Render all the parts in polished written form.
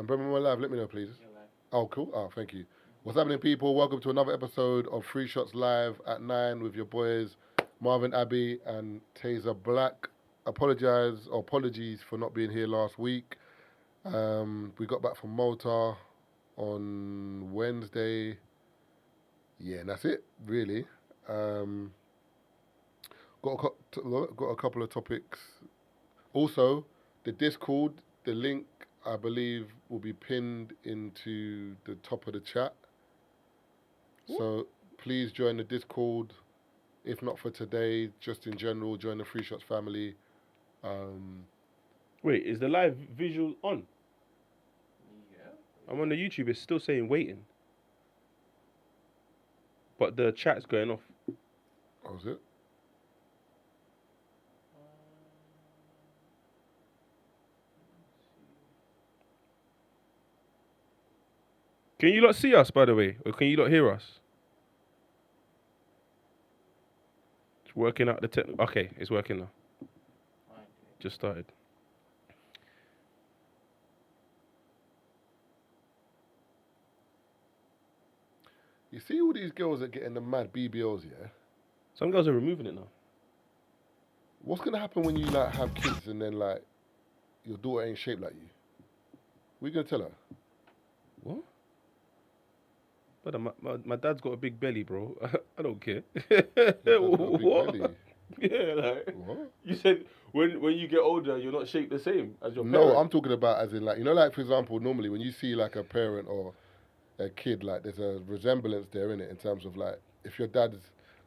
Bring me live. Let me know, please. You're live. Oh, cool. Oh, thank you. What's happening, people? Welcome to another episode of Free Shots Live at 9 with your boys, Marvin Abbey and Tazer Black. Apologies for not being here last week. We got back from Malta on Wednesday. Yeah, and that's it, really. Got a couple of topics. Also, the Discord, the link, I believe, will be pinned into the top of the chat. What? So please join the Discord. If not for today, just in general, join the Free Shots family. Wait, is the live visual on? Yeah. I'm on the YouTube. It's still saying waiting. But the chat's going off. Oh, is it? Can you lot see us, by the way? Or can you lot hear us? It's working out the tech. Okay, it's working now. Fine. Just started. You see all these girls that get in the mad BBLs, yeah? Some girls are removing it now. What's gonna happen when you like have kids and then like your daughter ain't shaped like you? What you gonna tell her? What? But my dad's got a big belly, bro. I don't care. What? Yeah, like What? you said, when you get older, you're not shaped the same as your No, parent. I'm talking about as in like, you know, like for example, normally when you see like a parent or a kid, like there's a resemblance there in it in terms of like if your dad's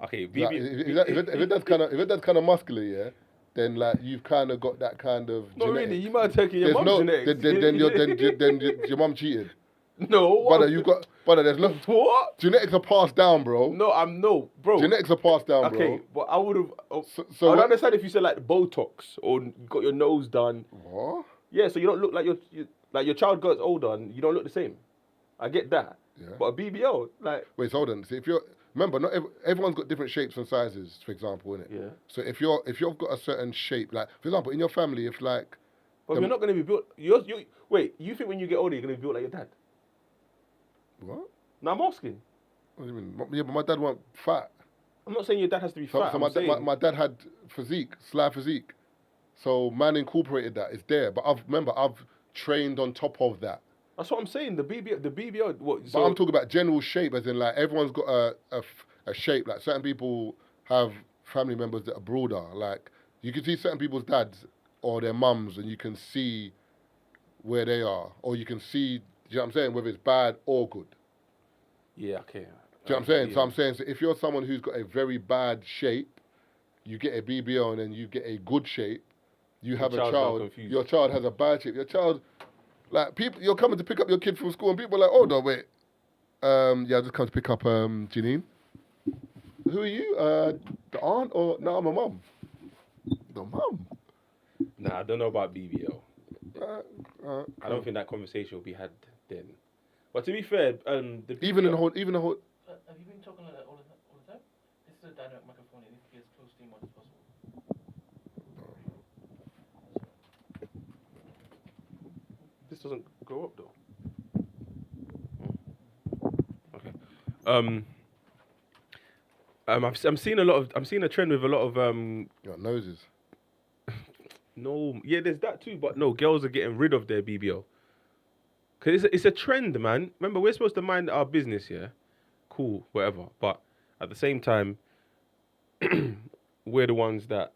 Okay, like, BB. if your dad's kind of muscular, yeah, then like you've kind of got that kind of Not genetics. really. You might have taken your There's mum's no, genetics. then your mum cheated. No. What? Brother, there's no What? genetics are passed down, bro. No, bro. Genetics are passed down, Okay, bro. but I would have. So I would what- understand if you said like Botox or you got your nose done. What? Yeah, so you don't look like your child gets older and you don't look the same. I get that. Yeah. But a BBL, like. Wait, so hold on. See, if you're remember, not everyone's got different shapes and sizes, for example, innit? Yeah. So if you've got a certain shape, like for example, in your family, if like But you're not going to be built. Wait, you think when you get older you're going to be built like your dad? what? No, I'm asking. What do you mean? Yeah, but my dad wasn't fat. I'm not saying your dad has to be So, fat. so I'm my, saying, my dad had sly physique. So man incorporated that. It's there. But I've trained on top of that. that's what I'm saying. The BBL. What? But So, I'm talking about general shape, as in like everyone's got a shape. Like certain people have family members that are broader. Like you can see certain people's dads or their mums, and you can see where they are, or you can see. Do you know what I'm saying? Whether it's bad or good. yeah, okay. Do you know what I'm saying? Yeah. So I'm saying, so if you're someone who's got a very bad shape, you get a BBL and then you get a good shape, you have a child's now child, confused. your child has a bad shape. Your child, like, people, you're coming to pick up your kid from school and people are like, oh, no, wait. Yeah, I just come to pick up Janine. Who are you? The aunt or, no, I'm a mum. The mum. Nah, I don't know about BBL. I don't think that conversation will be had then. But to be fair, the BBL, Even the whole, Have you been talking like that all the time? This is a direct microphone. It needs to be as close to your mouth as possible. this doesn't go up though. Okay. I'm seeing a trend with a lot of your noses. No, yeah, there's that too, but no, girls are getting rid of their BBL. Because it's a trend, man. Remember, we're supposed to mind our business, yeah? Cool, whatever. But at the same time, we're the ones that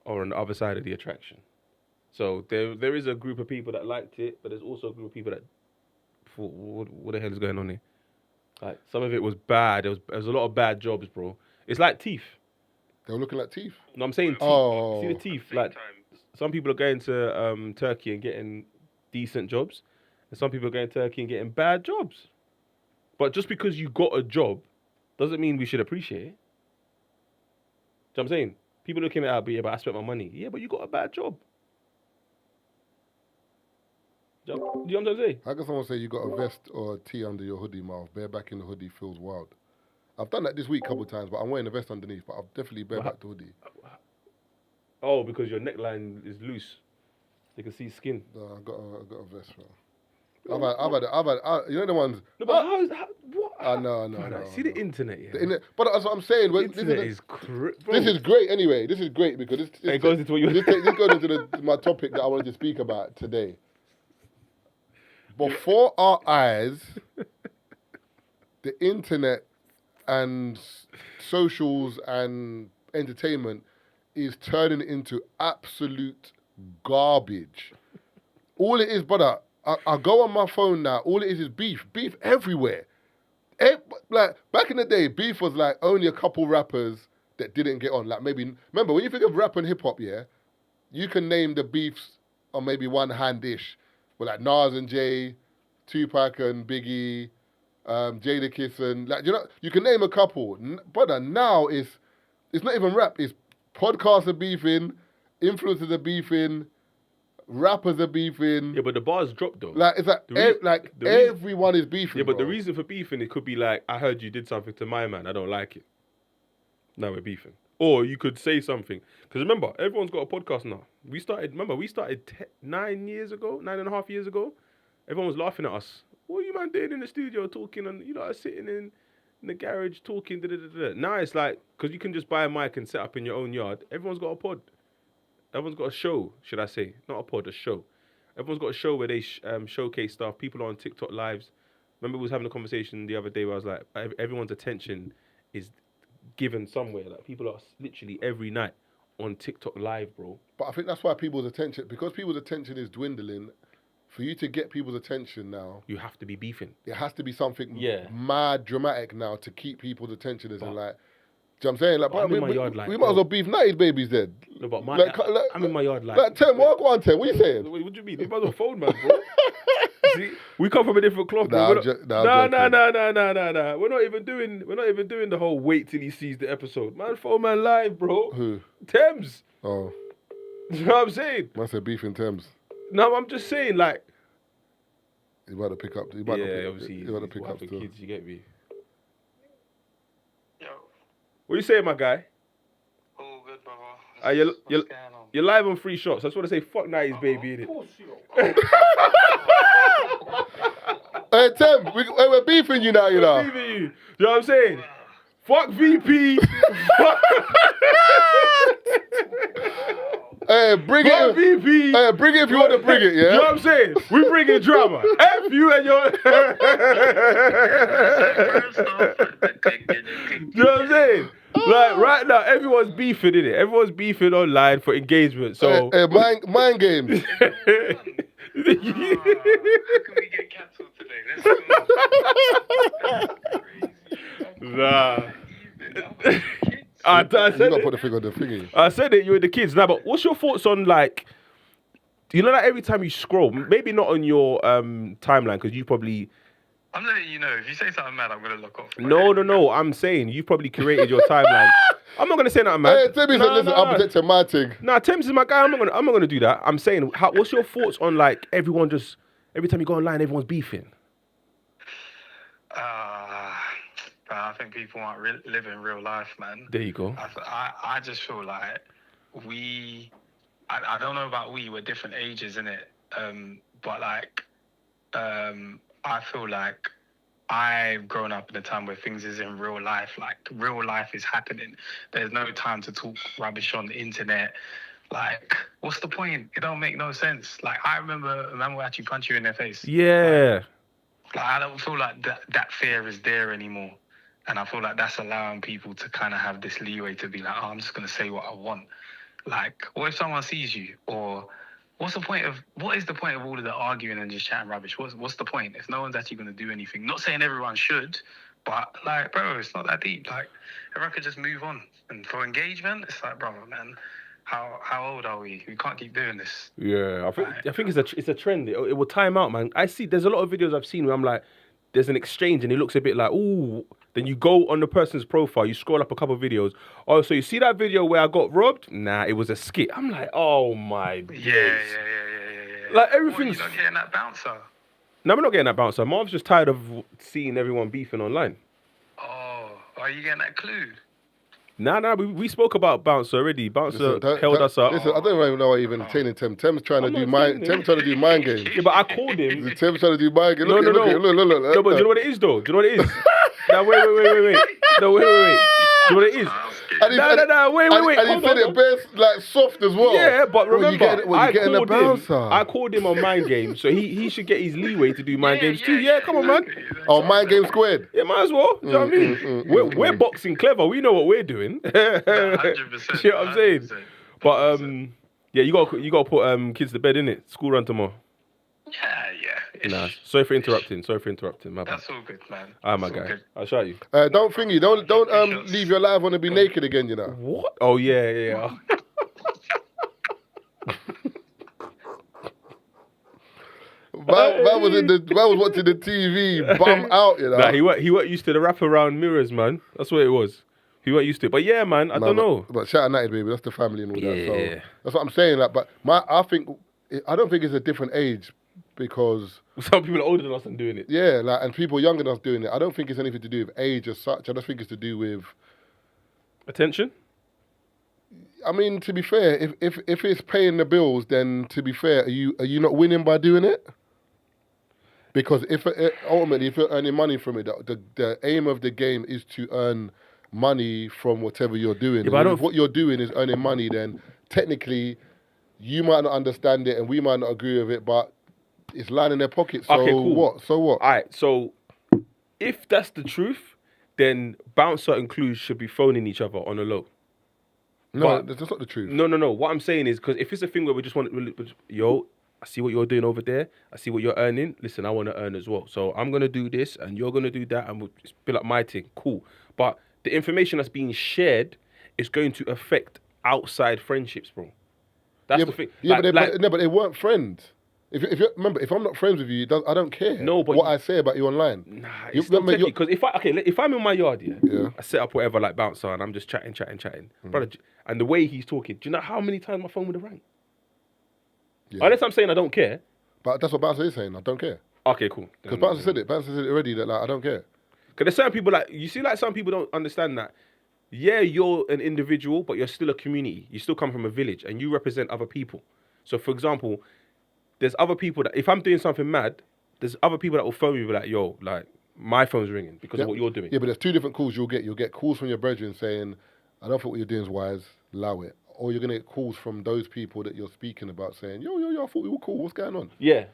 are on the other side of the attraction. So there is a group of people that liked it, but there's also a group of people that thought, what the hell is going on here? Like, some of it was bad. There was a lot of bad jobs, bro. It's like teeth. They were looking like teeth. No, I'm saying teeth. Oh. See the teeth? Like, some people are going to Turkey and getting decent jobs, and some people are going to Turkey and getting bad jobs. But just because you got a job doesn't mean we should appreciate it. Do you know what I'm saying? People looking at it, but yeah, but I spent my money. Yeah, but you got a bad job. Do you know what I'm saying? How can someone say you got a vest or a tee under your hoodie, Marv? Bareback in the hoodie feels wild. I've done that this week a couple of times, but I'm wearing a vest underneath, but I've definitely bareback the hoodie. Oh, because your neckline is loose. You can see skin. No, I got a vest, bro. You know the ones. No, but what? I know. Brother, see the internet, yeah. But that's what I'm saying. The internet is bro. This is great anyway. This is great because It goes into what you. this goes into my topic that I wanted to speak about today. Before our eyes, the internet and socials and entertainment is turning into absolute garbage. All it is, brother, I go on my phone now, all it is beef everywhere. Like, back in the day, beef was like only a couple rappers that didn't get on. Like maybe, remember, when you think of rap and hip hop, yeah, you can name the beefs on maybe one hand-ish. With like Nas and Jay, Tupac and Biggie, Jadakiss and, like, you can name a couple. Brother, now it's not even rap, it's podcasts are beefing, influencers are beefing, rappers are beefing. Yeah, but the bars dropped though. Like, it's like, everyone is beefing. Yeah, but bro. the reason for beefing, it could be like, I heard you did something to my man, I don't like it. Now we're beefing. Or you could say something. Because remember, everyone's got a podcast now. We started 9.5 years ago. Everyone was laughing at us. What are you man doing in the studio talking and, sitting in the garage talking, Now it's like, because you can just buy a mic and set up in your own yard, everyone's got a pod. Everyone's got a show, should I say. Not a pod, a show. Everyone's got a show where they showcase stuff. People are on TikTok lives. Remember we was having a conversation the other day where I was like, everyone's attention is given somewhere. Like, people are literally every night on TikTok live, bro. But I think that's why people's attention is dwindling. For you to get people's attention now, You have to be beefing. it has to be something Yeah. mad dramatic now to keep people's attention. As in, like, do you know what I'm saying? Like, But I'm in my we yard, like, might as well beef 90 babies then. No, but I'm in my yard like... Like, 10, go on 10, what are you saying? What do you mean? You might as well phone, man, bro. See, we come from a different cloth, bro. Nah, No. We're not even doing the whole wait till he sees the episode. Man, phone man live, bro. Who? Thames. Oh, You know what I'm saying? must have beef in Thames. No, I'm just saying, like... He's about to pick up. obviously. He's about to pick up the still. kids, you get me? Yo, What you saying, my guy? all good, brother. You're What's going on? You're live on Free Shots. I just want to say, fuck 90s, baby, innit? Of course you are. Hey, Tim, we're beefing you now, you know. Leaving you. You know what I'm saying? Fuck VP. Hey, bring Fuck it. VP. Hey, bring it if you want to bring it, You know yeah? what I'm saying? We bring in drama. F you and your... You know what I'm saying? Like, right now, everyone's beefing, innit? Everyone's beefing online for engagement, so... Hey, mind games. How can we get cancelled today? Let's go. Nah. I You said got to it. put the finger on the thingy. I said it, you were the kids. Now, but what's your thoughts on, like... like, every time you scroll, maybe not on your timeline, because you probably... I'm letting you know, if you say something mad, I'm going to look off. No. I'm saying you probably curated your timeline. I'm not gonna say nothing, man. Hey, Timmy said, listen, I'm protecting my thing. Nah, Thames is my guy. I'm not gonna do that. I'm saying, what's your thoughts on, like, everyone just every time you go online, everyone's beefing? I think people aren't living real life, man. There you go. I just feel like I don't know about we're different ages, innit? But like, I feel like I've grown up in a time where things is in real life. Like, real life is happening. There's no time to talk rubbish on the internet. Like, what's the point? It don't make no sense. Like, I remember a man will actually punch you in the face. Yeah. Like, I don't feel like that fear is there anymore. And I feel like that's allowing people to kind of have this leeway to be like, oh, I'm just going to say what I want. Like, what if someone sees you? Or what is the point of all of the arguing and just chatting rubbish? What's the point if no one's actually going to do anything? Not saying everyone should, but, like, bro, it's not that deep. Like, everyone could just move on. And for engagement, it's like, brother, man, how old are we? We can't keep doing this. Yeah, I think it's a trend. It will time out, man. I see there's a lot of videos I've seen where I'm like, there's an exchange and it looks a bit like, ooh. Then you go on the person's profile, you scroll up a couple of videos. Oh, so you see that video where I got robbed? Nah, it was a skit. I'm like, oh my days. Yeah. Like, everything's... What, you're not getting that bouncer? No, we're not getting that bouncer. Marv's just tired of seeing everyone beefing online. Oh, are you getting that clue? Nah, we spoke about Bouncer already. Bouncer held us up. Listen, I don't even know what even entertaining Tem. Tem's trying to do mind. Tem's trying to do mind games. Yeah, but I called him. Tem's trying to do mind games. Look. No, but do you know what it is though? Do you know what it is? No, wait. No, wait. Do you know what it is? No, wait. And he said it best, like soft as well. Yeah, but remember, I called him on mind games, so he should get his leeway to do mind games too. Yeah, come on, man. Oh, mind game squared. Yeah, might as well. Do you know what I mean? We're boxing clever. We know what we're doing. 100%. You know what I'm saying? But yeah, you got to put kids to bed, innit? School run tomorrow. Yeah. Nah, sorry for interrupting. My bad. That's all good, man. My guy. I'll show you. Don't leave your live on and be naked again, you know. What? Oh yeah. Man was watching the TV, bum out, you know. Nah, he weren't used to the wraparound mirrors, man. That's what it was. He weren't used to it. But yeah, man, I don't know. But shout out United, baby. That's the family and all that. So Yeah. that's what I'm saying. Like, but I don't think it's a different age because Some people are older than us and doing it. yeah, like and people younger than us doing it. I don't think it's anything to do with age as such. I just think it's to do with. Attention? I mean, to be fair, if it's paying the bills, then to be fair, are you not winning by doing it? Because ultimately, if you're earning money from it, the aim of the game is to earn money from whatever you're doing. Yeah, but and if what you're doing is earning money, then technically you might not understand it and we might not agree with it, but it's lying in their pocket. So Okay, cool. what? So what? All right, so if that's the truth, then Bouncer and Clues should be phoning each other on a low. No, but- that's not the truth. No. What I'm saying is, because if it's a thing where we just want yo, I see what you're doing over there. I see what you're earning. Listen, I want to earn as well. So I'm going to do this and you're going to do that and we'll just build up my thing. Cool. But the information that's being shared is going to affect outside friendships, bro. That's the thing. Yeah, but they weren't friends. If I'm not friends with you, I don't care. No, but what I say about you online. Nah, it's still techie, because if I'm in my yard, Yeah. I set up whatever like Bouncer and I'm just chatting, brother, and the way he's talking, do you know how many times my phone would have rang? Yeah. Unless I'm saying I don't care. But that's what Bouncer is saying. I don't care. Okay, cool. Because Bouncer said it. Bouncer said it already that like I don't care. Because there's certain people some people don't understand that. Yeah, you're an individual, but you're still a community. You still come from a village and you represent other people. So, for example, there's other people that, if I'm doing something mad, there's other people that will phone me and be like, yo, like, my phone's ringing because of what you're doing. Yeah, but there's two different calls you'll get. You'll get calls from your brethren saying, I don't think what you're doing is wise, allow it. Or you're going to get calls from those people that you're speaking about saying, yo, I thought we were cool, what's going on? Yeah.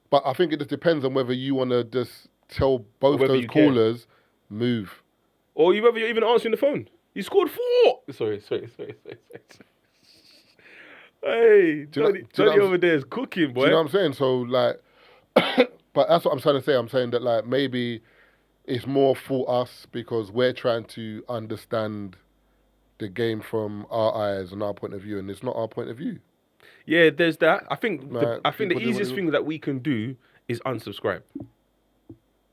But I think it just depends on whether you want to just tell both whether those you care. callers, move. Or whether you're even answering the phone. You scored 4! Sorry. Hey, Johnny over there is cooking, boy. Do you know what I'm saying? So, like, but that's what I'm trying to say. I'm saying that, like, maybe it's more for us because we're trying to understand the game from our eyes and our point of view, and it's not our point of view. Yeah, there's that. I think Like, the easiest thing that we can do is unsubscribe.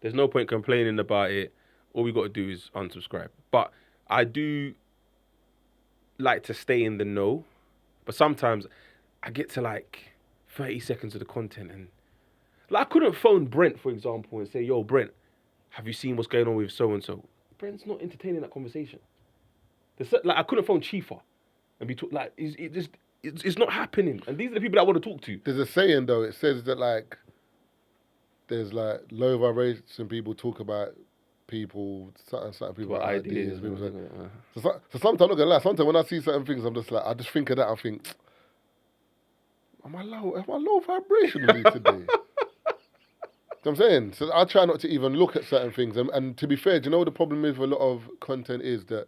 There's no point complaining about it. All we got to do is unsubscribe. But I do like to stay in the know. But sometimes I get to like 30 seconds of the content and like I couldn't phone Brent, for example, and say, yo, Brent, have you seen what's going on with so-and-so? Brent's not entertaining that conversation. Like I couldn't phone Chifa and be like, it's not happening. And these are the people that I want to talk to. There's a saying, though, it says that, like, there's, like, low vibration people talk about people, certain people What ideas. ideas. People say, so sometimes, I'm not gonna lie, sometimes when I see certain things, I'm just like, I just think of that, I think, am I low vibration with me today? You know what I'm saying? So I try not to even look at certain things. And to be fair, do you know what the problem is with a lot of content is that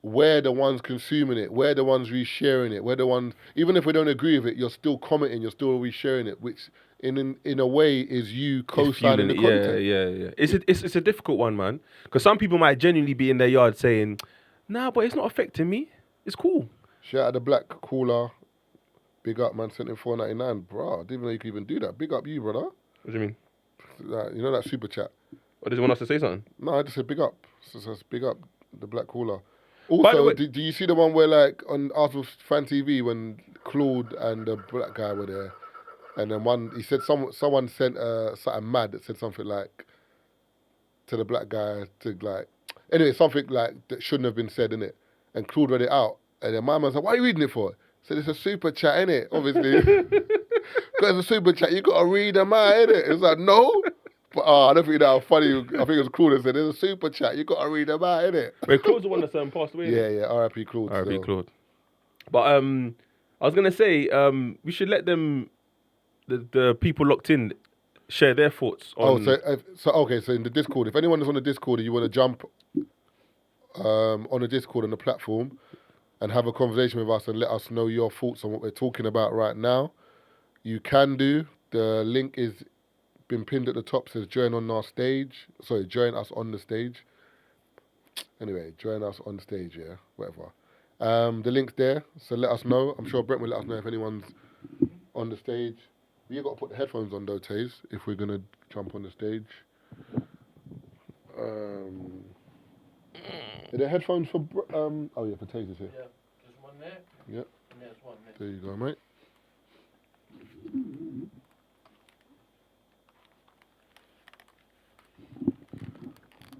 we're the ones consuming it, we're the ones resharing it, we're the ones, even if we don't agree with it, you're still commenting, you're still resharing it, which in a way is you co-signing the content. Yeah. It's a difficult one, man. Because some people might genuinely be in their yard saying, nah, but it's not affecting me. It's cool. Shout out the Black Cooler. Big up, man, sent in $4.99. Bro, I didn't even know you could even do that. Big up you, brother. What do you mean? You know that super chat? Or does he want us to say something? No, I just said big up. So it says big up the Black Cooler. By the Also, way- do you see the one where, like, on Arsenal Fan TV when Claude and the black guy were there? And then he said someone sent something mad that said something like to the black guy to, like, anyway, something like that shouldn't have been said, innit? and Claude read it out. And then my man said, "Why are you reading it for?" I said, "It's a super chat, innit? Obviously." Because it's a super chat, you got to read them out, innit? It's like, no. But I don't think that funny. I think it was Claude that said, "There's a super chat, you got to read them out, innit?" Wait, Claude's the one that's passed away. Yeah, R.I.P. Claude. R.I.P. Claude. But I was gonna say we should let them, the people locked in, share their thoughts on. So in the Discord, if anyone is on the Discord and you want to jump on the Discord on the platform and have a conversation with us and let us know your thoughts on what we're talking about right now, you can do. The link is been pinned at the top, says join on our stage. Sorry, join us on the stage. Anyway, join us on the stage, yeah, whatever. The link's there, so let us know. I'm sure Brent will let us know if anyone's on the stage. You got to put the headphones on though, Taze, if we're gonna jump on the stage. Are there headphones for? Oh yeah, for Taze here. Yeah, there's one there. Yeah. And there's one there. There you go, mate.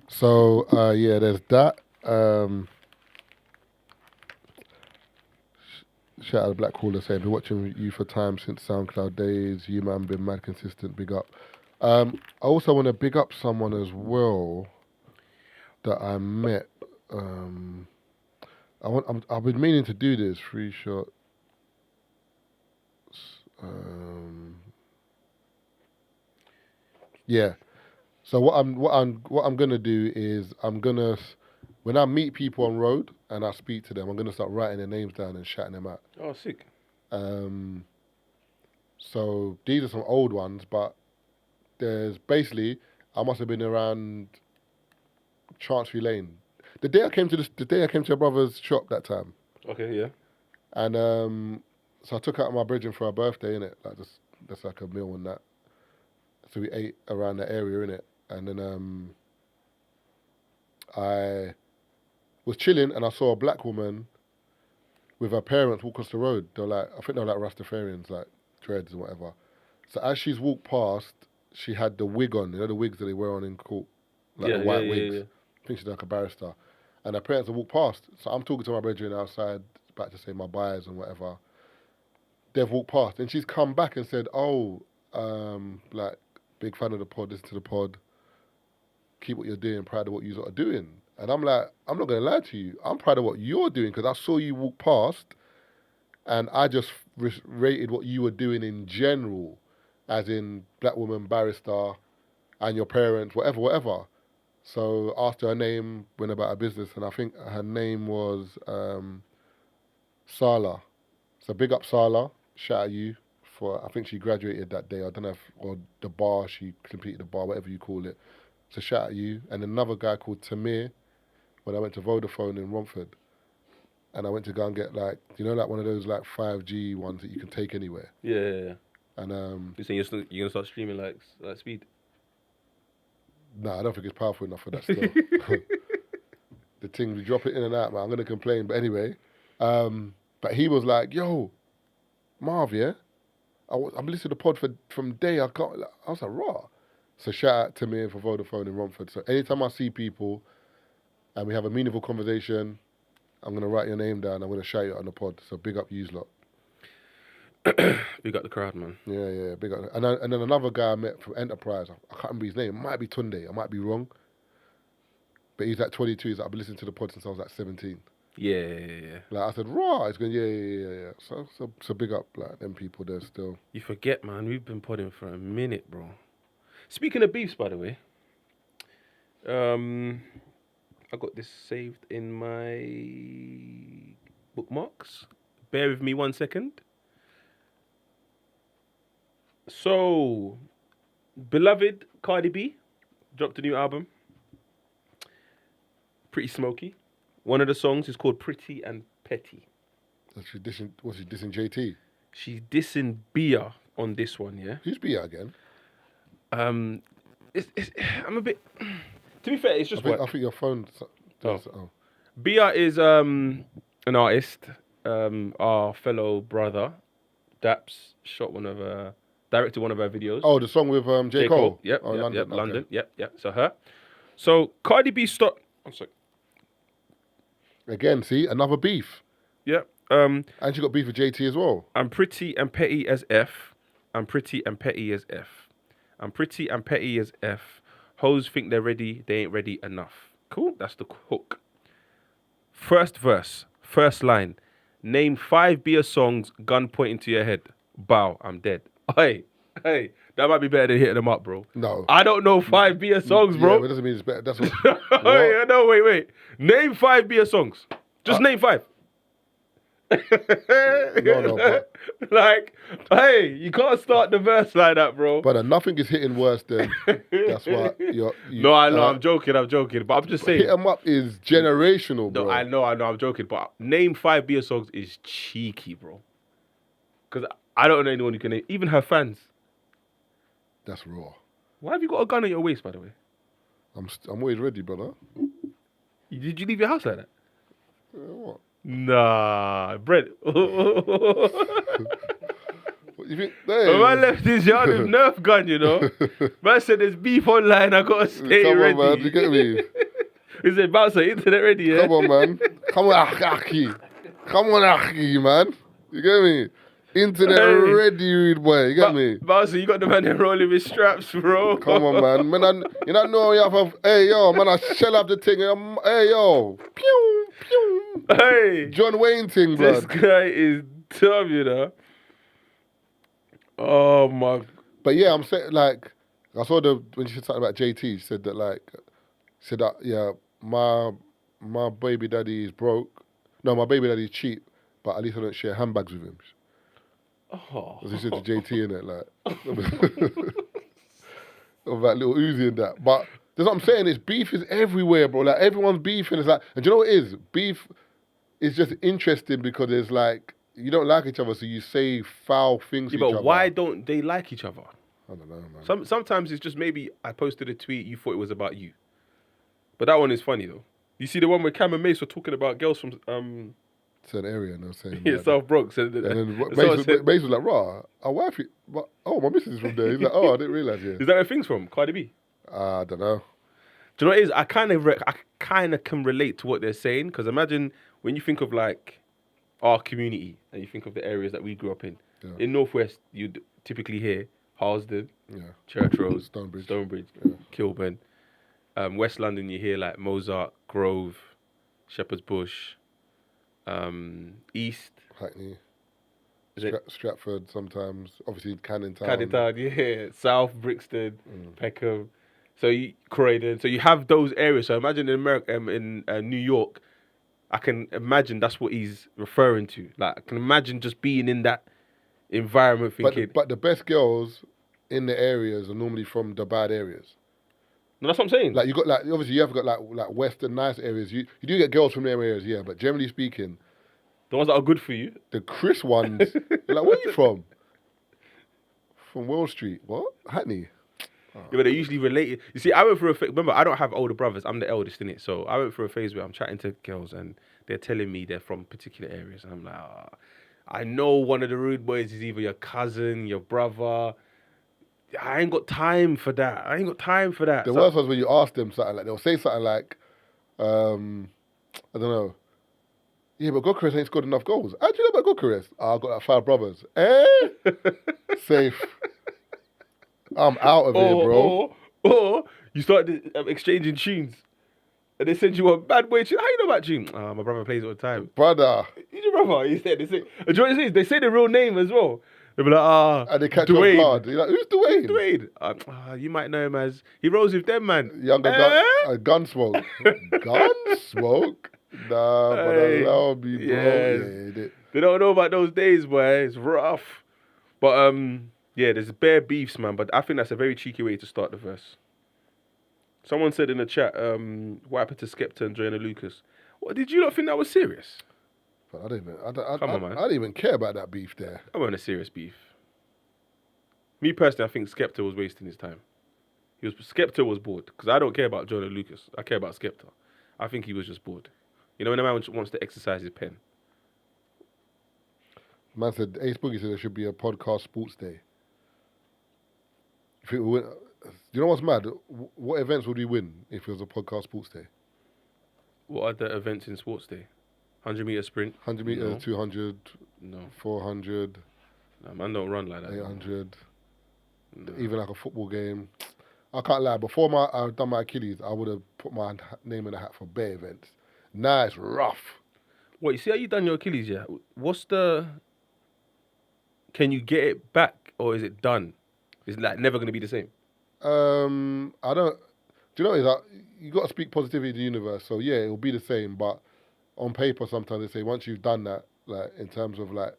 So yeah, there's that. Shout out to Black Caller saying, been watching you for time since SoundCloud days. You man been mad consistent. Big up. I also want to big up someone as well that I met. I've been meaning to do this. Free shot. Yeah. So what I'm gonna do is when I meet people on road and I speak to them, I'm gonna start writing their names down and shouting them out. Oh, sick. So these are some old ones, but there's basically I must have been around Chancery Lane. The day I came to your brother's shop that time. Okay, yeah. And so I took out my brethren for her birthday, innit? Like just like a meal and that. So we ate around that area, innit? And then I was chilling and I saw a black woman with her parents walk across the road. They're like, I think they're like Rastafarians, like dreads and whatever. So as she's walked past, she had the wig on, you know the wigs that they wear on in court? Like the white wigs. Yeah. I think she's like a barrister. And her parents have walked past. So I'm talking to my brethren outside, about to say my buyers and whatever. They've walked past. And she's come back and said, "Oh, like, big fan of the pod, listen to the pod. Keep what you're doing, proud of what you lot are doing." And I'm like, I'm not going to lie to you. I'm proud of what you're doing because I saw you walk past and I just rated what you were doing in general, as in black woman, barrister, and your parents, whatever. So asked her name, went about her business, and I think her name was Sala. So big up Sala, shout out you for, I think she graduated that day, I don't know if, or the bar, she completed the bar, whatever you call it. So shout out you. And another guy called Tamir, when I went to Vodafone in Romford. And I went to go and get like, you know, like one of those like 5G ones that you can take anywhere. Yeah. And you saying you're gonna start streaming like speed? Nah, I don't think it's powerful enough for that still. The thing, we drop it in and out, man. I'm gonna complain, but anyway. But he was like, "Yo, Marv, yeah, I'm listening to the pod from day. I was like, raw." So shout out to me for Vodafone in Romford. So anytime I see people and we have a meaningful conversation, I'm gonna write your name down. I'm gonna shout you out on the pod. So big up yous lot. Big up the crowd, man. Yeah, big up. And then another guy I met from Enterprise. I can't remember his name. It might be Tunde. I might be wrong. But he's like 22. He's like, I've been listening to the pod since I was like 17. Yeah. Like I said, raw. He's going, yeah. So big up, like them people there still. You forget, man. We've been podding for a minute, bro. Speaking of beefs, by the way, I got this saved in my bookmarks. Bear with me 1 second. So, beloved Cardi B dropped a new album. Pretty smoky. One of the songs is called Pretty and Petty. What's she dissing JT? She's dissing Bia on this one, yeah? Who's Bia again? I'm a bit... To be fair, it's just I think your phone... Bia is an artist. Our fellow brother, Daps, directed one of her videos. Oh, the song with J. Cole? Yep, London. London. Yep. So her. So Cardi B stopped... I'm sorry. Again, see, another beef. Yeah. And she got beef with JT as well. I'm pretty and petty as F. I'm pretty and petty as F. I'm pretty and petty as F. Hoes think they're ready, they ain't ready enough. Cool, that's the hook. First verse, first line. Name 5 beer songs, gun pointing to your head. Bow, I'm dead. Hey, that might be better than hitting them up, bro. No. I don't know 5 beer songs, bro. Yeah, but it doesn't mean it's better. That's what. Hey, no, wait. Name 5 beer songs. Just name 5. No, but, like, hey, you can't start the verse like that, bro. but nothing is hitting worse than. That's why you. No, I know, I'm joking, but I'm just saying. Hit 'em up is generational, bro. No, I know, I'm joking, but name 5 beer songs is cheeky, bro. Because I don't know anyone who can name, even her fans. That's raw. Why have you got a gun at your waist, by the way? I'm always ready, brother. Did you leave your house like that? What? Nah, Brent. What you think? Hey. Man left his yard with Nerf gun, you know. Man said there's beef online, I gotta stay Come ready. on, man, you get me? He said, bouncer, internet ready, yeah? Come on, man. Come on, Aki. Come on, Aki, man. You get me? Internet ready, rude boy. You get me? Bouncer, you got the man there rolling with straps, bro. Come on, man. You don't know you have a... Hey, yo, man, I shell up the thing. Hey, yo. Pew, pew. Hey. John Wayne thing, bro. This guy is dumb, you know. Oh, my... But yeah, I'm saying, like... I saw when she said something about JT, she said that, yeah, my baby daddy is broke. No, my baby daddy is cheap, but at least I don't share handbags with him. Oh. As he said to JT in it, like, of that little Uzi and that. But that's what I'm saying. Is beef is everywhere, bro. Like everyone's beefing. It's like, and do you know what it is? Beef is just interesting because it's like you don't like each other, so you say foul things to each other. But why don't they like each other? I don't know, man. Sometimes it's just maybe I posted a tweet, you thought it was about you. But that one is funny though. You see the one where Cam and Mace were talking about girls from Certain area, and I was saying, yeah, South Bronx. And then Mace was like, "Raw, our wife, my missus is from there." He's like, "Oh, I didn't realize." Yeah, is that where things from? Cardi B? I don't know. Do you know what it is? I kind of can relate to what they're saying because imagine when you think of like our community and you think of the areas that we grew up in. Yeah. In Northwest, you'd typically hear Harlesden, Yeah, Church Road, Stonebridge, yeah. Kilburn. West London, you hear like Mozart, Grove, Shepherd's Bush. East, Hackney, is Stratford sometimes, obviously Canning Town. Canning Town, yeah, South Brixton, Peckham, Croydon. So you have those areas. So imagine in America, in New York, I can imagine that's what he's referring to. Like I can imagine just being in that environment, thinking. But the best girls in the areas are normally from the bad areas. No, that's what I'm saying. Like you got like obviously you have got like western nice areas. You do get girls from them areas, yeah. But generally speaking, the ones that are good for you, the Chris ones, like where are you from? From Wall Street. What? Hackney. Yeah, but they're usually related. You see, I went through a phase. Remember, I don't have older brothers. I'm the eldest in it. So I went through a phase where I'm chatting to girls and they're telling me they're from particular areas, and I'm like, I know one of the rude boys is either your cousin, your brother. I ain't got time for that. The worst was when you ask them something like, they'll say something like, I don't know. Yeah, but Gokares ain't scored enough goals. How do you know about Gokares? I've got like 5 brothers. Safe. I'm out of here, bro. Or you start exchanging tunes. And they send you a bad boy tune. How you know about tune? My brother plays it all the time. Brother. Who's your brother? They say, do you know what it is? They say the real name as well. They'll be like, and they catch Dwayne. you off guard. You're like, who's Dwayne? Dwayne. You might know him as, he rolls with them, man. Younger Gunsmoke. Gunsmoke? Nah, but allow me, bro. Yes. Yeah, they don't know about those days, boy. It's rough. But, yeah, there's bare beefs, man. But I think that's a very cheeky way to start the verse. Someone said in the chat, what happened to Skepta and Joanna Lucas? What, did you not think that was serious? But I didn't even care about that beef there. I wasn't a serious beef. Me personally, I think Skepta was wasting his time. Skepta was bored because I don't care about Joanna Lucas. I care about Skepta. I think he was just bored. You know, when a man wants to exercise his pen. Man said, Ace Boogie said there should be a podcast sports day. If it win, you know what's mad? What events would we win if it was a podcast sports day? What are the events in sports day? 100-meter sprint. 100 meters, No. 200, No. 400, Nah, man don't run like that. 800, No. even like a football game. I can't lie. Before I've done my Achilles, I would have put my name in the hat for bare events. Nah, it's rough. What, you see how you done your Achilles, yeah? What's the... Can you get it back, or is it done? It's like never going to be the same. I don't. Do you know what it is? Like, you got to speak positivity to the universe. So yeah, it'll be the same. But on paper, sometimes they say once you've done that, like in terms of like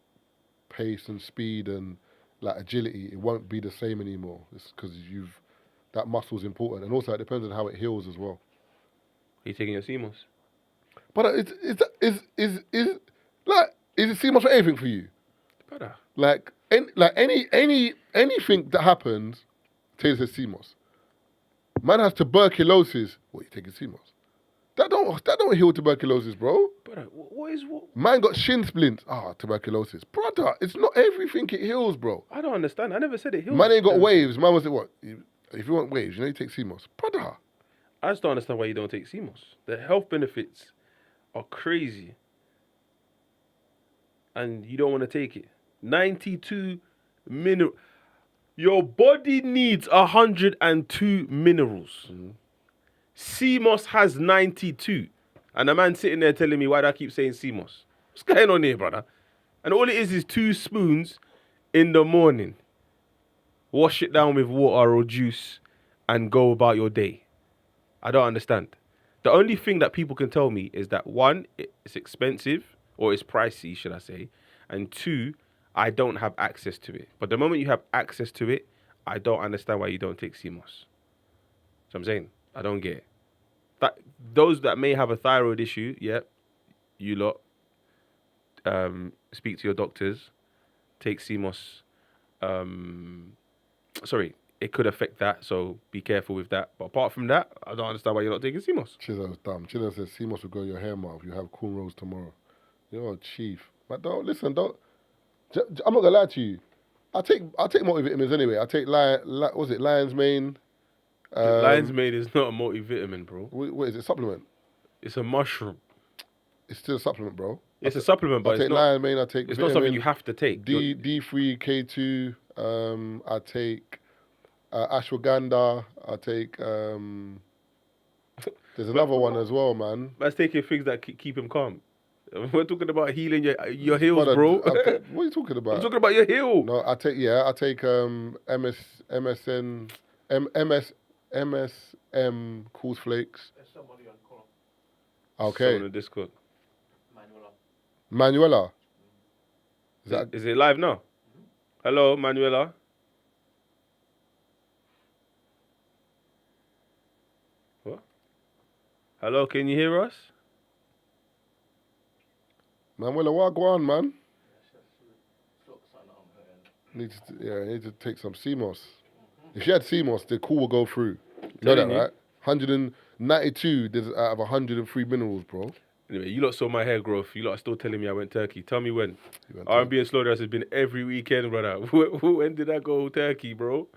pace and speed and like agility, it won't be the same anymore. It's because that muscle's important, and also it depends on how it heals as well. Are you taking your CMOS? But is it too much for anything for you? Brother. Anything that happens, Tazer says CMOS. Man has tuberculosis. What, you taking CMOS? That don't heal tuberculosis, bro. Brother, what is what? Man got shin splints. Tuberculosis. Brother, it's not everything it heals, bro. I don't understand. I never said it heals. Man ain't got waves. Man was it what? If you want waves, you take CMOS. Brother. I just don't understand why you don't take CMOS. The health benefits are crazy. And you don't want to take it. 92 mineral. Your body needs 102 minerals. CMOS has 92. And a man sitting there telling me why do I keep saying CMOS? What's going on here, brother? And all it is 2 spoons in the morning. Wash it down with water or juice and go about your day. I don't understand. The only thing that people can tell me is that 1, it's expensive, or it's pricey, should I say. And 2, I don't have access to it. But the moment you have access to it, I don't understand why you don't take CMOS. So I'm saying, I don't get it. Those that may have a thyroid issue, yeah, you lot, speak to your doctors, take CMOS. It could affect that, so be careful with that. But apart from that, I don't understand why you're not taking CMOS. Chizo's dumb. Chizo says CMOS will grow your hair more if you have cornrows tomorrow. You're a chief. But I'm not gonna lie to you. I take multivitamins anyway. I take lion's mane. Lion's mane is not a multivitamin, bro. What is it? Supplement? It's a mushroom. It's still a supplement, bro. It's a supplement, but I take lion's mane. I take. It's not something you have to take. D3, K2. I take ashwagandha. I take. There's another one as well, man. That's taking things that keep him calm. We're talking about healing your heels, bro. What are you talking about? I'm talking about your heel. No, I take MSM Cool Flakes. There's somebody on call. Okay. Someone in Discord. Manuela. Is it live now? Mm-hmm. Hello, Manuela. What? Hello, can you hear us? Manuela, what go on, man? Need to take some CMOS. If she had CMOS, the cool will go through. You know that, right? 192 out of 103 minerals, bro. Anyway, you lot saw my hair growth. You lot are still telling me I went Turkey. Tell me when. R&B and Slow Dance has been every weekend, brother. When did I go Turkey, bro?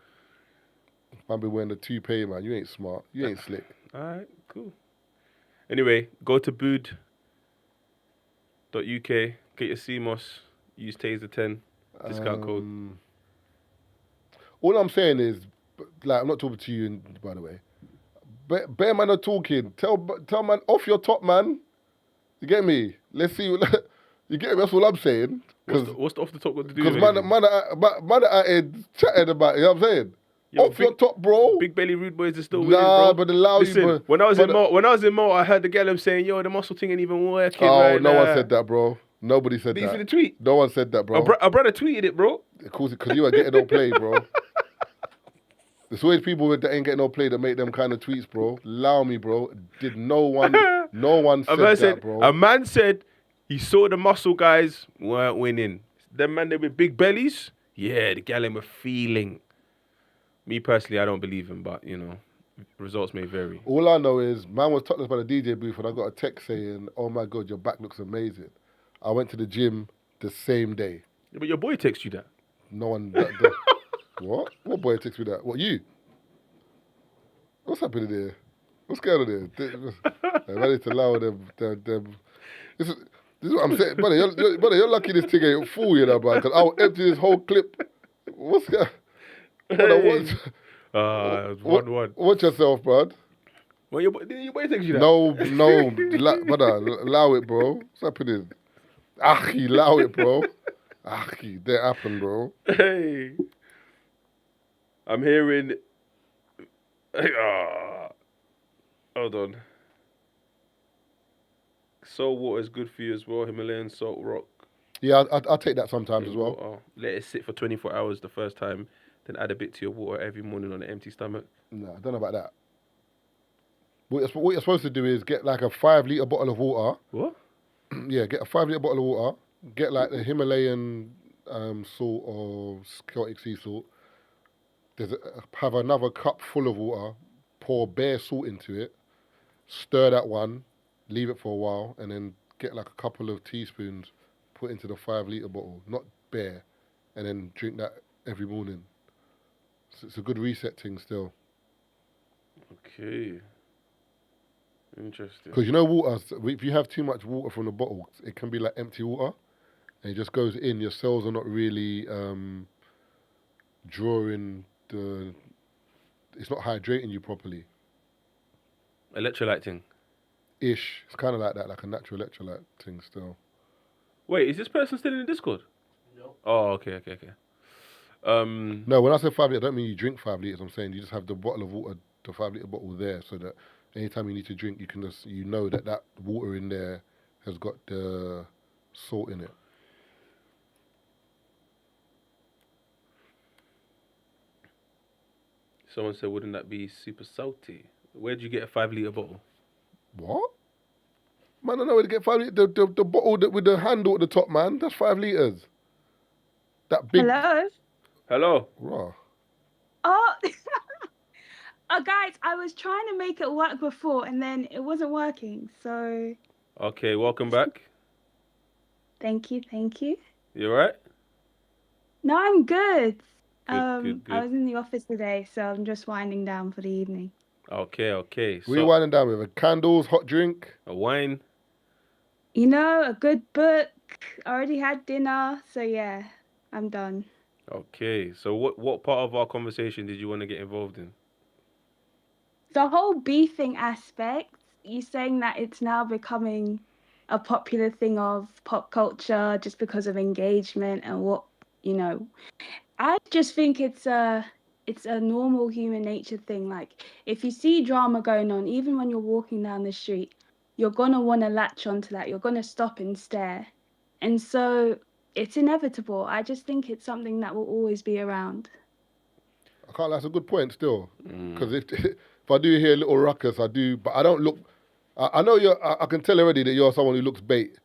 I've been wearing the toupee, man. You ain't smart. You ain't slick. All right, cool. Anyway, go to bood.uk, get your CMOS, use Tazer 10, discount code. All I'm saying is, like, I'm not talking to you, by the way. Bear man are talking. Tell man, off your top, man. You get me? Let's see. You get me? That's all I'm saying. What's the off the top got to do with it? Because man are chatting about it. You know what I'm saying? Yo, off your top, bro. Big belly rude boys are still winning, bro. Nah, but the loud. Listen, when I was in Malta, I heard the girl saying, "Yo, the muscle thing ain't even working." Oh, no one said that, bro. Nobody said that. Did you see the tweet? No one said that, bro. A brother tweeted it, bro. Of course, because you are getting no play, bro. There's always people that ain't getting no play that make them kind of tweets, bro. Allow me, bro. Did no one said that, bro. A man said he saw the muscle guys weren't winning. Them man, they with big bellies. Yeah, the gal were feeling. Me personally, I don't believe him, but you know, results may vary. All I know is, man was topless by the DJ booth, and I got a text saying, "Oh my God, your back looks amazing." I went to the gym the same day. Yeah, but your boy texted you that. No one. What? What boy texted me that? What, you? What's happening there? What's going on there? I need to allow them. This is what I'm saying, brother. You're lucky this thing ain't full, you know, bro. Because I'll empty this whole clip. What's that? Brother, Hey. One one. watch yourself, bro. Well, your boy takes you that. No, brother, allow it, bro. What's happening? Achi, allow it, bro. Achi, that happened, bro. Hey. I'm hearing. Hold on. Salt water is good for you as well. Himalayan salt rock. Yeah, I'll take that sometimes as well. Water. Let it sit for 24 hours the first time, then add a bit to your water every morning on an empty stomach. No, I don't know about that. What you're supposed to do is get like a 5-litre bottle of water. What? Yeah, get a 5-litre bottle of water. Get like the Himalayan salt or Celtic sea salt. Have another cup full of water. Pour bare salt into it. Stir that one. Leave it for a while, and then get like a couple of teaspoons. Put into the 5-litre bottle, not bare, and then drink that every morning. So it's a good reset thing still. Okay. Interesting. Because you know water, if you have too much water from the bottle, it can be like empty water, and it just goes in. Your cells are not really drawing the. It's not hydrating you properly. Electrolyte thing. Ish. It's kind of like that, like a natural electrolyte thing still. Wait, is this person still in the Discord? No. Oh, okay. No, when I say 5 litres, I don't mean you drink 5 litres. I'm saying you just have the bottle of water, the 5-litre bottle there, so that anytime you need to drink, you can just, you know that water in there has got the salt in it. Someone said, wouldn't that be super salty? Where'd you get a 5-litre bottle? What? Man, I don't know where to get 5 litres. The bottle with the handle at the top, man, that's 5 litres. That big. Hello? Raw. Oh, guys, I was trying to make it work before and then it wasn't working. So. Okay, welcome back. Thank you. You alright? No, I'm good. Good. I was in the office today, so I'm just winding down for the evening. Okay. What are you winding down with? Candles, hot drink? A wine? You know, a good book. I already had dinner, so yeah, I'm done. Okay, so what part of our conversation did you want to get involved in? The whole beefing aspect, you saying that it's now becoming a popular thing of pop culture just because of engagement and what, you know. I just think it's a normal human nature thing. Like, if you see drama going on, even when you're walking down the street, you're going to want to latch onto that. You're going to stop and stare. And so it's inevitable. I just think it's something that will always be around. I can't. That's a good point still. Because if I do hear a little ruckus, I do. But I don't look. I know you're. I can tell already that you're someone who looks baitly.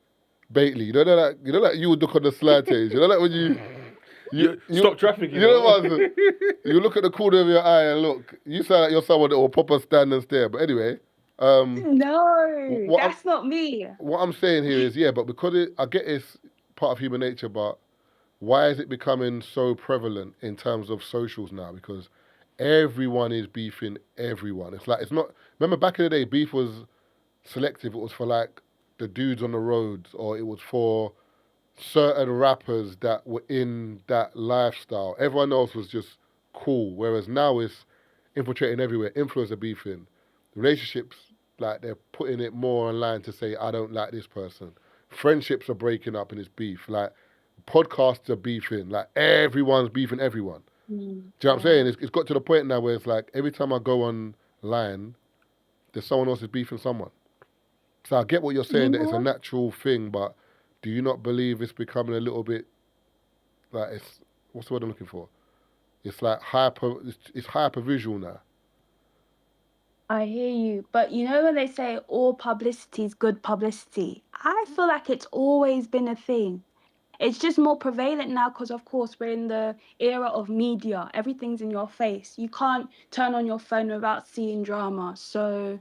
You know that. You know that you would look on the slide stage. You know that when you stop traffic. You know what? You look at the corner of your eye and look. You sound like you're someone that will proper stand and stare. But anyway. No, that's not me. What I'm saying here is, yeah, but because I get it's part of human nature, but why is it becoming so prevalent in terms of socials now? Because everyone is beefing everyone. It's like, it's not, remember back in the day, beef was selective. It was for like the dudes on the roads, or it was for certain rappers that were in that lifestyle. Everyone else was just cool. Whereas now it's infiltrating everywhere. Influencer beefing. Relationships, like they're putting it more online to say, I don't like this person. Friendships are breaking up and it's beef. Like podcasts are beefing. Like everyone's beefing everyone. Do you know what I'm saying? It's got to the point now where it's like every time I go online, there's someone else is beefing someone. So I get what you're saying, that it's a natural thing, but do you not believe it's becoming a little bit like it's, what's the word I'm looking for? It's like it's hyper visual now. I hear you, but you know when they say all publicity is good publicity, I feel like it's always been a thing. It's just more prevalent now because, of course, we're in the era of media. Everything's in your face. You can't turn on your phone without seeing drama. So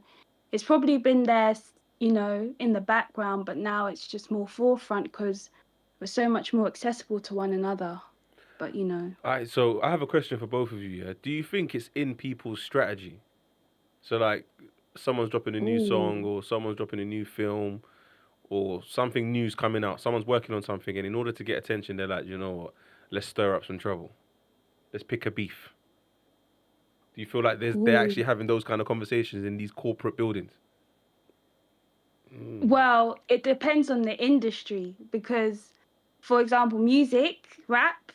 it's probably been there, you know, in the background, but now it's just more forefront because we're so much more accessible to one another. But, you know. All right, so I have a question for both of you. Yeah? Do you think it's in people's strategy? So, like, someone's dropping a new song or someone's dropping a new film or something new's coming out. Someone's working on something, and in order to get attention, they're like, you know what? Let's stir up some trouble. Let's pick a beef. Do you feel like they're actually having those kind of conversations in these corporate buildings? Well, it depends on the industry because, for example, music, rap,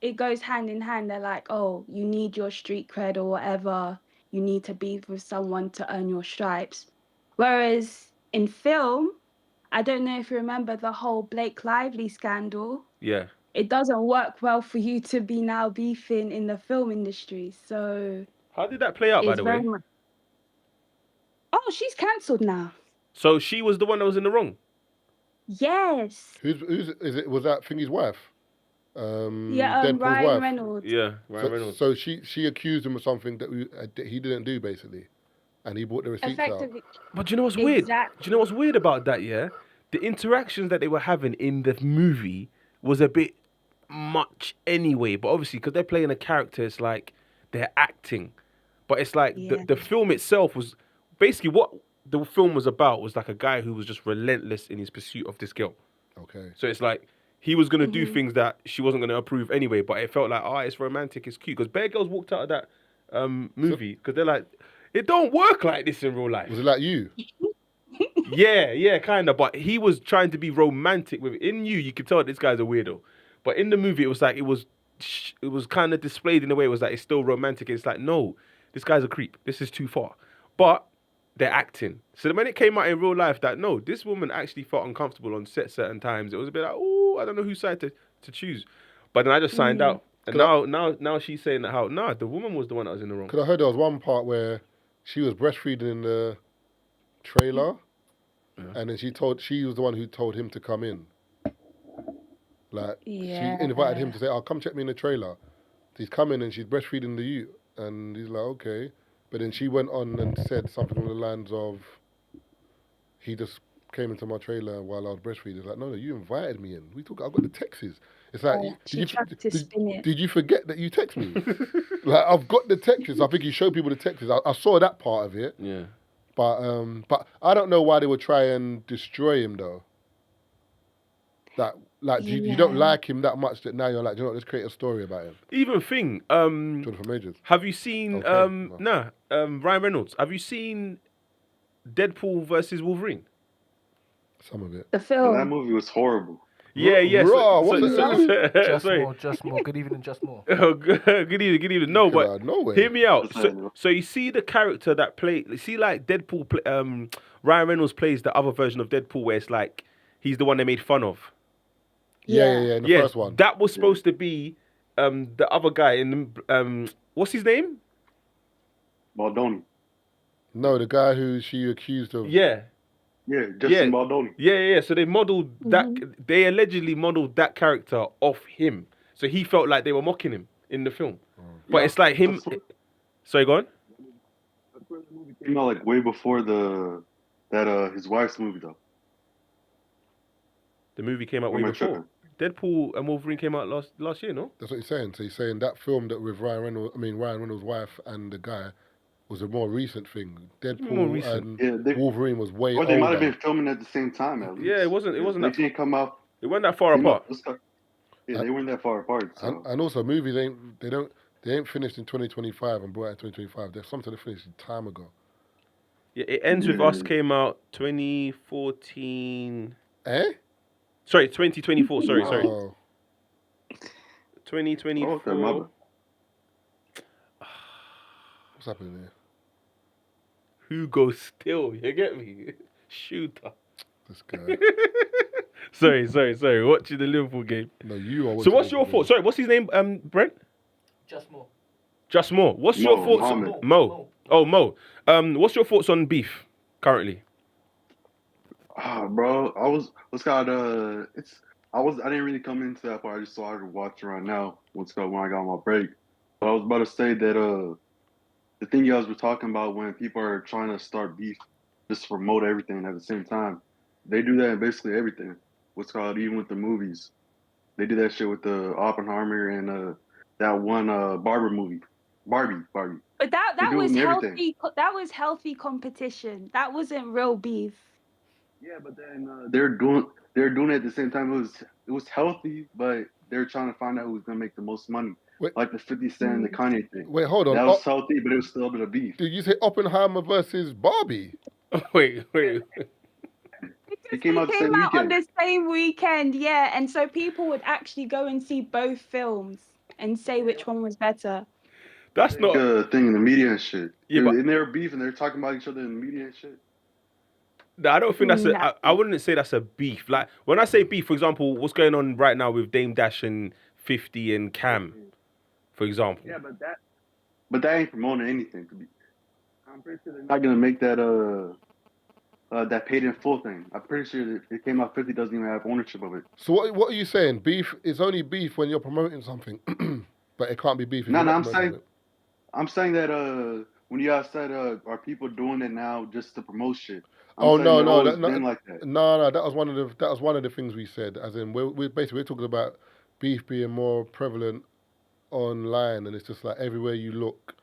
it goes hand in hand. They're like, oh, you need your street cred or whatever. You need to be with someone to earn your stripes. Whereas in film, I don't know if you remember the whole Blake Lively scandal. Yeah. It doesn't work well for you to be now beefing in the film industry. So how did that play out, by the way? Oh, she's cancelled now. So she was the one that was in the wrong? Yes. Who's is it? Was that Thingy's wife? Ryan wife. Reynolds. Yeah, Ryan Reynolds. So she accused him of something that he didn't do, basically, and he brought the receipts out. But do you know what's weird? Exactly. Do you know what's weird about that? Yeah, the interactions that they were having in the movie was a bit much anyway. But obviously, because they're playing a character, it's like they're acting. But it's like the film itself was basically what the film was about. Was like a guy who was just relentless in his pursuit of this girl. Okay. So it's like he was gonna do things that she wasn't gonna approve anyway. But it felt like, it's romantic, it's cute. Because Bear Girls walked out of that movie because they're like, it don't work like this in real life. Was it like you? Yeah, kind of. But he was trying to be romantic with it. In you could tell this guy's a weirdo. But in the movie, it was like it was kind of displayed in a way. It was like it's still romantic. It's like, no, this guy's a creep. This is too far. But they're acting. So when it came out in real life that, no, this woman actually felt uncomfortable on set certain times. It was a bit like, I don't know whose side to choose. But then I just signed out. And now she's saying that the woman was the one that was in the wrong. Because I heard there was one part where she was breastfeeding in the trailer, and then she was the one who told him to come in. Like, she invited him to say, come check me in the trailer. He's coming and she's breastfeeding the youth. And he's like, okay. But then she went on and said something along the lines of, he just came into my trailer while I was breastfeeding. It's like, no, you invited me in. I've got the texts. It's like, did you forget that you text me? Like, I've got the texts. I think you showed people the texts. I saw that part of it. Yeah. But I don't know why they would try and destroy him, though. You don't like him that much that now you're like, let's create a story about him. Even thing, Jonathan Majors. Have you seen Ryan Reynolds? Have you seen Deadpool versus Wolverine? Some of it. The film. That movie was horrible. Yeah. Just more. Good evening, just more. Oh, good evening. No, but hear me out. So you see the character that like Deadpool. Ryan Reynolds plays the other version of Deadpool where it's like he's the one they made fun of. Yeah, in the first one. That was supposed to be the other guy in the what's his name? Baldoni. No, the guy who she accused of. Yeah, Justin Baldoni. Yeah. So they modeled that. They allegedly modeled that character off him. So he felt like they were mocking him in the film. But it's like him. Sorry, go on. The movie came out like way before his wife's movie though. The movie came out way before. Deadpool and Wolverine came out last year, no? That's what he's saying. So he's saying that film that with Ryan Reynolds' wife and the guy was a more recent thing. Deadpool and Wolverine was way older. Or they might have been filming at the same time at least. Yeah, it wasn't They didn't come out. It wasn't that far apart. They weren't that far apart. So. And also movies they ain't finished in 2025 and brought out in 2025. There's something that finished time ago. Yeah, It Ends With Us came out 2014. Sorry, 2024. Sorry. 2024. Okay, What's happening here? Who goes still? You get me? Shooter. This guy. Sorry. Watching the Liverpool game. No, you are. So what's your thought? Sorry, what's his name? Brent? Just more. What's your thoughts? Mo. Oh, Mo. What's your thoughts on beef currently? Bro, I didn't really come into that part. I just started watching right now. When I got my break. But I was about to say that the thing you guys were talking about when people are trying to start beef, just to promote everything at the same time, they do that in basically everything. Even with the movies, they do that shit with the Oppenheimer and that one Barbie movie, Barbie. But that was healthy. That was healthy competition. That wasn't real beef. Yeah, but then they're doing it at the same time. It was healthy, but they're trying to find out who's gonna make the most money. Wait, Like the 50 Cent and the Mm. Kanye thing. wait, hold on. That was healthy, but it was still a bit of beef. Did you say Oppenheimer versus Barbie? Wait. He Because came they out the came same out on weekend. the same weekend, yeah, and so people would actually go and see both films and say which one was better. That's Big not. thing in the media and shit. Yeah, but And they were beefing. They're talking about each other in the media and shit. no, I don't think that's No. I wouldn't say that's a beef. Like when I say beef, for example, what's going on right now with Dame Dash and 50 and Cam, for example. Yeah, but that ain't promoting anything. I'm pretty sure they're not gonna make that paid in full thing. I'm pretty sure that it came out 50 doesn't even have ownership of it. So what are you saying? Beef is only beef when you're promoting something, but it can't be beef if No, you're no, not promoting something. I'm saying that when you guys said are people doing it now just to promote shit? I'm Oh saying no, they've no, always been like that. no. That was one of the things we said. As in, we're talking about beef being more prevalent online, and it's just like everywhere you look,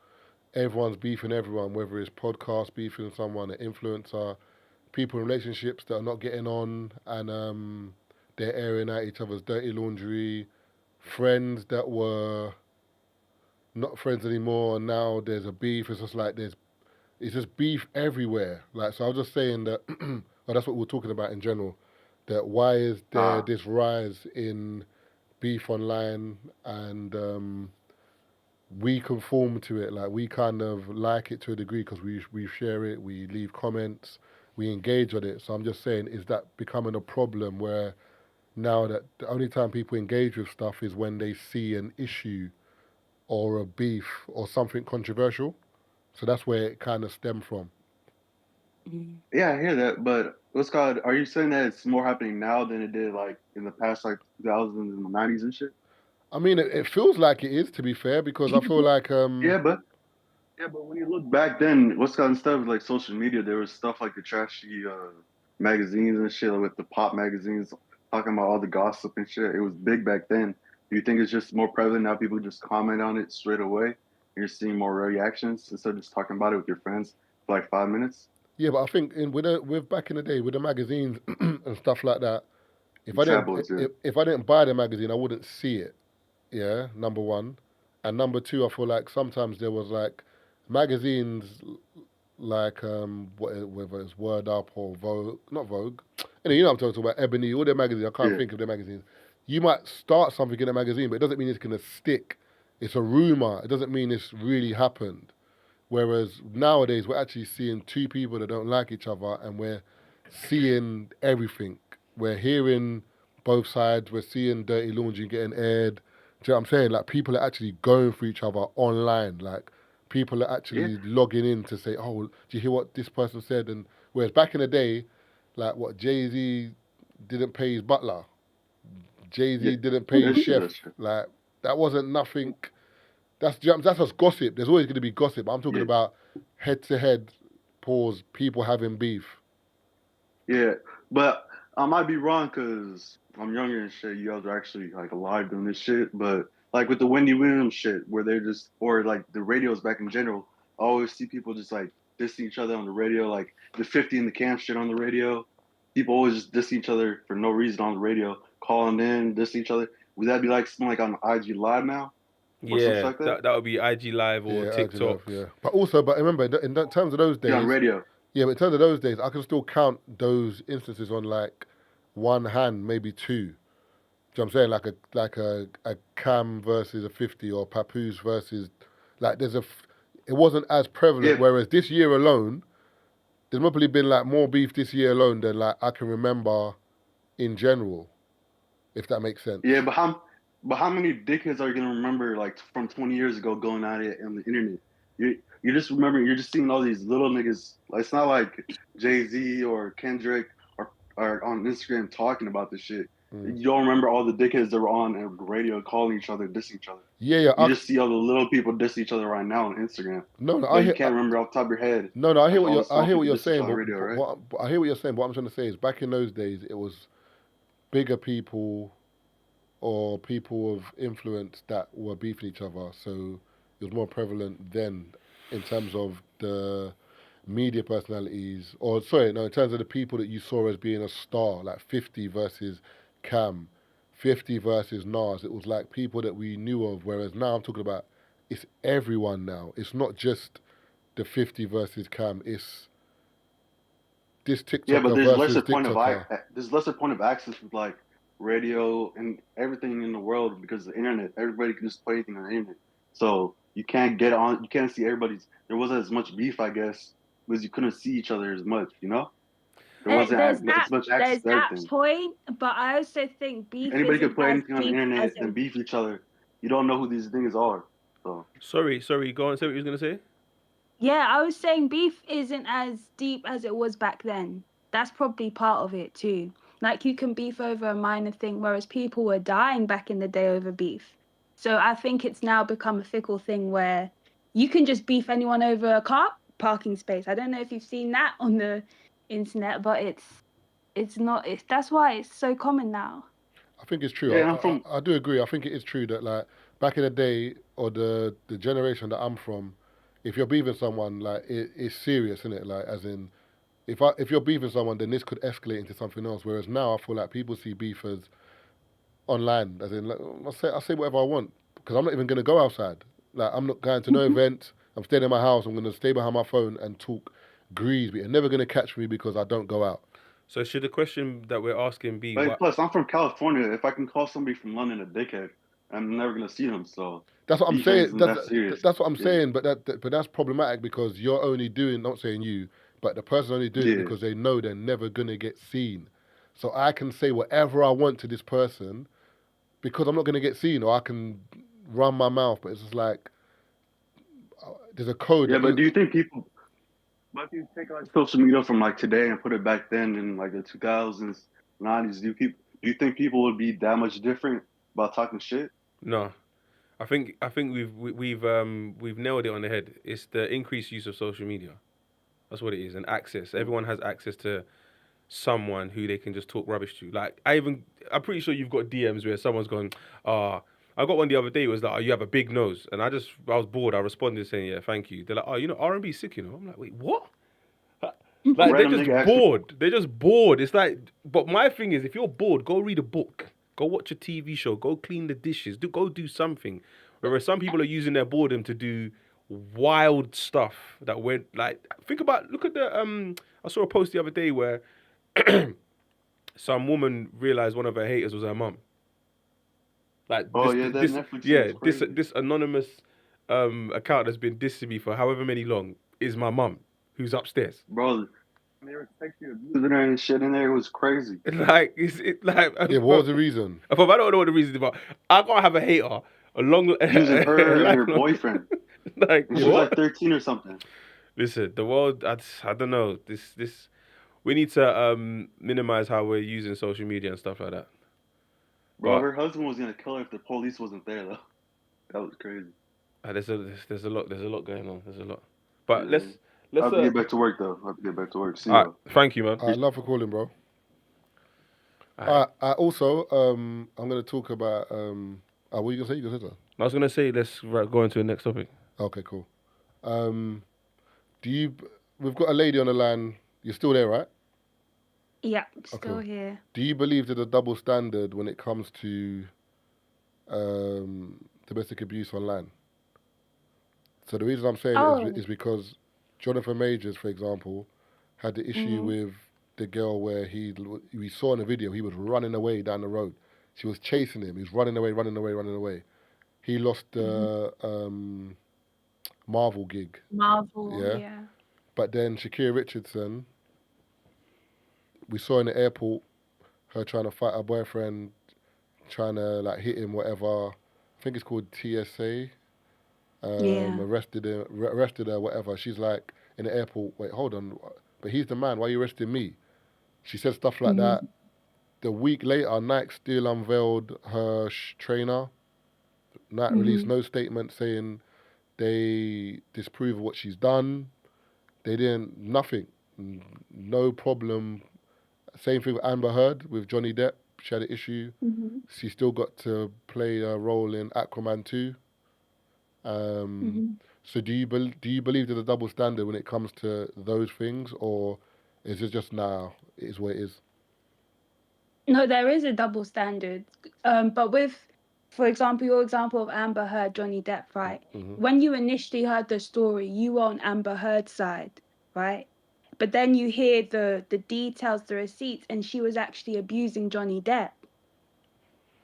everyone's beefing everyone. Whether it's podcast beefing someone, an influencer, people in relationships that are not getting on, and they're airing out each other's dirty laundry. Friends that were not friends anymore, and now there's a beef. It's just like it's just beef everywhere. Like, so I was just saying that, well, that's what we're talking about in general. That why is there this rise in beef online, and we conform to it. Like, we kind of like it to a degree because we share it, we leave comments, we engage on it. So I'm just saying, is that becoming a problem where now that the only time people engage with stuff is when they see an issue or a beef or something controversial? So that's where it kind of stemmed from. Yeah, I hear that, but what's called? Are you saying that it's more happening now than it did like in the past, like 2000s and the 90s and shit? I mean, it feels like it is, to be fair, because I feel like Yeah, but when you look back then, what's called instead of like social media, there was stuff like the trashy magazines and shit, like with the pop magazines talking about all the gossip and shit. It was big back then. Do you think it's just more prevalent now? People just comment on it straight away. You're seeing more reactions instead of just talking about it with your friends for like 5 minutes. yeah, but I think with back in the day with the magazines and stuff like that, if The I didn't tabloids, yeah. if I didn't buy the magazine, I wouldn't see it. Yeah, number one, and number two, I feel like sometimes there was like magazines like whether it's Word Up or Vogue, not Vogue. Anyway, you know what I'm talking about, Ebony, all their magazines. I can't Yeah. think of their magazines. You might start something in a magazine, but it doesn't mean it's gonna stick. It's a rumor. It doesn't mean it's really happened. Whereas nowadays we're actually seeing two people that don't like each other, and we're seeing everything. We're hearing both sides. We're seeing dirty laundry getting aired. Do you know what I'm saying? Like, people are actually going for each other online. Like, people are Yeah. actually logging in to say, "Oh, do you hear what this person said?" And whereas back in the day, like, what, Jay-Z didn't pay his butler, Yeah. Jay-Z didn't pay his That's true. chef. That's true. Like, that wasn't nothing. That's just gossip. There's always going to be gossip. I'm talking Yeah. about head-to-head pause, people having beef. Yeah. But I might be wrong because I'm younger and shit. You guys are actually like alive doing this shit. But like with the Wendy Williams shit, where they're just, or like the radios back in general, I always see people just like dissing each other on the radio, like the 50 in the camp shit on the radio. People always just diss each other for no reason on the radio, calling in, dissing each other. Would that be like something like on IG Live now? Or something Yeah, like that? that would be IG Live or Yeah, I do love, TikTok. yeah. But remember, in terms of those Yeah, on days, radio. yeah, but in terms of those days, I can still count those instances on like one hand, maybe two. Do you know what I'm saying? Like a Cam versus a 50 or Papoose versus, like, it wasn't as prevalent. Yeah. Whereas this year alone, there's probably been like more beef this year alone than like I can remember in general, if that makes sense. Yeah, but how many dickheads are you gonna remember like from 20 years ago going at it on the internet? You just remember you're just seeing all these little niggas. Like, it's not like Jay-Z or Kendrick are on Instagram talking about this shit. Mm. You don't remember all the dickheads that were on the radio calling each other, dissing each other. Yeah, yeah. You just see all the little people diss each other right now on Instagram. No, no, But you can't remember off the top of your head no, I hear like what all the I small hear what people you're diss each saying, other on the radio, right? but I hear what you're saying. But what I'm trying to say is, back in those days, it was bigger people or people of influence that were beefing each other. So it was more prevalent then in terms of the media personalities, or sorry, no, in terms of the people that you saw as being a star, like 50 versus Cam, 50 versus Nas, it was like people that we knew of, whereas now I'm talking about it's everyone now. It's not just the 50 versus Cam, it's this Yeah, but TikToker versus TikToker. there's lesser point of access with like radio and everything in the world because of the internet. Everybody can just play anything on the internet. So you can't see everybody's. There wasn't as much beef, I guess, because you couldn't see each other as much. You know, there wasn't as much access There's to that everything. point, but I also think If beef anybody isn't could play as anything on the deep as internet it. and beef each other, you don't know who these things are. So Sorry, go on. Say what you was gonna say. Yeah, I was saying beef isn't as deep as it was back then. That's probably part of it too. Like you can beef over a minor thing, whereas people were dying back in the day over beef. So I think it's now become a fickle thing where you can just beef anyone over a car parking space. I don't know if you've seen that on the internet, but it's not. It's that's why it's so common now. I think it's true. yeah, I'm from. I do agree. I think it is true that like back in the day or the generation that I'm from, if you're beefing someone, like it's serious, isn't it? Like as in, if you're beefing someone, then this could escalate into something else. Whereas now, I feel like people see beef as online, as in like, I say whatever I want because I'm not even gonna go outside. Like I'm not going to no event. I'm staying in my house. I'm gonna stay behind my phone and talk grease. But you're never gonna catch me because I don't go out. So should the question that we're asking be But what? plus, I'm from California. If I can call somebody from London a dickhead, I'm never gonna see them. So That's what I'm beef ain't saying. that serious. That's what I'm Yeah, saying. But that's problematic because you're only doing. Not saying you, but the person's only doing it yeah. because they know they're never gonna get seen. So I can say whatever I want to this person because I'm not gonna get seen, or I can run my mouth. But it's just like there's a code Yeah, that but you. do you think people? But if you take like social media from like today and put it back then in like the 2000s, 90s, do you think people would be that much different about talking shit? No, I think we've nailed it on the head. It's the increased use of social media. That's what it is, and access. Everyone has access to someone who they can just talk rubbish to. Like I'm pretty sure you've got DMs where someone's going, I got one the other day. It was like, oh, you have a big nose, and I was bored. I responded saying, yeah, thank you. They're like, oh, R&B sick, you know. I'm like, wait, what? Like they're Random just nigga asked me, bored. They're just bored. It's like, but my thing is, if you're bored, go read a book, go watch a TV show, go clean the dishes, go do something. Whereas some people are using their boredom to do wild stuff that went like. Look at the. I saw a post the other day where some woman realized one of her haters was her mum. Like oh yeah, that Netflix shit was crazy. this anonymous account that's been dissing me for however many long is my mum who's upstairs. Bro, they were sexually abusing her and shit in there. It was crazy. Like is it like Yeah, what was the reason? I don't know what the reason is, but I can't have a hater a long Using her and her lifelong- boyfriend. like And she was what? like 13 or something. Listen, the world. I don't know. This we need to minimize how we're using social media and stuff like that. Bro, But her husband was gonna kill her if the police wasn't there though. That was crazy. there's a lot going on. There's a lot. But Yeah. I let's have to get back to work though. I have to get back to work. See all right, y'all. thank you, man. Love for calling, bro. All right. I also, I'm going to talk about. What are you going to say? You going to say that? I was gonna say let's go into the next topic. Okay, cool. We've got a lady on the line. You're still there, right? Yeah, still Okay. here. Do you believe there's a double standard when it comes to domestic abuse online? So the reason I'm saying it is because Jonathan Majors, for example, had the issue with the girl where we saw in the video he was running away down the road. She was chasing him. He was running away. He lost the Marvel gig. Marvel, yeah. But then Shakira Richardson, we saw in the airport her trying to fight her boyfriend, trying to like hit him, whatever. I think it's called TSA. Arrested her, whatever. She's like in the airport. Wait, hold on. But he's the man. Why are you arresting me? She said stuff like that. The week later, Nike still unveiled her trainer. Nike released no statement saying they disprove what she's done. They didn't, nothing. No problem. Same thing with Amber Heard, with Johnny Depp. She had an issue. She still got to play a role in Aquaman 2. So do you believe there's a double standard when it comes to those things, or is it just now it is what it is? No, there is a double standard. But with, for example, your example of Amber Heard, Johnny Depp, right? Mm-hmm. When you initially heard the story, you were on Amber Heard's side, right? But then you hear the details, the receipts, and she was actually abusing Johnny Depp.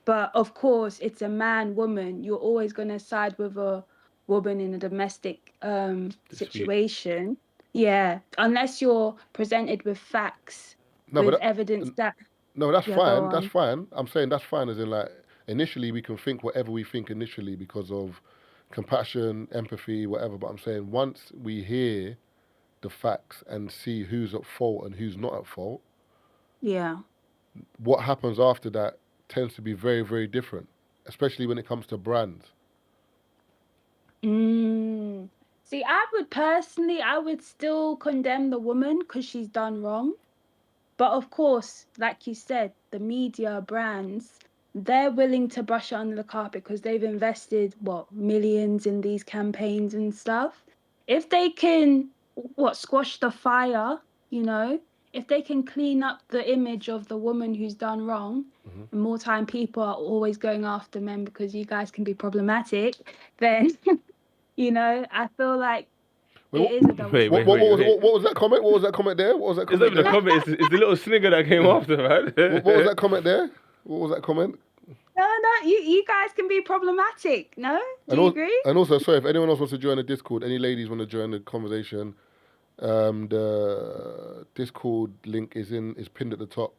But of course, it's a man, woman. You're always going to side with a woman in a domestic Dispute. situation. Yeah, unless you're presented with facts, No, but with evidence that, no, that's yeah, go fine. That's on. fine. I'm saying that's fine, as in like initially we can think whatever we think initially because of compassion, empathy, whatever. But I'm saying once we hear the facts and see who's at fault and who's not at fault, Yeah. what happens after that tends to be very, very different, especially when it comes to brands. See, I would still condemn the woman because she's done wrong. But of course, like you said, the media brands, they're willing to brush it under the carpet because they've invested, millions in these campaigns and stuff. If they can, squash the fire, you know, if they can clean up the image of the woman who's done wrong, and more time people are always going after men because you guys can be problematic, then, I feel like Wait, it is a double Wait, what, wait, standard. wait. what was that comment? What was that comment there? What was that It's not comment even a there? comment. It's the little snigger that came after, man. What was that comment there? What was that comment? No, you guys can be problematic. No, do you agree? And also, sorry, if anyone else wants to join the Discord, any ladies want to join the conversation, the Discord link is pinned at the top.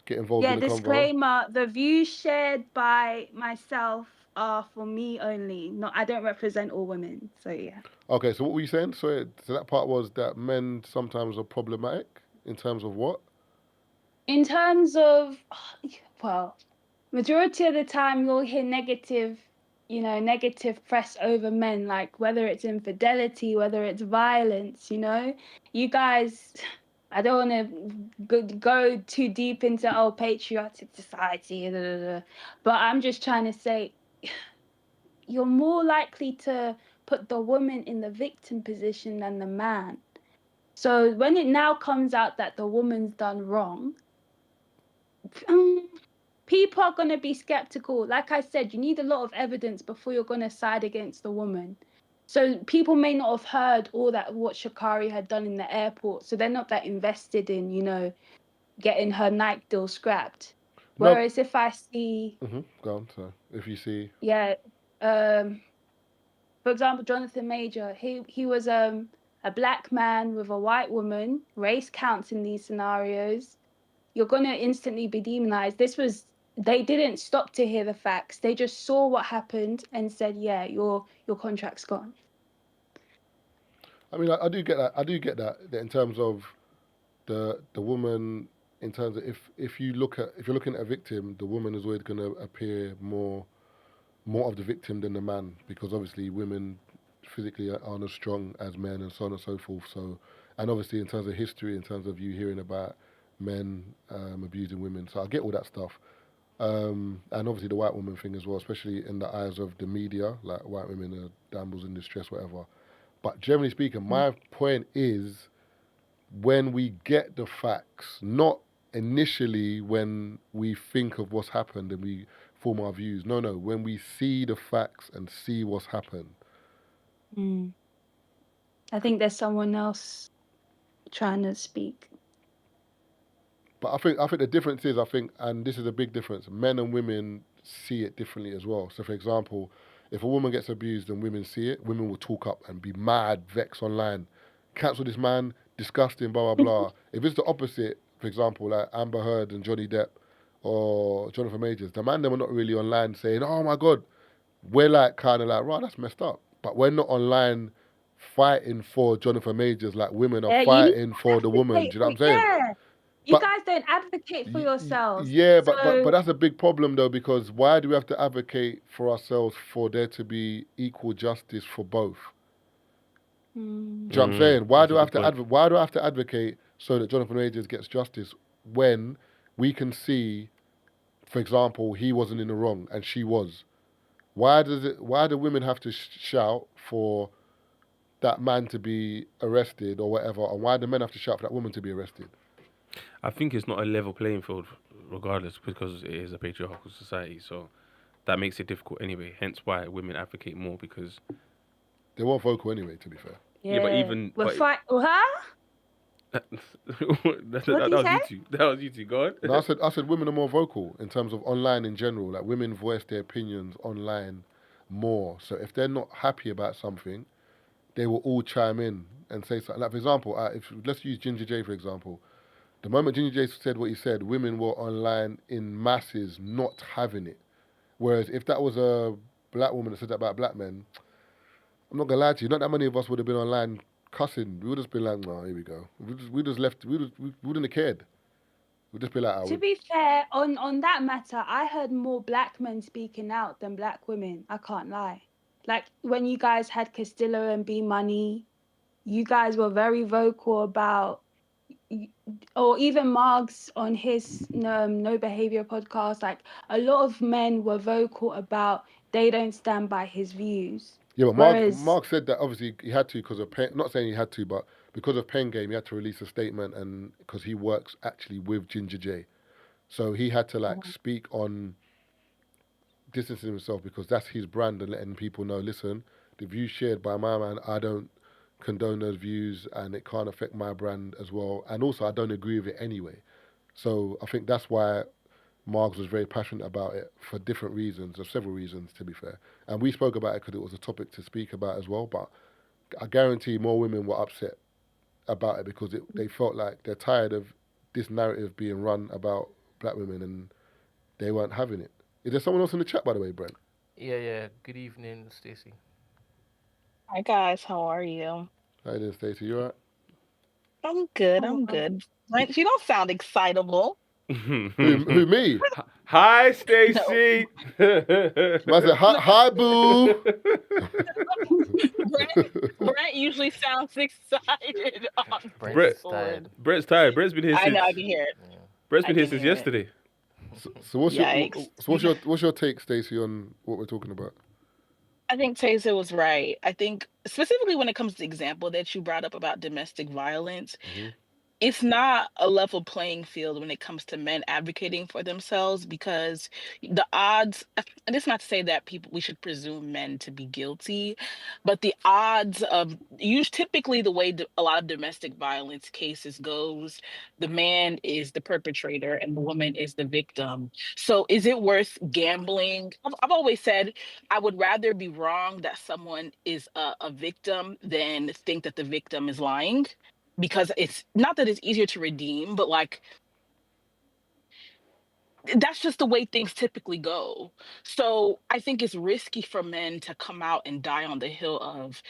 Get involved Yeah, in the convo. disclaimer: the views shared by myself are for me only. Not, I don't represent all women. So yeah. Okay, so what were you saying? So that part was that men sometimes are problematic in terms of what? In terms of, well, majority of the time you'll hear negative press over men, like whether it's infidelity, whether it's violence, you guys, I don't want to go too deep into patriotic society, but I'm just trying to say you're more likely to put the woman in the victim position than the man. So when it now comes out that the woman's done wrong, people are going to be skeptical. Like I said, you need a lot of evidence before you're going to side against the woman. So people may not have heard all that what Sha'Carri had done in the airport, so they're not that invested in getting her Nike deal scrapped. No. Whereas if I see, Go on. So if you see, for example, Jonathan Major, he was a black man with a white woman. Race counts in these scenarios. You're going to instantly be demonized. They didn't stop to hear the facts. They just saw what happened and said, yeah, your contract's gone. I mean, I do get that. I do get that in terms of the woman, in terms of if you're looking at a victim, the woman is always going to appear more of the victim than the man, because obviously women physically aren't as strong as men and so on and so forth. So, and obviously in terms of history, in terms of you hearing about men abusing women, so I get all that stuff. And obviously the white woman thing as well, especially in the eyes of the media, like white women are damsels in distress, whatever. But generally speaking, my point is when we get the facts, not initially when we think of what's happened and we form our views. No, when we see the facts and see what's happened. I think there's someone else trying to speak. But I think the difference is, and this is a big difference, men and women see it differently as well. So for example, if a woman gets abused and women see it, women will talk up and be mad, vex online. Cancel this man, disgusting, blah, blah, blah. If it's the opposite, for example, like Amber Heard and Johnny Depp or Jonathan Majors, the man, them are not really online saying, oh my God, we're like kind of like, right, that's messed up. But we're not online fighting for Jonathan Majors like women are fighting for the woman. Do you know what I'm saying? Yeah. You guys don't advocate for yourselves. Yeah, but that's a big problem though, because why do we have to advocate for ourselves for there to be equal justice for both? Do you know what I'm saying? Why do I have to advocate so that Jonathan Majors gets justice when we can see, for example, he wasn't in the wrong and she was? Why do women have to shout for that man to be arrested or whatever, and why do men have to shout for that woman to be arrested? I think it's not a level playing field, regardless, because it is a patriarchal society. So that makes it difficult anyway. Hence why women advocate more, because They weren't vocal anyway, to be fair. Yeah, but even- We're but- huh? that What did you was say? you two. That was you two. Go on. No, I said women are more vocal in terms of online in general. Like women voice their opinions online more. So if they're not happy about something, they will all chime in and say something. Like for example, let's use Ginger J for example. The moment Ginger J said what he said, women were online in masses not having it. Whereas if that was a black woman that said that about black men, I'm not gonna lie to you, not that many of us would have been online cussing. We would have just been like, no, here we go. We wouldn't have cared. We'd just be like, To be fair, on that matter, I heard more black men speaking out than black women. I can't lie. Like when you guys had Castillo and B Money, you guys were very vocal about, or even Margs on his No Behavior podcast. Like a lot of men were vocal about they don't stand by his views. yeah, but Whereas- Mark said that obviously he had to because of pain. Not saying he had to, but because of Pen Game, he had to release a statement, and because he works actually with Ginger J, so he had to like speak on distancing himself because that's his brand and letting people know. Listen, the views shared by my man, I don't condone those views, and it can't affect my brand as well. And also, I don't agree with it anyway. So I think that's why Margs was very passionate about it for different reasons, or several reasons, to be fair. And we spoke about it because it was a topic to speak about as well. But I guarantee more women were upset about it because they felt like they're tired of this narrative being run about black women and they weren't having it. Is there someone else in the chat, by the way, Brent? Yeah. Good evening, Stacey. Hi guys, how are you? How you doing, Stacey? You alright? I'm good. Oh, I'm wow. good. Right? You don't sound excitable. Who, me? Hi, Stacey. I said, hi, boo. Brent usually sounds excited on Brent Brett- is tired. Brett's tired. Brett's been here I since. know, I can hear it. Yeah. Brett's been I here can since hear it. yesterday. So Yikes. what's your take, Stacey, on what we're talking about? I think Taser was right. I think specifically when it comes to the example that you brought up about domestic violence, it's not a level playing field when it comes to men advocating for themselves because the odds, and it's not to say that we should presume men to be guilty, but the odds of typically the way a lot of domestic violence cases goes, the man is the perpetrator and the woman is the victim. So is it worth gambling? I've always said I would rather be wrong that someone is a victim than think that the victim is lying. Because it's not that it's easier to redeem, but like that's just the way things typically go. So I think it's risky for men to come out and die on the hill of,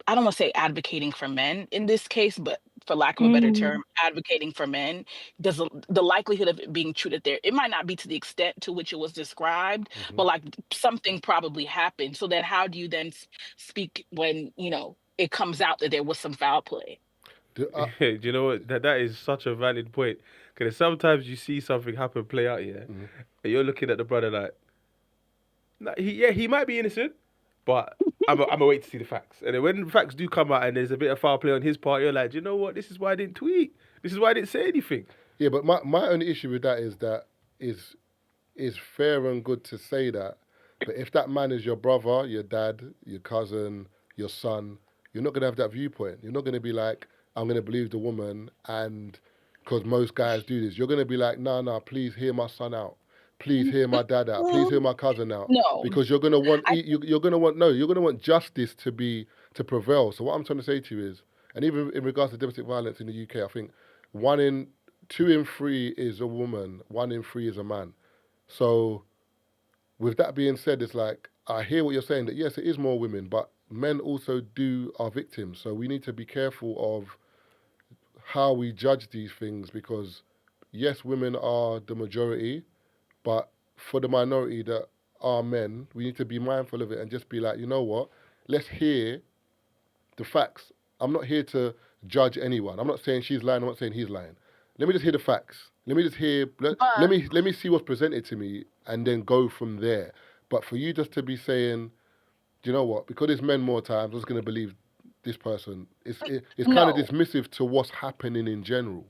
I don't want to say advocating for men in this case, but for lack of a better term, advocating for men, because the likelihood of it being true that it might not be to the extent to which it was described, but like something probably happened. So then how do you then speak when, it comes out that there was some foul play? Do you know what? That is such a valid point. Because sometimes you see something happen, play out, and you're looking at the brother like, nah, he might be innocent, but I'm gonna wait to see the facts. And then when the facts do come out and there's a bit of foul play on his part, you're like, do you know what? This is why I didn't tweet. This is why I didn't say anything. Yeah, but my only issue with that is fair and good to say that. But if that man is your brother, your dad, your cousin, your son, you're not gonna have that viewpoint. You're not gonna be like, I'm going to believe the woman, and because most guys do this, you're going to be like, nah, please hear my son out. Please hear my dad out. Please hear my cousin out. No. Because you're going to want, you're going to want justice to prevail. So what I'm trying to say to you is, and even in regards to domestic violence in the UK, I think 2 in 3 is a woman, 1 in 3 is a man. So with that being said, it's like, I hear what you're saying, that yes, it is more women, but men also are victims. So we need to be careful of how we judge these things, because yes, women are the majority, but for the minority that are men, we need to be mindful of it and just be like, you know what, let's hear the facts. I'm not here to judge anyone. I'm not saying she's lying, I'm not saying he's lying. Let me just hear the facts. Let me just hear, let me see what's presented to me and then go from there. But for you just to be saying, do you know what, because it's men more times, I'm just going to believe this person. It's kind of No. dismissive to what's happening in general.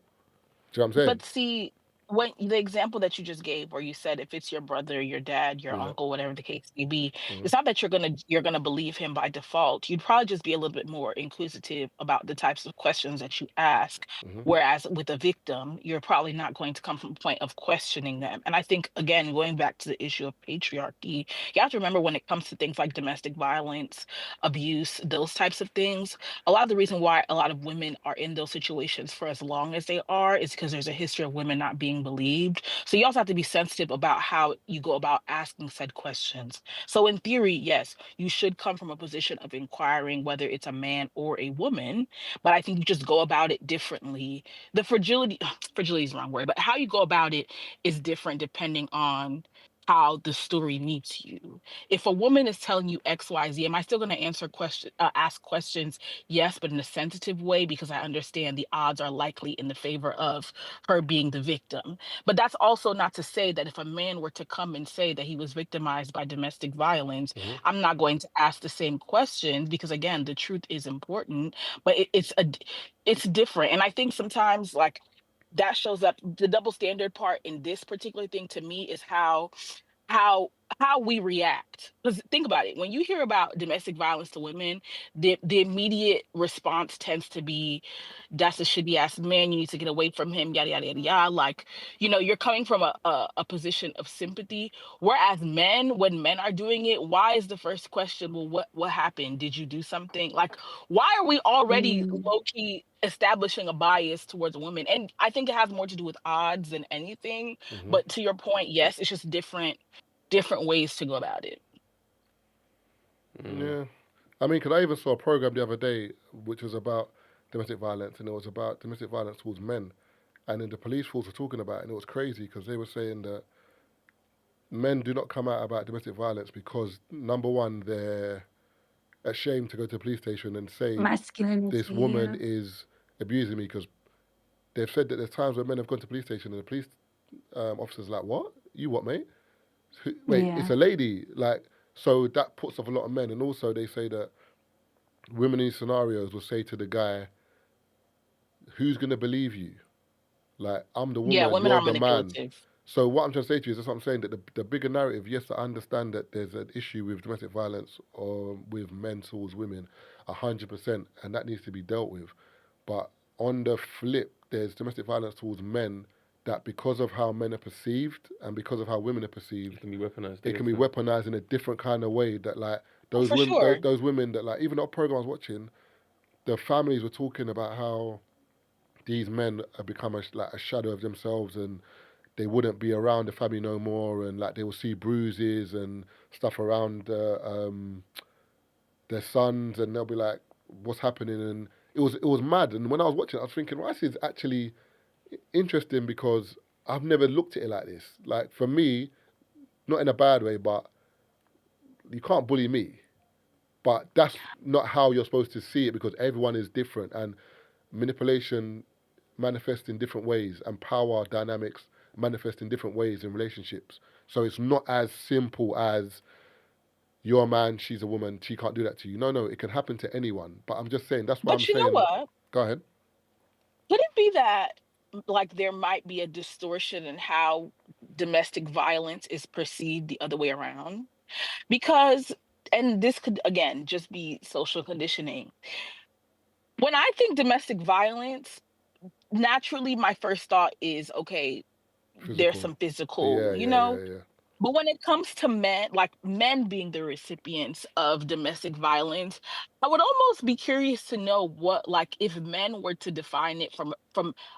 Do you know what I'm saying? But see, when the example that you just gave, where you said if it's your brother, your dad, your Yeah. uncle, whatever the case may be, Mhm. it's not that you're gonna believe him by default. You'd probably just be a little bit more inquisitive about the types of questions that you ask. Mhm. Whereas with a victim, you're probably not going to come from a point of questioning them. And I think, again, going back to the issue of patriarchy, you have to remember when it comes to things like domestic violence, abuse, those types of things, a lot of the reason why a lot of women are in those situations for as long as they are is because there's a history of women not being believed. So you also have to be sensitive about how you go about asking said questions. So in theory, yes, you should come from a position of inquiring whether it's a man or a woman, but I think you just go about it differently. The fragility, fragility is the wrong word, but how you go about it is different depending on how the story meets you. If a woman is telling you XYZ, am I still going to ask questions? Yes, but in a sensitive way, because I understand the odds are likely in the favor of her being the victim. But that's also not to say that if a man were to come and say that he was victimized by domestic violence, Mhm. I'm not going to ask the same questions, because again, the truth is important, but it's different. And I think sometimes, like, that shows up, the double standard part in this particular thing to me is how how we react. Because think about it, when you hear about domestic violence to women, the immediate response tends to be, that's a shitty ass man, you need to get away from him, yada yada yada yada. Like, you're coming from a position of sympathy. Whereas men, when men are doing it, why is the first question, well, what happened, did you do something? Like, why are we already low-key establishing a bias towards women? And I think it has more to do with odds than anything. Mhm. But to your point, yes, it's just different ways to go about it. Yeah. I mean, because I even saw a program the other day which was about domestic violence, and it was about domestic violence towards men. And then the police force were talking about it, and it was crazy because they were saying that men do not come out about domestic violence because, number one, they're ashamed to go to the police station and say this Masculinity, woman yeah. is abusing me, because they've said that there's times where men have gone to the police station and the police officer's like, what? You what, mate? Wait, it's Yeah. a lady. Like, so that puts off a lot of men. And also they say that women in these scenarios will say to the guy, who's going to believe you? Like, I'm the Yeah, woman, women you're are the man. manipulative. So what I'm trying to say to you is, that's what I'm saying, that the bigger narrative, yes, I understand that there's an issue with domestic violence or with men towards women, 100%, and that needs to be dealt with. But on the flip, there's domestic violence towards men that, because of how men are perceived and because of how women are perceived, It can be weaponized. it can be weaponized in a different kind of way. That, like, those For women, sure. those women that, like, even that program I was watching, the families were talking about how these men have become like a shadow of themselves, and they wouldn't be around the family no more, and like they will see bruises and stuff around their sons, and they'll be like, "What's happening?" And it was mad. And when I was watching, I was thinking, "Well, this is actually interesting because I've never looked at it like this. Like, for me, not in a bad way, but you can't bully me. But that's not how you're supposed to see it, because everyone is different, and manipulation manifests in different ways, and power dynamics manifest in different ways in relationships. So it's not as simple as, you're a man, she's a woman, she can't do that to you. No, it can happen to anyone. But I'm just saying, that's why I'm But you know saying, what? go ahead. Could it be that, like, there might be a distortion in how domestic violence is perceived the other way around? Because, and this could again just be social conditioning. When I think domestic violence, naturally my first thought is, okay, there's Physical. some physical, Yeah, yeah, yeah, yeah. but when it comes to men, like men being the recipients of domestic violence, I would almost be curious to know what, like, if men were to define it from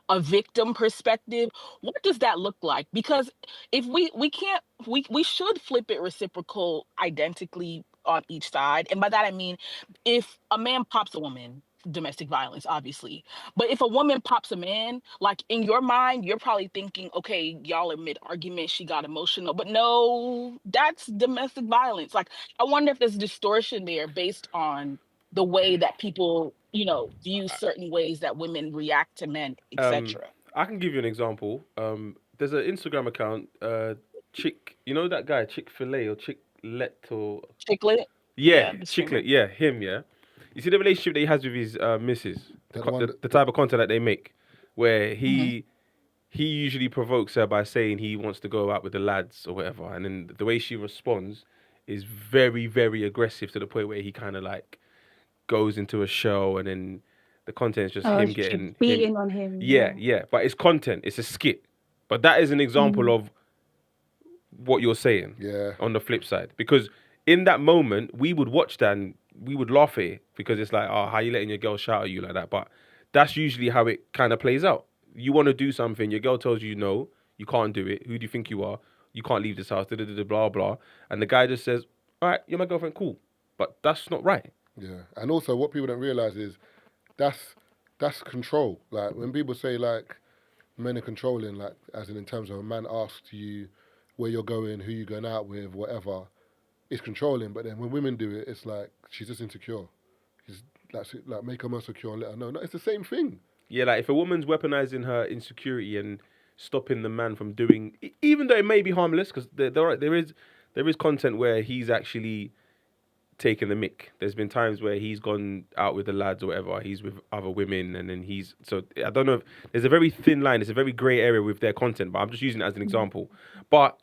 a victim perspective, what does that look like? Because if we can't, we should flip it reciprocal identically on each side. And by that I mean, if a man pops a woman, domestic violence, obviously. But if a woman pops a man, like, in your mind, you're probably thinking, okay, y'all are mid argument, she got emotional. But no, that's domestic violence. Like, I wonder if there's distortion there based on the way that people, view certain ways that women react to men, etc. I can give you an example. There's an Instagram account, Chick. You know that guy, Chick-fil-A or Chick-let or Chicklet, yeah, yeah, the Chicklet. streamer. Yeah, him. Yeah. You see the relationship that he has with his missus, That one the type of content that they make, where Mm-hmm. he usually provokes her by saying he wants to go out with the lads or whatever, and then the way she responds is very, very aggressive to the point where he kind of like goes into a show, and then the content is just Oh, him she's getting him. beating on him. Yeah, but it's content, it's a skit. But that is an example of what you're saying. Yeah. On the flip side, because in that moment we would watch that and we would laugh at it because it's like, oh, how you letting your girl shout at you like that? But that's usually how it kind of plays out. You want to do something, your girl tells you no, you can't do it. Who do you think you are? You can't leave this house. Blah blah. And the guy just says, all right, you're my girlfriend, cool. But that's not right. Yeah, and also what people don't realize is that's control. Like when people say like men are controlling, like as in terms of a man asks you where you're going, who you're going out with, whatever, it's controlling. But then when women do it, it's like she's just insecure. She's like make her more secure and let her know. No, it's the same thing. Yeah, like if a woman's weaponizing her insecurity and stopping the man from doing, even though it may be harmless, because there is content where he's actually taking the mick. There's been times where he's gone out with the lads or whatever, he's with other women, and then so I don't know if there's a very thin line, it's a very grey area with their content, but I'm just using it as an example. But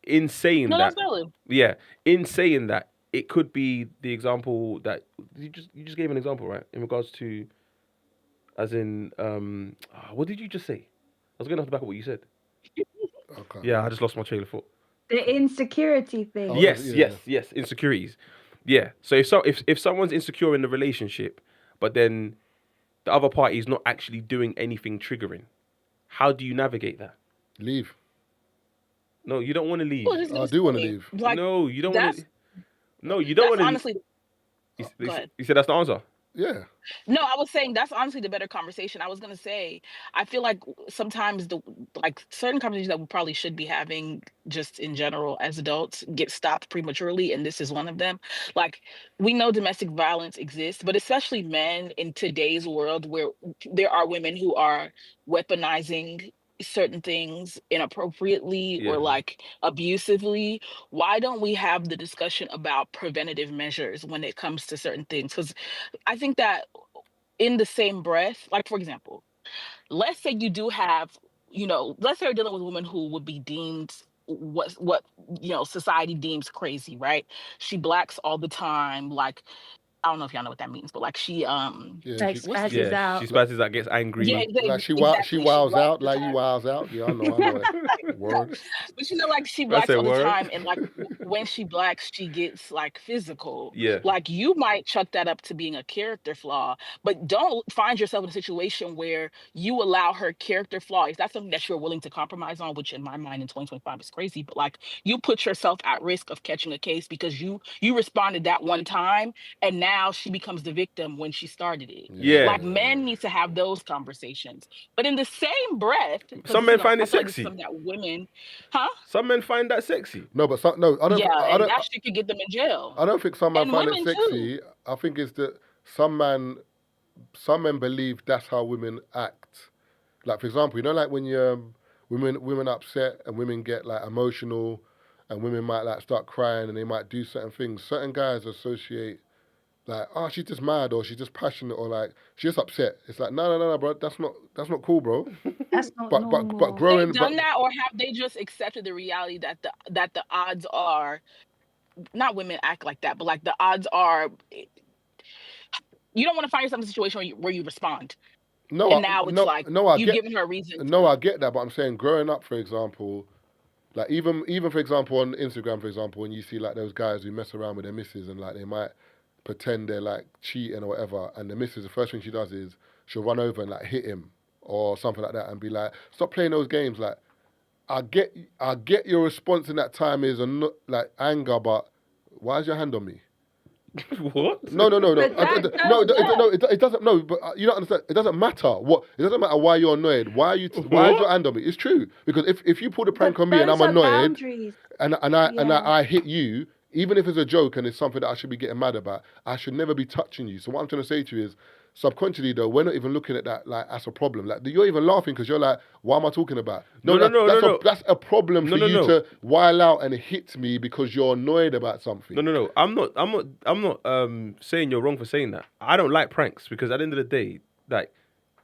in saying No, that, that's valid. yeah, in saying that, it could be the example that you just gave an example, right? In regards to, as in, what did you just say? I was going off the back of what you said. Okay. Yeah, I just lost my trail of thought. The insecurity thing. Oh, Yes, yeah. yes, insecurities. Yeah. So if someone's insecure in the relationship, but then the other party is not actually doing anything triggering, how do you navigate that? Leave. No, you don't want to leave. Well, just I do want to leave. Like, No, you don't want that's to. No, you don't want to. honestly. Go ahead. You said that's the answer. Yeah. No, I was saying that's honestly the better conversation. I was gonna say, I feel like sometimes certain conversations that we probably should be having just in general as adults get stopped prematurely, and this is one of them. Like, we know domestic violence exists, but especially men in today's world where there are women who are weaponizing certain things inappropriately Yeah. or like abusively. Why don't we have the discussion about preventative measures when it comes to certain things? Because I think that in the same breath, like for example, let's say you do have, let's say you're dealing with a woman who would be deemed what society deems crazy, right? She blacks all the time, like I don't know if y'all know what that means, but like she Yeah. Like She, spazzes out. She spazzes out, gets angry. yeah, like she exactly. wows blacks out, the like you time. wows out. Yeah, I know it. Word. But like she I blacks said all the word. time, and like when she blacks, she gets like physical. Yeah. Like you might chuck that up to being a character flaw, but don't find yourself in a situation where you allow her character flaw. If that's something that you're willing to compromise on, which in my mind in 2025 is crazy, but like you put yourself at risk of catching a case because you responded that one time, and now she becomes the victim when she started it. Yeah. Like men need to have those conversations, but in the same breath, 'cause Some this men is a- find I it feel like this is sexy. something that women, huh? Some men find that sexy. No, but no, I don't. Yeah, I and don't. that shit could get them in jail. I don't think some men And find it women sexy. I think it's that some men believe that's how women act. Like for example, like when you women upset and women get like emotional, and women might like start crying and they might do certain things. Certain guys associate like, oh, she's just mad or she's just passionate or like she's just upset. It's like no, bro, that's not cool, bro. That's not But normal. growing, They've done that, or have they just accepted the reality that the odds are, not women act like that, but like the odds are, you don't want to find yourself in a situation where you respond. no, And now it's like I you've get, given her a reason. no, I get that, but I'm saying growing up, for example, like even for example on Instagram, for example, when you see like those guys who mess around with their missus and like they might pretend they're like cheating or whatever, and the missus, the first thing she does is she'll run over and like hit him or something like that and be like, stop playing those games. Like I get your response in that time is like anger, but why is your hand on me? What? No. But that It doesn't. No, but you don't understand. It doesn't matter what. It doesn't matter why you're annoyed. Why is your hand on me? It's true because if you pull the prank on me and I'm those are annoyed boundaries. and I hit you, even if it's a joke and it's something that I should be getting mad about, I should never be touching you. So what I'm trying to say to you is, subconsciously though, we're not even looking at that like as a problem. Like you're even laughing because you're like, what am I talking about? No. That's a problem for you to while out and hit me because you're annoyed about something. No. I'm not saying you're wrong for saying that. I don't like pranks because at the end of the day, like,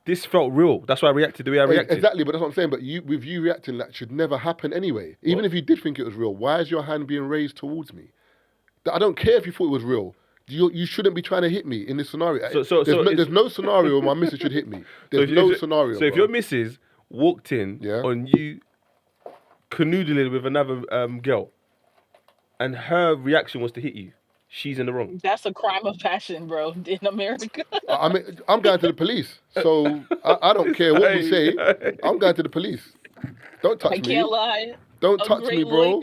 this felt real. That's why I reacted the way I reacted. Exactly, but that's what I'm saying. But with you reacting, that should never happen anyway. Even if you did think it was real, why is your hand being raised towards me? I don't care if you thought it was real. You shouldn't be trying to hit me in this scenario. There's no scenario where my missus should hit me. There's no scenario. So if your missus walked in on you canoodling with another girl, and her reaction was to hit you, she's in the wrong. That's a crime of passion, bro, in America. I mean, I'm going to the police, so I don't care what you say. I'm going to the police. Don't touch me. I can't lie. Don't touch me, bro.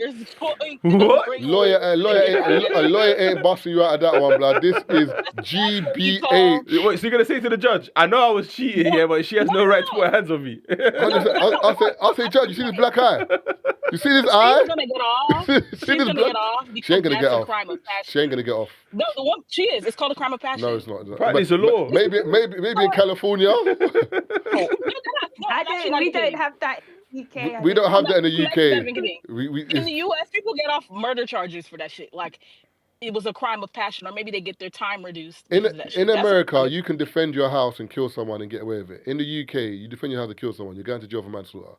What? A lawyer ain't busting you out of that one, blood. This is GBH. What, so you're gonna say to the judge, I know I was cheating here, but she has no right to put her hands on me. I'll say, judge, you see this black eye? You see this eye? She's gonna get off. She's gonna get off. She ain't gonna get off. Crime of passion. She ain't gonna get off. No, the one she is. It's called a crime of passion. No, it's not. Apparently it's a law. Maybe in California. We don't have that. UK, we don't have that in the UK. In the US, people get off murder charges for that shit. Like, it was a crime of passion, or maybe they get their time reduced. In America, you can defend your house and kill someone and get away with it. In the UK, you defend your house and kill someone, you're going to jail for manslaughter.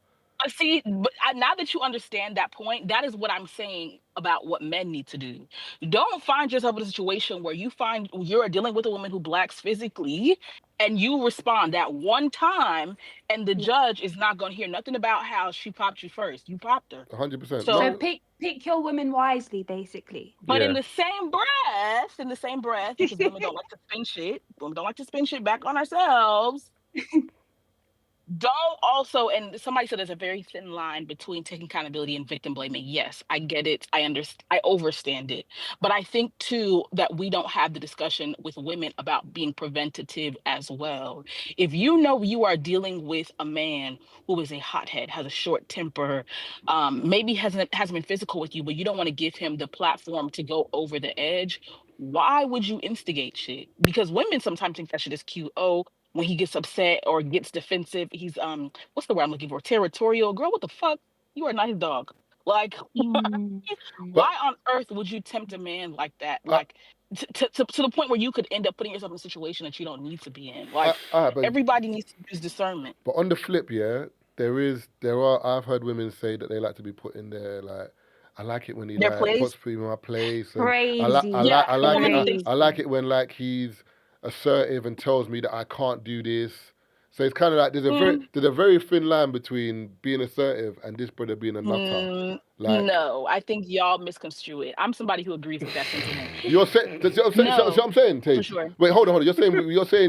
See, but now that you understand that point, that is what I'm saying about what men need to do. Don't find yourself in a situation where you find you're dealing with a woman who blacks physically and you respond that one time and the judge is not going to hear nothing about how she popped you first. You popped her. 100%. So pick your women wisely, basically. But in the same breath, because women don't like to spin shit back on ourselves. Don't also, and somebody said there's a very thin line between taking accountability and victim blaming. Yes, I get it. I understand. I overstand it. But I think too that we don't have the discussion with women about being preventative as well. If you know you are dealing with a man who is a hothead, has a short temper, maybe hasn't been physical with you, but you don't want to give him the platform to go over the edge, why would you instigate shit? Because women sometimes think that shit is cute. Oh, when he gets upset or gets defensive, he's what's the word I'm looking for? Territorial. Girl, what the fuck? You are a nice dog. Like, why on earth would you tempt a man like that? Like, to the point where you could end up putting yourself in a situation that you don't need to be in. Like, everybody needs to use discernment. But on the flip, I've heard women say that they like to be put in there, like, I like it when he puts me in my place. Crazy. I like it when like he's assertive and tells me that I can't do this. So it's kind of like there's a very thin line between being assertive and this brother being a nutter. No, I think y'all misconstrue it. I'm somebody who agrees with that sentiment. You're saying, that's what I'm saying, Tate. For sure. Wait, hold on. You're saying.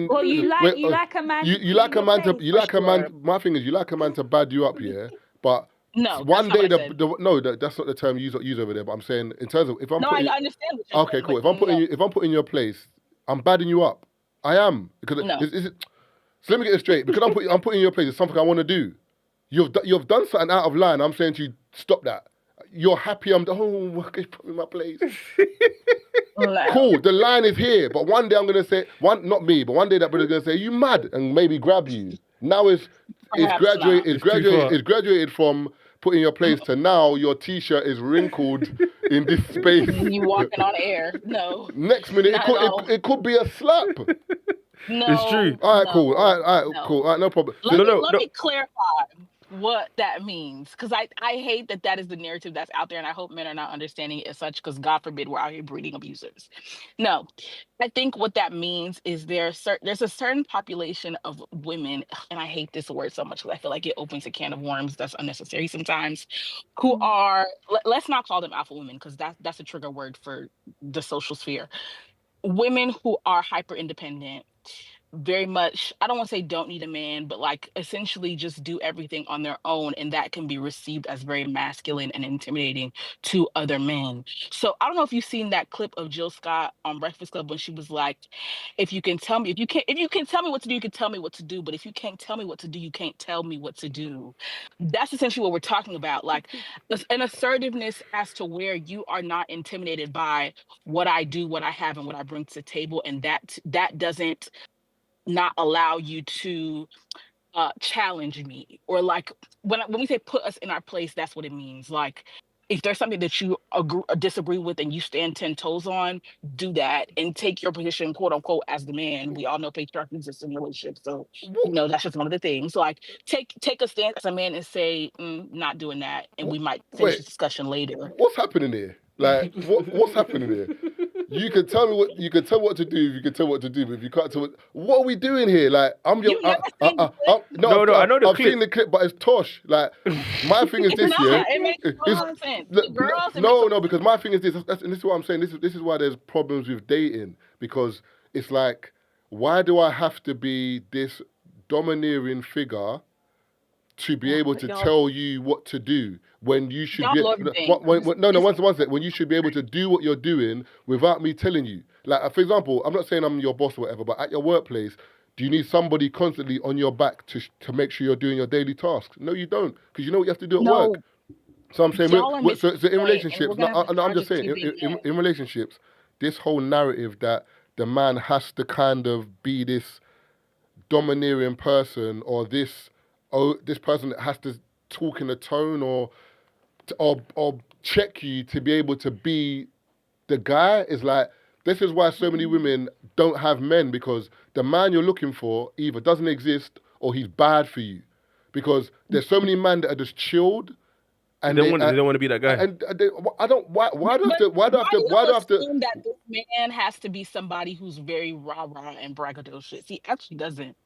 Well, you like a man. You like a man to. My thing is, you like a man to bad you up, yeah. But no, one day that's not the term you use over there. But I'm saying in terms of if I'm. I understand. What you're saying, cool. If I'm putting you in your place, I'm badding you up. I am because so let me get this straight. Because I'm putting in your place. It's something I want to do. You've done something out of line. I'm saying to you, stop that. You're happy. Put me in my place. Cool. The line is here. But one day I'm gonna say not me, but one day that brother's gonna say you mad and maybe grab you. Now it's graduated from putting your place to now your t-shirt is wrinkled in this space. You walking on air. No. Next minute it could be a slap. No. It's true. All right, cool. All right, cool. All right, no problem. Let me clarify what that means, because I hate that is the narrative that's out there, and I hope men are not understanding it as such, because God forbid we're out here breeding abusers. No, I think what that means is there's a certain population of women, and I hate this word so much because I feel like it opens a can of worms that's unnecessary sometimes, who are, let's not call them alpha women, because that's a trigger word for the social sphere. Women who are hyper independent, very much, I don't want to say don't need a man, but like essentially just do everything on their own, and that can be received as very masculine and intimidating to other men. So I don't know if you've seen that clip of Jill Scott on Breakfast Club when she was like, if you can tell me what to do, you can tell me what to do, but if you can't tell me what to do, you can't tell me what to do. That's essentially what we're talking about, like an assertiveness as to where you are not intimidated by what I do, what I have, and what I bring to the table, and that doesn't not allow you to challenge me, or like when we say put us in our place, that's what it means. Like if there's something that you agree or disagree with and you stand 10 toes on, do that and take your position, quote unquote, as the man. We all know patriarchy exists in relationships, so that's just one of the things. Like take a stance as a man and say, not doing that, and we might finish the discussion later. What's happening here? Like, what's happening here? You can tell me what to do. You can tell what to do, but if you can't tell what are we doing here? Like, I'm no, I know the I've clip. seen the clip, but it's tosh. Like, my thing is this, yeah. It makes no sense. Girls, no, because my thing is this, and this is what I'm saying. This is why there's problems with dating, because it's like, why do I have to be this domineering figure to be able to tell you what to do when you should be one sec, when you should be able to do what you're doing without me telling you. Like, for example, I'm not saying I'm your boss or whatever, but at your workplace, do you need somebody constantly on your back to make sure you're doing your daily tasks? No, you don't, because you know what you have to do at work. So I'm saying, so in relationships, I'm just saying, in relationships, this whole narrative that the man has to kind of be this domineering person, or this person that has to talk in a tone or check you to be able to be the guy, is like, this is why so many women don't have men, because the man you're looking for either doesn't exist or he's bad for you. Because there's so many men that are just chilled. And they don't want to be that guy. And I don't. Why do I have to? Assume that this man has to be somebody who's very rah rah and braggadocious. He actually doesn't.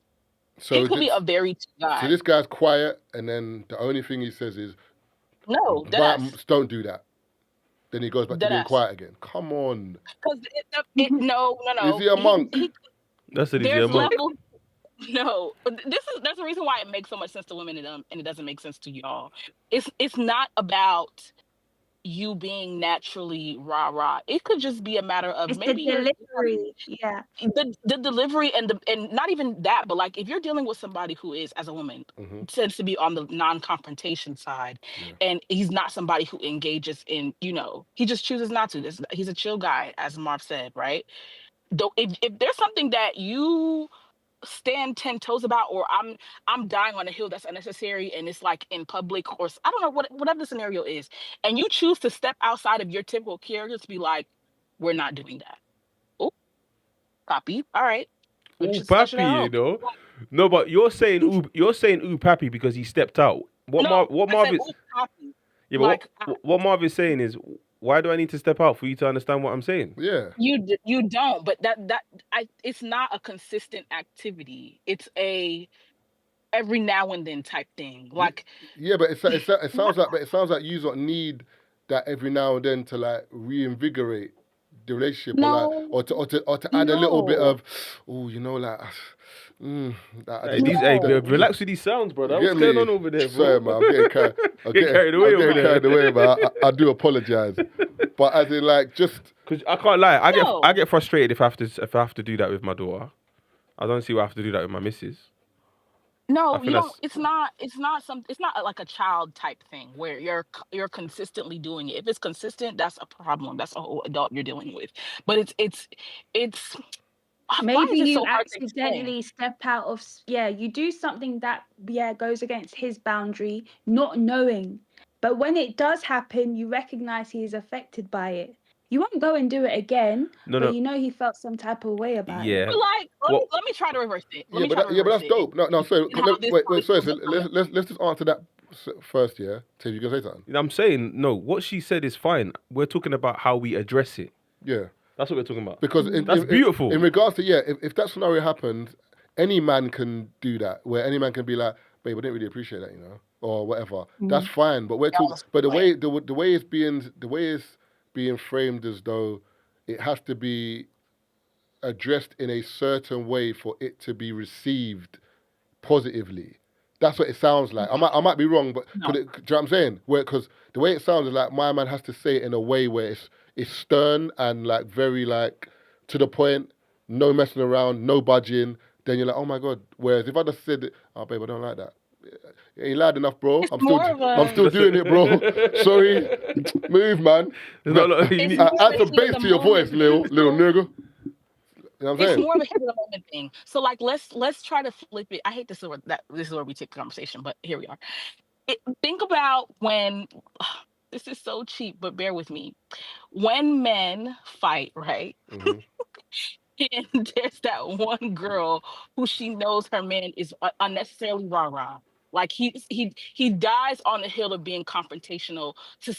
So he could be a very guy. So this guy's quiet, and then the only thing he says is, "No, don't do that." Then he goes back to being quiet again. Come on. Because no. Is he a monk? That's it. He's a monk. No, that's the reason why it makes so much sense to women and it doesn't make sense to y'all. It's not about you being naturally rah-rah. It could just be a matter of it's maybe the delivery. Yeah. The delivery and not even that, but like if you're dealing with somebody who is, as a woman, tends to be on the non-confrontation side, and he's not somebody who engages in, he just chooses not to. He's a chill guy, as Marv said, right? Though if there's something that you stand 10 toes about, or I'm dying on a hill that's unnecessary, and it's like in public, or I don't know, whatever the scenario is, and you choose to step outside of your typical character to be like, we're not doing that. Oh, copy. All right. Ooh, pappy, No, but you're saying ooh pappy because he stepped out. What Marv is saying is, why do I need to step out for you to understand what I'm saying? Yeah. You don't, but it's not a consistent activity. It's a every now and then type thing. Like but it sounds like you don't need that every now and then to like reinvigorate the relationship, or to add a little bit of, relax with these sounds, brother. What's going on over there, bro? Sorry, man, I'm getting carried away, man. I do apologize, but as in, like, just because I can't lie, I get frustrated if I have to do that with my daughter. I don't see why I have to do that with my missus. No, you don't. It's not like a child type thing where you're consistently doing it. If it's consistent, that's a problem. That's a whole adult you're dealing with. But it's maybe you accidentally step out of you do something that goes against his boundary, not knowing. But when it does happen, you recognize he is affected by it. You won't go and do it again, but you know he felt some type of way about it. But like, let me try to reverse it. But that's dope. No, sorry. Wait, sorry. So let's just answer that first, yeah? So you can say something. I'm saying, no, what she said is fine. We're talking about how we address it. Yeah. That's what we're talking about. Because that's beautiful. In regards to, if that scenario happens, any man can do that, where any man can be like, babe, I didn't really appreciate that, or whatever. That's fine. But we're talking, but the way it's being framed as though it has to be addressed in a certain way for it to be received positively. That's what it sounds like. I might be wrong, but do you know what I'm saying? Because the way it sounds is like my man has to say it in a way where it's stern and like very like to the point, no messing around, no budging. Then you're like, oh my God. Whereas if I just said, oh babe, I don't like that. You ain't loud enough, bro. I'm still doing it, bro. Sorry. Move, man. Add some bass to your voice, little nigga. You know what I'm It's saying? more of a head of the moment thing. So like let's try to flip it. I hate this is where we take the conversation, but here we are. Think about when this is so cheap, but bear with me. When men fight, right? Hmm. And there's that one girl who she knows her man is unnecessarily rah-rah. Like he dies on the hill of being confrontational to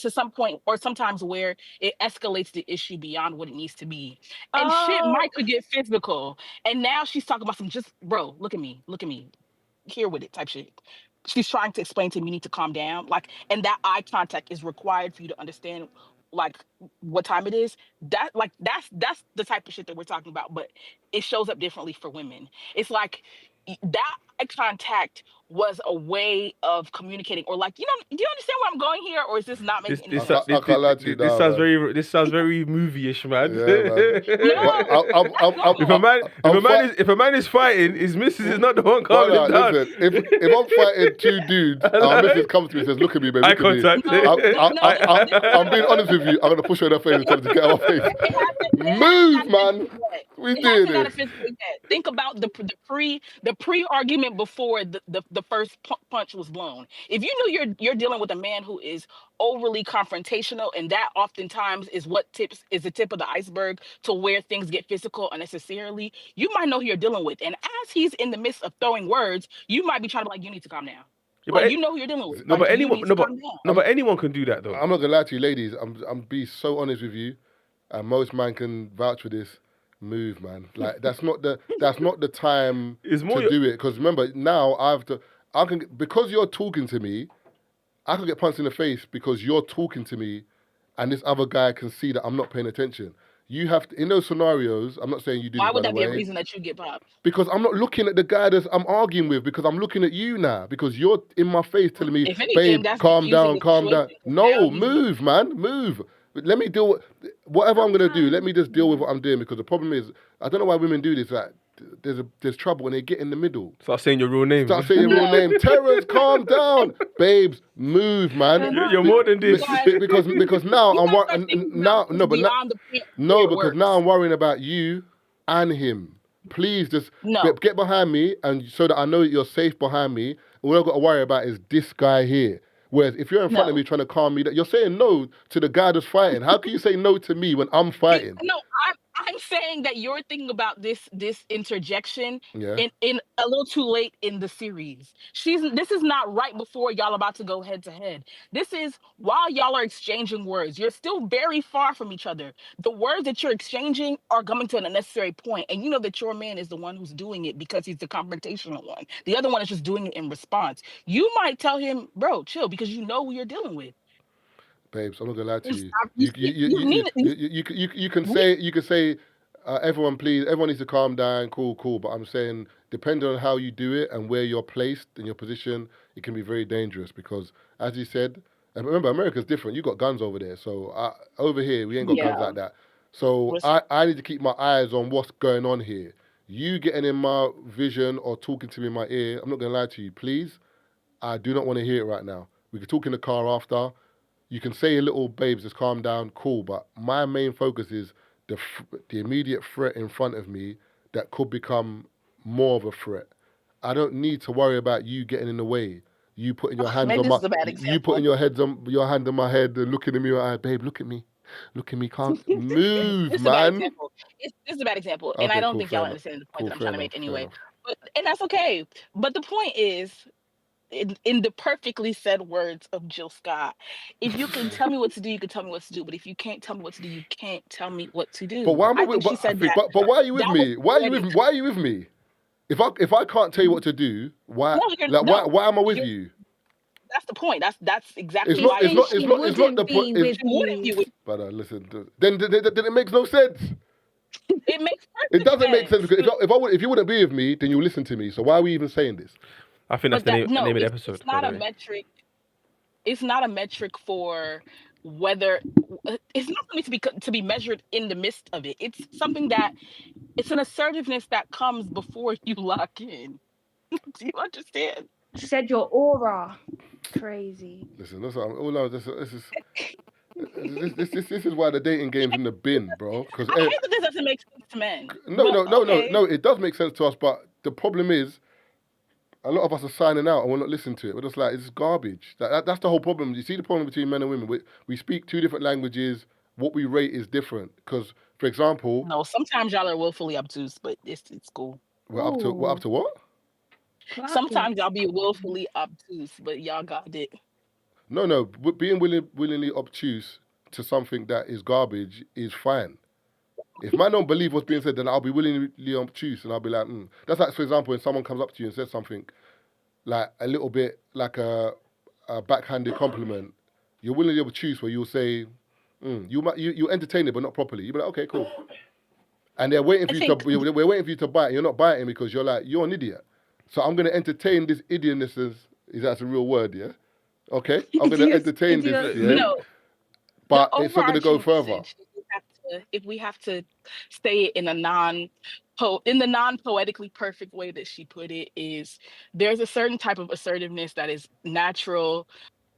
some point, or sometimes where it escalates the issue beyond what it needs to be. And shit Oh, might could get physical. And now she's talking about some just bro, look at me, here with it type shit. She's trying to explain to me you need to calm down. Like, and that eye contact is required for you to understand like what time it is. That's the type of shit that we're talking about, but it shows up differently for women. It's like that eye contact was a way of communicating, or like, do you understand where I'm going here, or is this not This making any this sense? I can't lie to you this now, sounds man. very movie-ish, man. Yeah, man. But No, that's If normal. if a man is fighting, his missus is not the one calming him brother, down. listen, if I'm fighting two dudes, our missus comes to me and says, "Look at me, babe, Eye look at me." contact. I'm being honest with you. I'm gonna push her in her face and tell her to get out of my face. Move, man. We It doing hasn't got a this. physical yet. Think about the pre argument before the first punch was blown. If you know you're dealing with a man who is overly confrontational, and that oftentimes is the tip of the iceberg to where things get physical unnecessarily, you might know who you're dealing with. And as he's in the midst of throwing words, you might be trying to be like, you need to calm down. Yeah, Like, but you know who you're dealing with. no, Like, but you anyone, need no, to but calm down. no, but anyone can do that though. I'm not gonna lie to you, ladies. I'm be so honest with you, and most man can vouch for this. Move, man. Like that's not the time It's more to do it. Because remember, now because you're talking to me, I can get punched in the face because you're talking to me, and this other guy can see that I'm not paying attention. You have to, in those scenarios. I'm not saying you do Why this, by would the that be a way. reason that you get popped? Because I'm not looking at the guy that I'm arguing with, because I'm looking at you now. Because you're in my face telling me, If anything, babe, that's calm diffusing down, the calm down. situation. No, Now he's move, man, move. Let me deal with whatever I'm going to do. Let me just deal with what I'm doing, because the problem is, I don't know why women do this. Like, there's trouble when they get in the middle. Start saying your real name. Start saying your real name. Terrence, calm down. Babes, move, man. You're more than this. Because now You I'm gotta start thinking now about no, but now, beyond the point no, where it because works. now I'm worrying about you and him. Please just No. get behind me, and so that I know that you're safe behind me. All I've got to worry about is this guy here. Whereas if you're in front of No. me trying to calm me, you're saying no to the guy that's fighting. How can you say no to me when I'm fighting? No, I'm saying that you're thinking about this interjection Yeah. in a little too late in the series. This is not right before y'all about to go head to head. This is while y'all are exchanging words. You're still very far from each other. The words that you're exchanging are coming to an unnecessary point, and you know that your man is the one who's doing it because he's the confrontational one. The other one is just doing it in response. You might tell him, bro, chill, because you know who you're dealing with. Babes, I'm not gonna lie to you. Stop. You can say, everyone, please, everyone needs to calm down, cool. But I'm saying, depending on how you do it and where you're placed in your position, it can be very dangerous because, as you said, and remember, America's different. You got guns over there, so over here we ain't got guns Yeah. like that. So I need to keep my eyes on what's going on here. You getting in my vision or talking to me in my ear, I'm not gonna lie to you, please. I do not want to hear it right now. We can talk in the car after. You can say a little, babes, just calm down, cool. But my main focus is the immediate threat in front of me that could become more of a threat. I don't need to worry about you getting in the way. You putting your hands Maybe on this my, is a bad you example. putting your hand on my head and looking at me like, babe, look at me, can't move, This is a bad man. example. This is a bad example, and I Okay, don't cool, think fair y'all enough. understand the point Cool, that I'm fair trying to make enough, fair anyway. enough. And that's okay. But the point is, in the perfectly said words of Jill Scott, if you can tell me what to do, you can tell me what to do. But if you can't tell me what to do, you can't tell me what to do. But why am I I think she said that. but why are you with That me? was Why are you poetic. with? Why are you with me? If I can't tell you what to do, why? No, you're- Like, no, why am I with you're- you? That's the point. That's exactly It's why not. It's not. She It's not. It's not wouldn't the be point. with she wouldn't be you. with. But listen, then it makes no sense. It makes perfect It doesn't make sense sense. because if you wouldn't be with me, then you would listen to me. So why are we even saying this? I think that's But the that name of the it's episode. not by a the way. metric. It's not a metric for whether it's not something to be measured in the midst of it. It's something that it's an assertiveness that comes before you lock in. Do you understand? She said your aura. Crazy. Listen, that's all. This is This is why the dating game's in the bin, bro. Because I hate that this doesn't make sense to men. no. It does make sense to us, but the problem is, a lot of us are signing out and we're not listening to it. We're just like, it's garbage. That's the whole problem. You see the problem between men and women. We speak two different languages. What we rate is different. Because, for example, No, sometimes y'all are willfully obtuse, but it's cool. we're up to what? Sometimes y'all be willfully obtuse, but y'all got it. No. Being willingly obtuse to something that is garbage is fine. If man don't believe what's being said, then I'll be willingly obtuse and I'll be like, That's like, for example, when someone comes up to you and says something like a little bit like a backhanded compliment, you're willingly obtuse where you'll say, you entertain it but not properly. You'll be like, okay, cool. And they're waiting for we're waiting for you to bite. You're not biting because you're an idiot. So I'm going to entertain this idiotness. That's a real word, yeah? Okay? I'm going to entertain this, yeah? No, but it's not going to go further. If we have to say it in the non-poetically perfect way that she put it, is there's a certain type of assertiveness that is natural,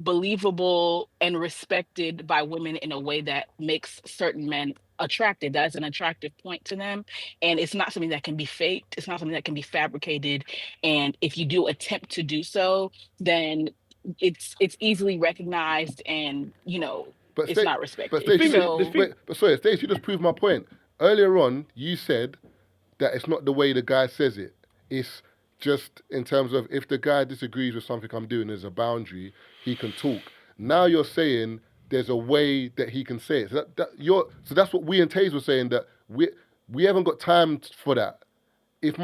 believable, and respected by women in a way that makes certain men attractive. That's an attractive point to them, and it's not something that can be faked. It's not something that can be fabricated. And if you do attempt to do so, then it's easily recognized, and it's not respected. But sorry, Stacey, you just proved my point. Earlier on, you said that it's not the way the guy says it. It's just in terms of if the guy disagrees with something I'm doing, there's a boundary, he can talk. Now you're saying there's a way that he can say it. So that's what we and Taze were saying, that we haven't got time for that. If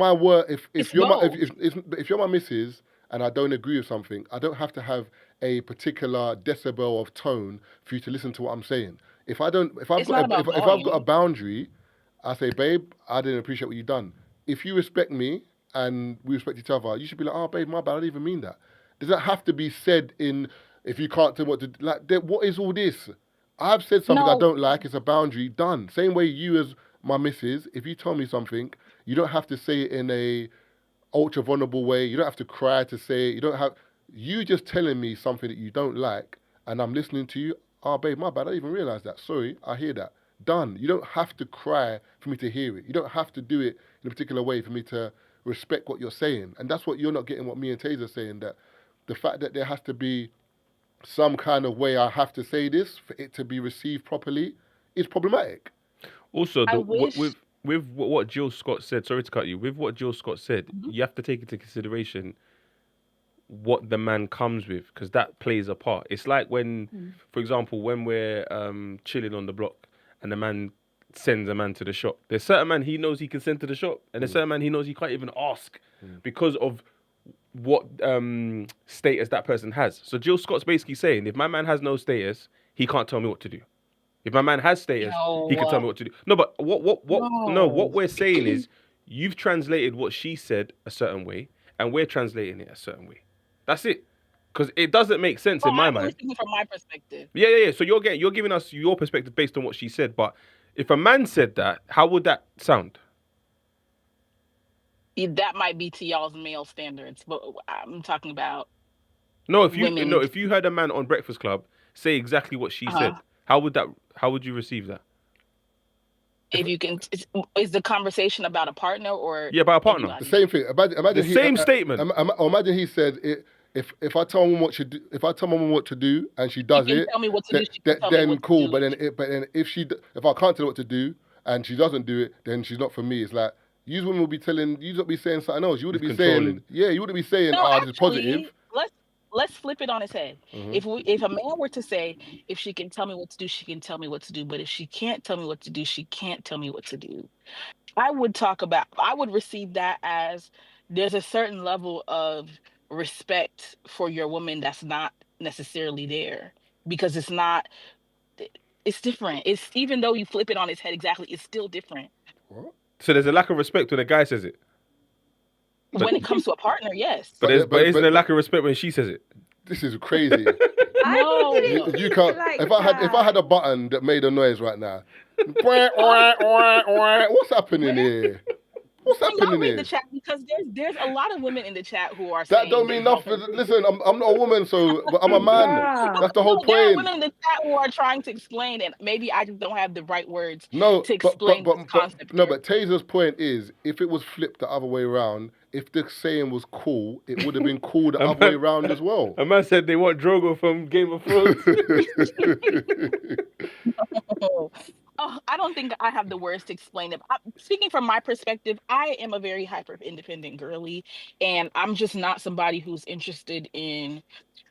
you're my missus and I don't agree with something, I don't have to have a particular decibel of tone for you to listen to what I'm saying. If I've got a boundary, I say, babe, I didn't appreciate what you've done. If you respect me and we respect each other, you should be like, oh, babe, my bad, I didn't even mean that. Does that have to be said in, if you can't tell what to, what is all this? I've said something I don't like, it's a boundary, done. Same way you as my missus, if you tell me something, you don't have to say it in a ultra vulnerable way. You don't have to cry to say it. You just telling me something that you don't like and I'm listening to you. Oh, babe, my bad. I didn't even realize that. Sorry, I hear that. Done. You don't have to cry for me to hear it. You don't have to do it in a particular way for me to respect what you're saying. And that's what you're not getting, what me and Tazer are saying, that the fact that there has to be some kind of way I have to say this for it to be received properly is problematic. Also, with what Jill Scott said, sorry to cut you, with what Jill Scott said, you have to take into consideration what the man comes with, because that plays a part. It's like when, for example, when we're chilling on the block and the man sends a man to the shop. There's certain man he knows he can send to the shop, and there's certain man he knows he can't even ask because of what status that person has. So Jill Scott's basically saying, if my man has no status, he can't tell me what to do. If my man has status, he can tell me what to do. No, but what we're saying is, you've translated what she said a certain way, and we're translating it a certain way. That's it. Because it doesn't make sense in my mind. Speaking from my perspective. Yeah. So you're giving us your perspective based on what she said. But if a man said that, how would that sound? That might be to y'all's male standards, but I'm talking about. No, if you heard a man on Breakfast Club say exactly what she said, how would you receive that? If you can, is the conversation about a partner or? Yeah, about a partner. Anybody? The same thing. Imagine the same statement. Imagine he said, if I tell woman what to do and she does it, tell me what to do, then cool. But then if I can't tell her what to do and she doesn't do it, then she's not for me. It's like, you women will be saying something else. You wouldn't be saying, you wouldn't be saying, this is positive. Let's flip it on its head. If a man were to say, if she can tell me what to do, she can tell me what to do. But if she can't tell me what to do, she can't tell me what to do. I would receive that as there's a certain level of respect for your woman that's not necessarily there, because it's different. It's, even though you flip it on its head exactly, it's still different. What? So there's a lack of respect when a guy says it. When it comes to a partner, yes. But isn't there a lack of respect when she says it? This is crazy. No. You can't. If I had a button that made a noise right now, what's happening here? What's I'm gonna happening read the here? chat because there's a lot of women in the chat who are That saying don't they're mean nothing. helping. Listen, I'm not a woman, but I'm a man. Bruh. That's the whole No, there are point. women in the chat who are trying to explain, and maybe I just don't have the right words No, to explain this concept no, here. but Taser's point is, if it was flipped the other way around, if the saying was cool, it would have been cool the A other way man- around as well. A man said they want Drogo from Game of Thrones. Oh, I don't think I have the words to explain it. Speaking from my perspective, I am a very hyper independent girly, and I'm just not somebody who's interested in,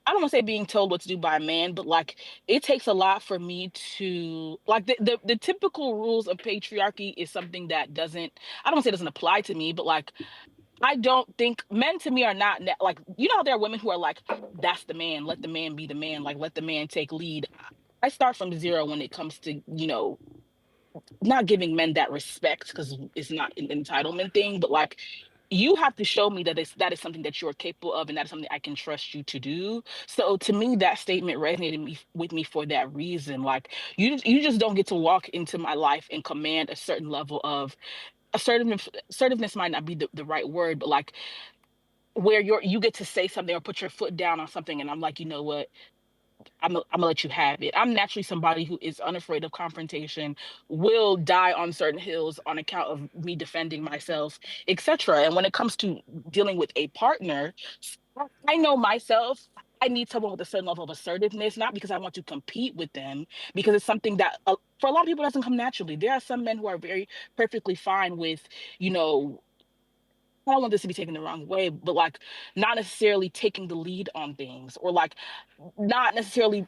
I don't want to say being told what to do by a man, but like it takes a lot for me to like the typical rules of patriarchy is something that doesn't, I don't want to say doesn't apply to me, but like I don't think men to me are not like, you know how there are women who are like, that's the man, let the man be the man, like let the man take lead. I start from zero when it comes to, not giving men that respect because it's not an entitlement thing, but like you have to show me that that is something that you're capable of and that is something I can trust you to do. So to me, that statement resonated with me for that reason. Like you just don't get to walk into my life and command a certain level of assertiveness might not be the right word, but like where you get to say something or put your foot down on something and I'm like, you know what? I'm gonna let you have it. I'm naturally somebody who is unafraid of confrontation, will die on certain hills on account of me defending myself, etc. And when it comes to dealing with a partner, I know myself. I need someone with a certain level of assertiveness, not because I want to compete with them, because it's something that for a lot of people doesn't come naturally. There are some men who are very perfectly fine with, you know, I don't want this to be taken the wrong way, but like not necessarily taking the lead on things or like not necessarily,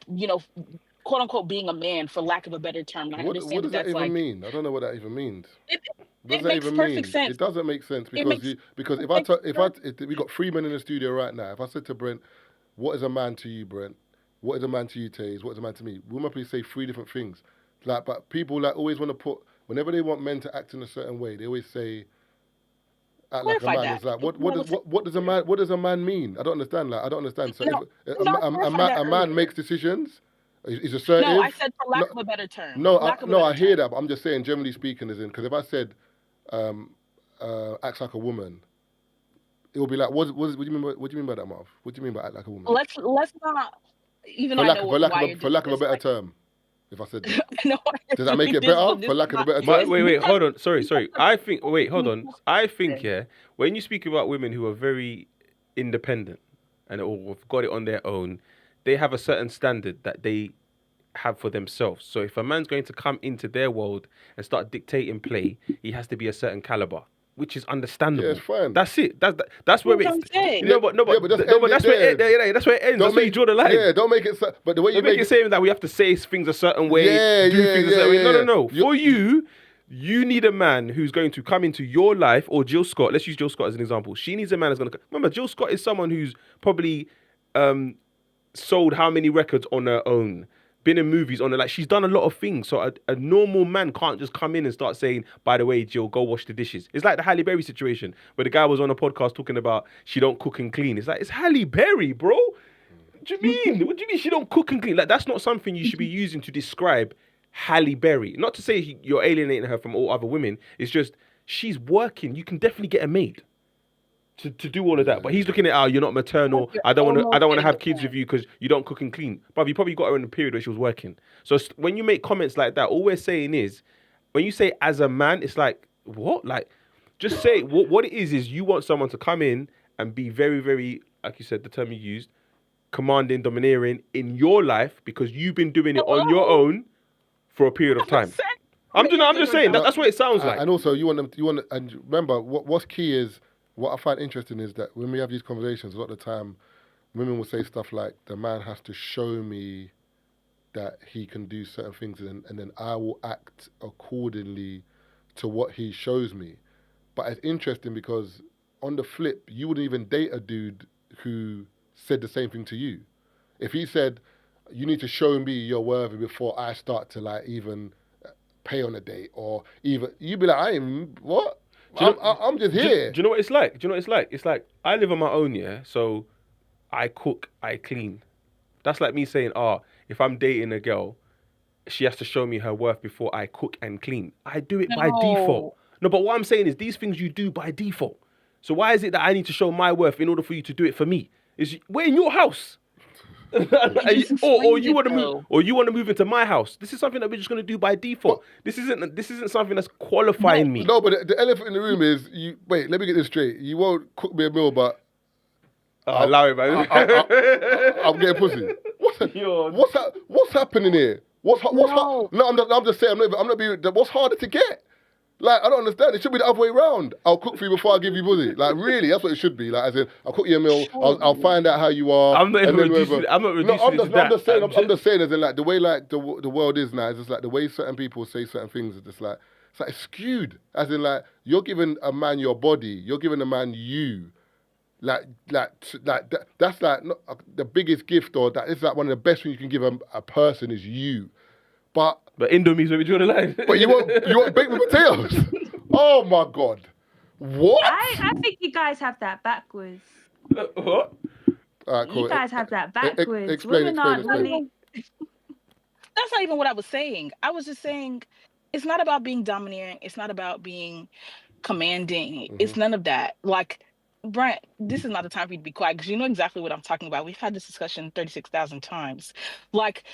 quote unquote, being a man for lack of a better term. And I What understand that does that that's even like, mean? I don't know what that even means. it, What does it that makes even perfect mean? sense. It doesn't make sense It because makes, because it if I makes if we got 3 men in the studio right now, if I said to Brent, "What is a man to you, Brent? What is a man to you, Taze? What is a man to me?" We might probably say 3 different things. Like, but people like always want to put whenever they want men to act in a certain way, they always say act like a clarify man. that. It's like Well, what does a man mean? I don't understand. Like I don't understand. So no, if no, I clarified that a man earlier. makes decisions, he's No, I assertive. said for lack No, of a better term. no, Lack of a no. I better hear term. that, but I'm just saying, generally speaking, as in because if I said acts like a woman, it will be like what do you mean by that, Marv? What do you mean by act like a woman? Let's not. Even though I know why you're For doing lack of a this, better like term, if I said that, I know why does you're that make doing it this, better? but For this is lack of a not. better But term? wait, Because hold on. Sorry. I think. Wait, hold on. I think, Listen. yeah, when you speak about women who are very independent and or have got it on their own, they have a certain standard that they have for themselves. So if a man's going to come into their world and start dictating play, he has to be a certain caliber, which is Yeah, it's understandable. fine. That's it. That's where what it's I'm saying. Yeah, but just end it that's where there. that's where it ends. That's where you draw the line. Yeah, don't make it. But the way you Don't make it saying that we have to say things a certain way, do things a certain way. No. For you, you need a man who's going to come into your life, or Jill Scott. Let's use Jill Scott as an example. She needs a man who's going to remember. Jill Scott is someone who's probably sold how many records on her own, been in movies on her. Like she's done a lot of things. So a normal man can't just come in and start saying, "By the way, Jill, go wash the dishes." It's like the Halle Berry situation where the guy was on a podcast talking about she don't cook and clean. It's like it's Halle Berry, bro. What do you mean? What do you mean she don't cook and clean? Like that's not something you should be using to describe Halle Berry. Not to say you're alienating her from all other women. It's just she's working. You can definitely get a maid to do all of that. But he's looking at, you're not maternal. You're I don't want almost to getting have the kids with point. you because you don't cook and clean. But you probably got her in a period where she was working. So when you make comments like that, all we're saying is, when you say as a man, it's like what? Like just say what it is you want someone to come in and be very, very, like you said, the term you used, commanding, domineering in your life because you've been doing it on your Hello. own for a period of I'm time. saying I'm anything just or saying don't. that's what it sounds like. And also and remember what's key is what I find interesting is that when we have these conversations, a lot of the time, women will say stuff like, "The man has to show me that he can do certain things, and then I will act accordingly to what he shows me." But it's interesting because on the flip, you wouldn't even date a dude who said the same thing to you. If he said, "You need to show me you're worthy before I start to like even pay on a date," or even you'd be like, "I ain't what." I'm just here. Do you know what it's like? It's like I live on my own, yeah. So I cook, I clean. That's like me saying, if I'm dating a girl, she has to show me her worth before I cook and clean. I do it by default. No. No, but what I'm saying is these things you do by default. So why is it that I need to show my worth in order for you to do it for me? We're in your house. or you want to move, or you want to move into my house. This is something that we're just going to do by default. This isn't something that's qualifying me. No, but the elephant in the room is wait. Let me get this straight. You won't cook me a meal, but allow it, man. I'm getting pussy. What's happening here? No, I'm just saying. I'm not being. What's harder to get? Like, I don't understand. It should be the other way around. I'll cook for you before I give you pussy. Like, really, that's what it should be. Like, as in, I'll cook you a meal. I'll find out how you are. I'm not reducing it to that. I'm just saying, as in, like, the way like the world is now, is just like the way certain people say certain things is just like it's skewed. As in, like, you're giving a man your body, you're giving a man you. That's like not, the biggest gift, or that is like one of the best things you can give a person is you. But Indomie's where we draw the line. But you want baked with potatoes? Oh my God! What? I think you guys have that backwards. What? All right, cool. You guys have that backwards. Explain. That's not even what I was saying. I was just saying it's not about being domineering. It's not about being commanding. Mm-hmm. It's none of that. Like, Brent, this is not the time for you to be quiet because you know exactly what I'm talking about. We've had this discussion 36,000 times. Like,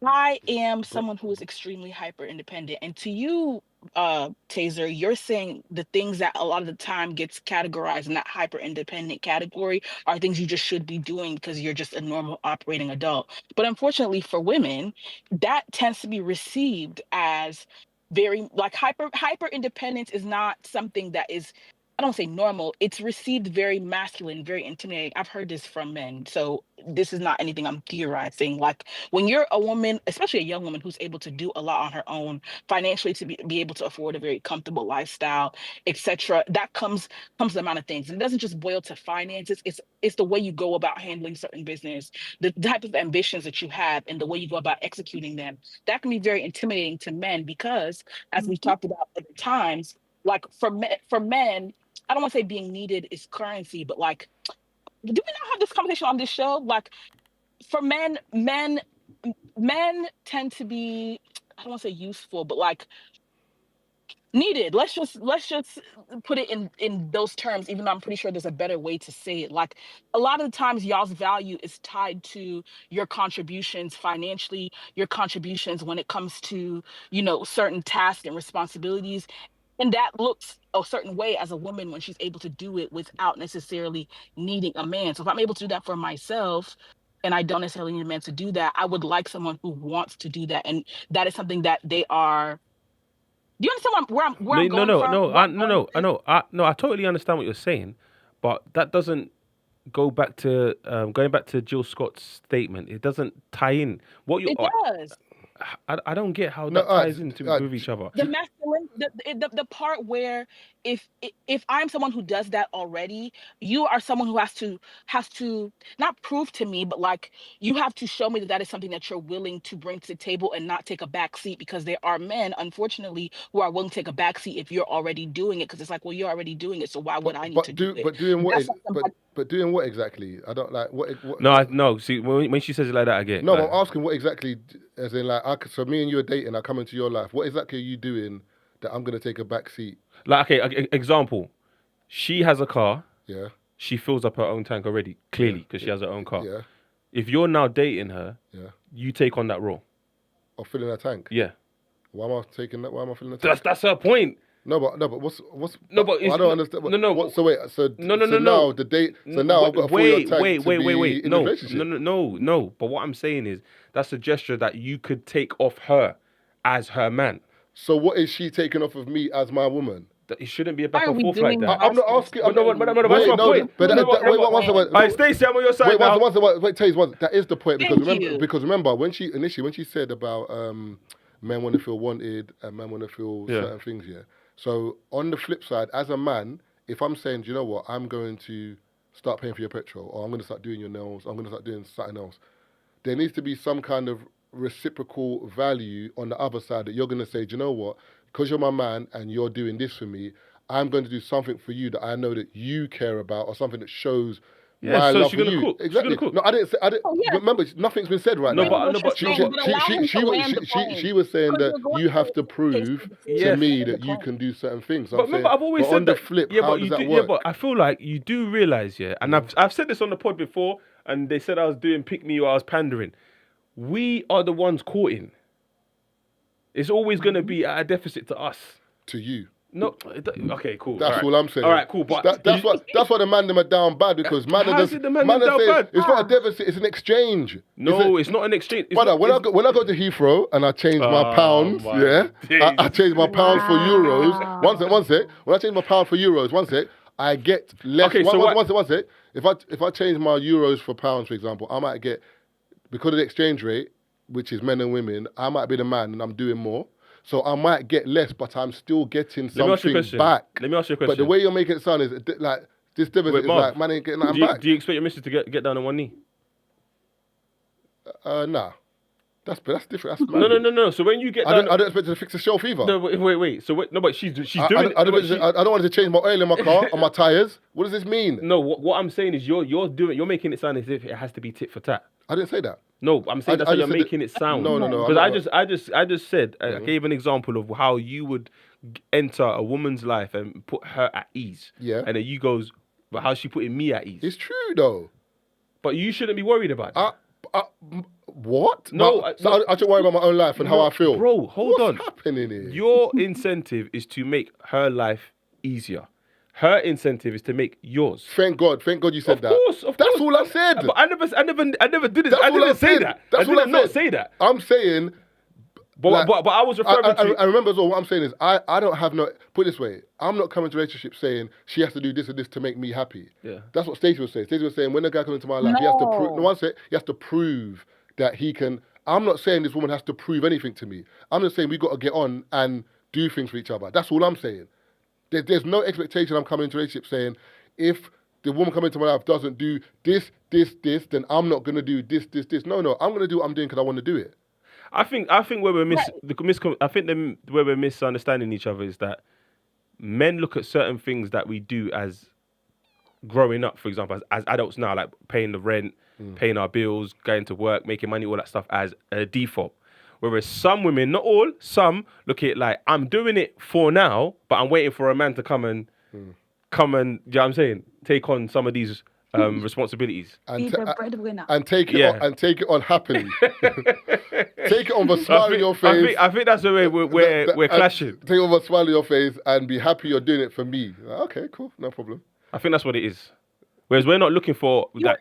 I am someone who is extremely hyper independent. And to you, Tazer, you're saying the things that a lot of the time gets categorized in that hyper independent category are things you just should be doing because you're just a normal operating adult. But unfortunately for women, that tends to be received as very like hyper independence is not something that is, I don't say normal, it's received very masculine, very intimidating. I've heard this from men. So this is not anything I'm theorizing. Like when you're a woman, especially a young woman who's able to do a lot on her own financially to be able to afford a very comfortable lifestyle, etc., that comes the amount of things. And it doesn't just boil to finances. It's the way you go about handling certain business, the type of ambitions that you have and the way you go about executing them. That can be very intimidating to men because as we've talked about other times, like for men, I don't want to say being needed is currency, but like, do we not have this conversation on this show? Like, for men tend to be, I don't want to say useful, but like needed. Let's just put it in those terms, even though I'm pretty sure there's a better way to say it. Like a lot of the times y'all's value is tied to your contributions financially, your contributions when it comes to, certain tasks and responsibilities. And that looks a certain way as a woman when she's able to do it without necessarily needing a man. So if I'm able to do that for myself and I don't necessarily need a man to do that, I would like someone who wants to do that. And that is something that they are. Do you understand where I'm going from? I totally understand what you're saying, but that doesn't go back to going back to Jill Scott's statement. It doesn't tie in. It does. I don't get how that ties into with each other. The masculine, the part where if I'm someone who does that already, you are someone who has to not prove to me, but like you have to show me that is something that you're willing to bring to the table and not take a back seat, because there are men, unfortunately, who are willing to take a back seat if you're already doing it, because it's like, well, you're already doing it, so why would I need to do it? But doing what? But doing what exactly? I don't like what. No. See, when she says it like that, I get. No, I'm asking what exactly, as in like, so me and you are dating. I come into your life. What exactly are you doing that I'm gonna take a back seat? Like, okay, example. She has a car. Yeah. She fills up her own tank already, clearly, because she has her own car. Yeah. If you're now dating her, yeah, you take on that role. Of filling her tank. Yeah. Why am I taking that? Why am I filling the tank? That's her point. No, but what's no, but I don't understand. No. So wait, no. Now the date. So now I've got to fill your tank to be in a relationship. No. But what I'm saying is that's a gesture that you could take off her as her man. So what is she taking off of me as my woman? It shouldn't be a back and forth like that. I'm not asking. That's my point. Wait, Stacey, I'm on your side now. Wait, Taze, that is the point, because remember when she said about men want to feel wanted and men want to feel certain things, yeah. So on the flip side, as a man, if I'm saying, do you know what, I'm going to start paying for your petrol, or I'm going to start doing your nails, I'm going to start doing something else, there needs to be some kind of reciprocal value on the other side that you're going to say, do you know what, because you're my man and you're doing this for me, I'm going to do something for you that I know that you care about, or something that shows Yeah, my so love she's for gonna you. cook. She's Exactly. gonna cook. No, I didn't say. I didn't. Oh, yeah. Remember, nothing's been said right No, now. but What you're but saying, but allow him to land the plane. She was saying Because that you're going you have to to prove the to Yes. me the that you plane. can do certain things. But I'm remember, saying, I've always but said on the that. flip, Yeah, how but does you that do. Yeah, work? but I feel like you do realize, yeah, and I've said this on the pod before, and they said I was doing pick me or I was pandering. We are the ones caught in. It's always gonna be at a deficit to us. To you. No, okay, cool. That's all I'm saying. All right, cool. But that's why the man them are down bad because man How's it the man them are down saying bad? it's not a deficit, it's an exchange. no, it's not an exchange. It's Brother, not, when I go to Heathrow and I change my pounds, my yeah, I change my pounds for euros. Wow. One sec. When I change my pound for euros, one sec, I get less. Okay, so what- One sec. If I change my euros for pounds, for example, I might get, because of the exchange rate, which is men and women, I might be the man and I'm doing more. So I might get less, but I'm still getting Let me ask you a something question. back. Let me ask you a question. But the way you're making it sound is like this deficit Wait, is Marv, like man ain't getting nothing do back. you expect your missus to get down on one knee? Nah, that's different. That's No. So when you get down, I don't expect her to fix the shelf either. no, wait. So no, but she's doing I it. don't but she- I don't want her to change my oil in my car or my tires. What does this mean? No, what I'm saying is you're making it sound as if it has to be tit for tat. I didn't say that. No, I'm saying that's I how you're just said making it sound. No. Because I'm I just said I gave an example of how you would enter a woman's life and put her at ease. Yeah. And then you goes, but how's she putting me at ease? It's true though. But you shouldn't be worried about that. What? No, I should worry about my own life and how I feel. Bro, hold on. What's happening here? Your incentive is to make her life easier. Her incentive is to make yours. Thank God you said that. Of That's course. all I said. But I never did it. That's I all I didn't say said. that. That's I all I did not said. say that. I'm saying. But I was referring to. I remember as well. What I'm saying is, I don't have no. Put it this way, I'm not coming to a relationship saying she has to do this and this to make me happy. Yeah. That's what Stacey was saying. Stacey was saying when a guy comes into my life, he has to prove. No. No one said he has to prove that he can. I'm not saying this woman has to prove anything to me. I'm just saying we got to get on and do things for each other. That's all I'm saying. There's no expectation. I'm coming into a relationship saying if the woman coming into my life doesn't do this, then I'm not gonna do this. No, I'm gonna do what I'm doing because I want to do it. I think where we're where we're misunderstanding each other is that men look at certain things that we do as growing up, for example, as adults now, like paying the rent, paying our bills, going to work, making money, all that stuff as a default. Whereas some women, not all, some look at it like I'm doing it for now, but I'm waiting for a man to come and you know what I'm saying, take on some of these responsibilities. Be the breadwinner. And take it on happily. Take it on with a smile on your face. I think that's the way we're clashing. Take it on with a smile on your face and be happy you're doing it for me. Okay, cool, no problem. I think that's what it is. Whereas we're not looking for that.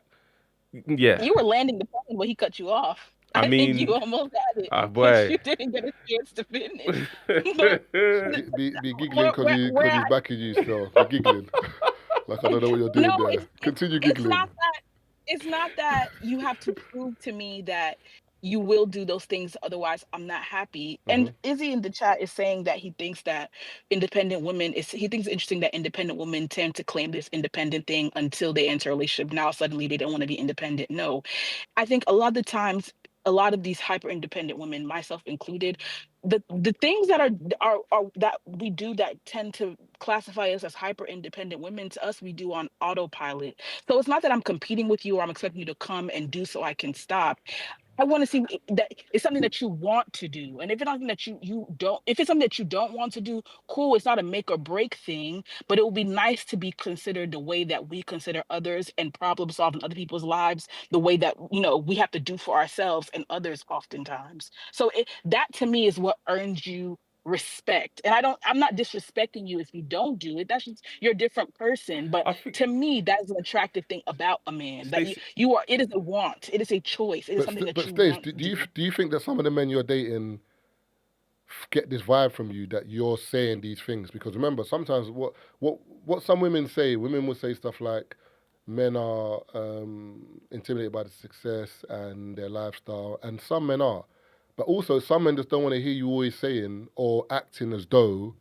Yeah. You were landing the plane, but he cut you off. I mean, think you almost had it. boy. You didn't get a chance to finish. Be giggling because he's backing you still. Be giggling. Like I don't know what you're doing there. Continue giggling. It's not that you have to prove to me that you will do those things, otherwise I'm not happy. And Izzy in the chat is saying that he thinks that he thinks it's interesting that independent women tend to claim this independent thing until they enter a relationship. Now suddenly they don't want to be independent. No. I think a lot of the times, a lot of these hyper independent women, myself included, the things that are that we do that tend to classify us as hyper independent women, to us we do on autopilot. So it's not that I'm competing with you or I'm expecting you to come and do so I can stop. I want to see that it's something that you want to do. And if it's something that if it's something that you don't want to do, cool, it's not a make or break thing, but it would be nice to be considered the way that we consider others and problem solve in other people's lives, the way that, we have to do for ourselves and others oftentimes. So that to me is what earns you respect. And I'm not disrespecting you if you don't do it. That's just, you're a different person. But to me, that is an attractive thing about a man. That you are. It is a want. It is a choice. It is something that you want. But do you think that some of the men you're dating get this vibe from you that you're saying these things? Because remember, sometimes what some women will say stuff like men are intimidated by the success and their lifestyle, and some men are. But also, some men just don't want to hear you always saying or acting as though